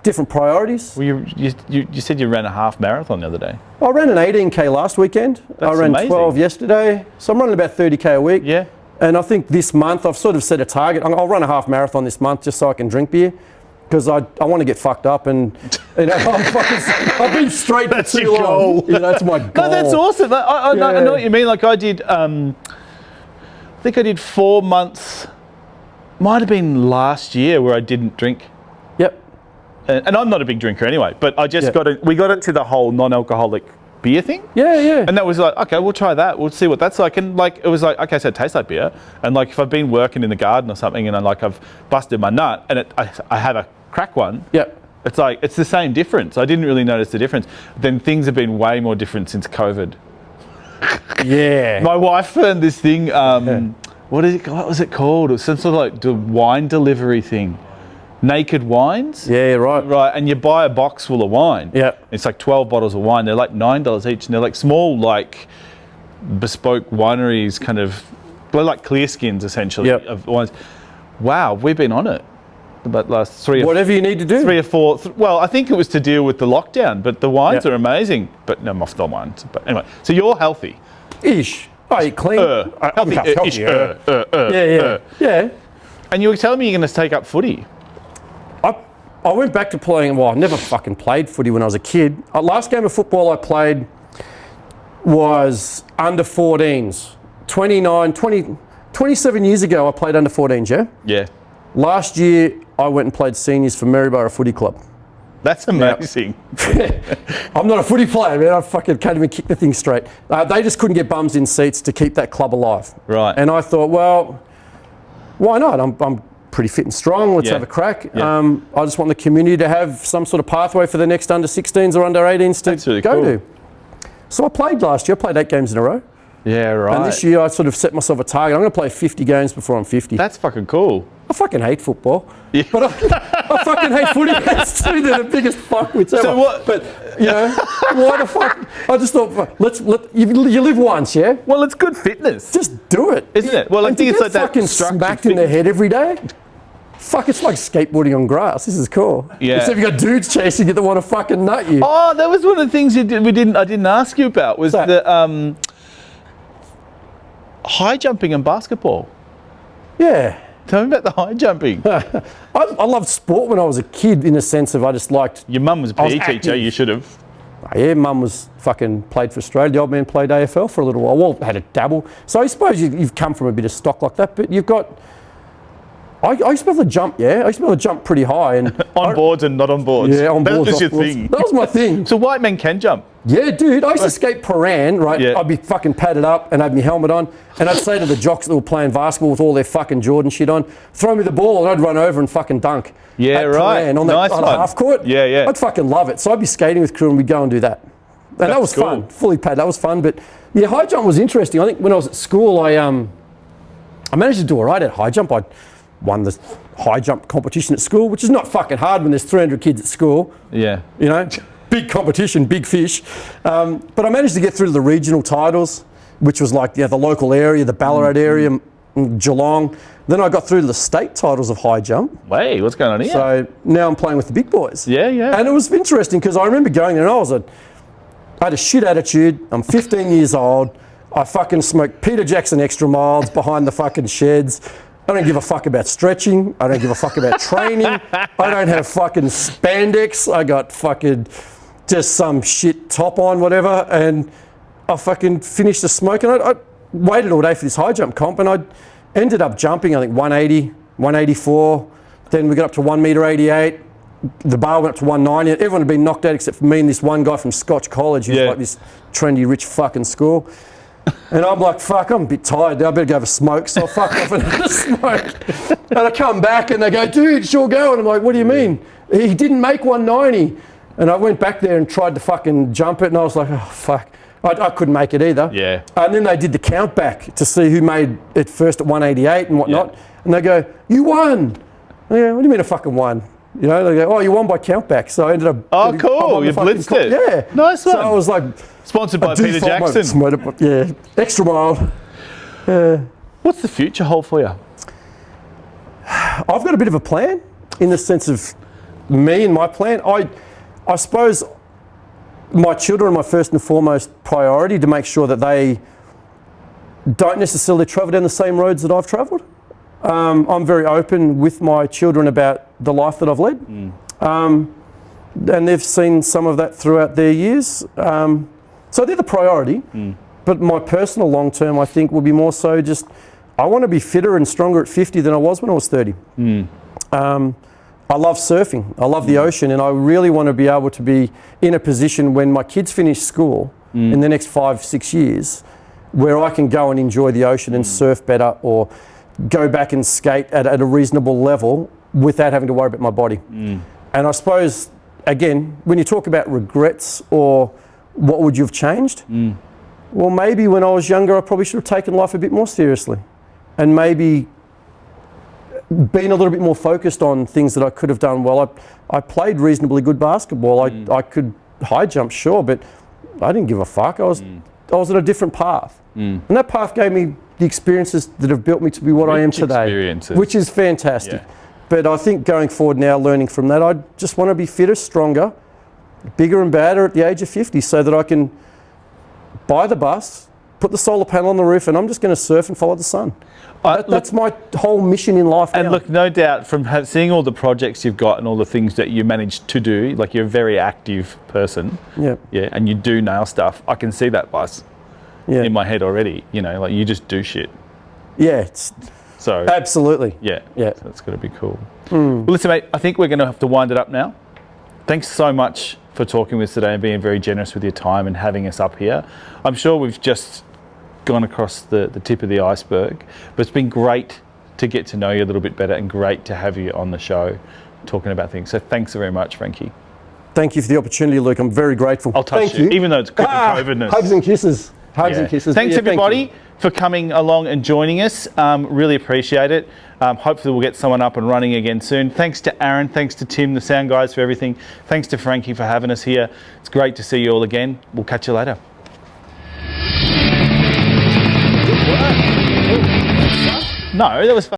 different priorities. Well, you said you ran a half marathon the other day. I ran an 18K last weekend. I ran amazing. 12 yesterday. So I'm running about 30K a week. Yeah. And I think this month I've sort of set a target. I'll run a half marathon this month just so I can drink beer. Because I want to get fucked up and you know, I've been straight for too long. You know, that's my goal. No, that's awesome. I know what you mean. Like I did, I think I did 4 months, might have been last year where I didn't drink. Yep. And I'm not a big drinker anyway, but I just we got into the whole non-alcoholic beer thing. Yeah. And that was like, okay, we'll try that. We'll see what that's like. And like, it was like, okay, so it tastes like beer. And like, if I've been working in the garden or something and I've busted my nut and I have a crack one. Yep. It's like, it's the same difference. I didn't really notice the difference. Then things have been way more different since COVID. Yeah. My wife found this thing, what was it called? It was some sort of like wine delivery thing. Naked Wines. Yeah, right. Right, and you buy a box full of wine. Yeah. It's like 12 bottles of wine. They're like $9 each, and they're like small, like bespoke wineries, kind of, they're like clear skins essentially of wines. Wow, we've been on it. About last 3 or whatever you need to do. 3 or 4. Well, I think it was to deal with the lockdown, but the wines are amazing. But no, off the wines. But anyway, so you're healthy. Ish. I eat clean. Healthy. Yeah. And you were telling me you're going to take up footy. I went back to playing, well, I never fucking played footy when I was a kid. Last game of football I played was under 14s. 27 years ago I played under 14s, yeah? Yeah. Last year I went and played seniors for Maryborough Footy Club. That's amazing. I'm not a footy player, man. I fucking can't even kick the thing straight. They just couldn't get bums in seats to keep that club alive. Right. And I thought, well, why not? I'm pretty fit and strong. Let's have a crack. Yeah. I just want the community to have some sort of pathway for the next under 16s or under 18s to go to. So I played last year. I played 8 games in a row. Yeah, right. And this year I sort of set myself a target. I'm going to play 50 games before I'm 50. That's fucking cool. I fucking hate football. Yeah. But I fucking hate footy. Too. They're the biggest fuckwits ever. So what? But, you know, why the fuck? I just thought, you live once, yeah? Well, it's good fitness. Just do it. Isn't it? Well, I think it's like that fucking smacked in the head every day. Fuck, it's like skateboarding on grass. This is cool. Yeah. Except you got dudes chasing you that want to fucking nut you. Oh, that was one of the things I didn't ask you about was the high jumping in basketball. Yeah. Tell me about the high jumping. I loved sport when I was a kid in the sense of I just liked... Your mum was a PE teacher, you should have. Yeah, mum was fucking played for Australia. The old man played AFL for a little while. Well, had a dabble. So I suppose you've come from a bit of stock like that, but you've got... I used to be able to jump, yeah. I used to be able to jump pretty high. And on boards and not on boards. Yeah, on boards. That was your thing. That was my thing. So white men can jump? Yeah, dude. I used to skate Paran, right? Yeah. I'd be fucking padded up and have my helmet on. And I'd say to the jocks that were playing basketball with all their fucking Jordan shit on, throw me the ball and I'd run over and fucking dunk. Yeah, right. Paran, on that on half court. Yeah, yeah. I'd fucking love it. So I'd be skating with crew and we'd go and do that. And that was cool. Fun. Fully padded. That was fun. But yeah, high jump was interesting. I think when I was at school, I managed to do all right at high jump. I won the high jump competition at school, which is not fucking hard when there's 300 kids at school. Yeah. You know, big competition, big fish. But I managed to get through to the regional titles. which was like the local area, the Ballarat area, Geelong. Then I got through to the state titles of high jump. Wait, what's going on here? So now I'm playing with the big boys. Yeah, yeah. And it was interesting because I remember going there and I had a shit attitude. I'm 15 years old. I fucking smoked Peter Jackson extra miles behind the fucking sheds. I don't give a fuck about stretching. I don't give a fuck about training. I don't have fucking spandex. I got fucking just some shit top on, whatever. And I fucking finished the smoke. And I waited all day for this high jump comp, and I ended up jumping, I think, 180, 184. Then we got up to 1 metre 88. The bar went up to 190. Everyone had been knocked out except for me and this one guy from Scotch College who's like this trendy, rich fucking school. And I'm like, fuck, I'm a bit tired. I better go have a smoke. So I fuck off and have a smoke. And I come back and they go, dude, sure go. And I'm like, what do you mean? He didn't make 190. And I went back there and tried to fucking jump it. And I was like, oh, fuck. I couldn't make it either. Yeah. And then they did the count back to see who made it first at 188 and whatnot. And they go, you won. I go, what do you mean I fucking won? You know, they go, oh, you won by count back. So I ended up. Oh, cool. You blitzed it. Yeah. Nice one. So I was like. Sponsored by Peter Jackson. Yeah. Extra mile. What's the future hold for you? I've got a bit of a plan in the sense of me and my plan. I suppose my children are my first and foremost priority to make sure that they don't necessarily travel down the same roads that I've travelled. I'm very open with my children about the life that I've led. And they've seen some of that throughout their years. So they're the priority. But my personal long term, I think, will be more so just, I want to be fitter and stronger at 50 than I was when I was 30. I love surfing. I love the ocean. And I really want to be able to be in a position when my kids finish school in the next 5-6 years where I can go and enjoy the ocean and surf better or go back and skate at a reasonable level without having to worry about my body. And I suppose, again, when you talk about regrets or what would you have changed? Well, maybe when I was younger, I probably should have taken life a bit more seriously and maybe been a little bit more focused on things that I could have done well. I played reasonably good basketball. I could high jump, sure, but I didn't give a fuck. I was on a different path. And that path gave me the experiences that have built me to be what I am today, which is fantastic. But I think going forward now, learning from that, I just want to be fitter, stronger, bigger and badder at the age of 50 so that I can buy the bus, put the solar panel on the roof, and I'm just going to surf and follow the sun. That's my whole mission in life now. And look, no doubt from seeing all the projects you've got and all the things that you managed to do, like you're a very active person. Yeah, and you do nail stuff. I can see that bus in my head already. You know, like you just do shit. Yeah, so absolutely. Yeah. So that's going to be cool. Well, listen, mate, I think we're going to have to wind it up now. Thanks so much for talking with us today and being very generous with your time and having us up here. I'm sure we've just gone across the tip of the iceberg, but it's been great to get to know you a little bit better and great to have you on the show talking about things. So thanks very much, Frankie. Thank you for the opportunity, Luke. I'm very grateful. I'll touch you, even though it's COVIDness. Hugs and kisses. Hugs and kisses. Thanks everybody for coming along and joining us. Really appreciate it. Hopefully we'll get someone up and running again soon. Thanks to Aaron, thanks to Tim, the sound guys, for everything. Thanks to Frankie for having us here. It's great to see you all again. We'll catch you later. No, that was fun.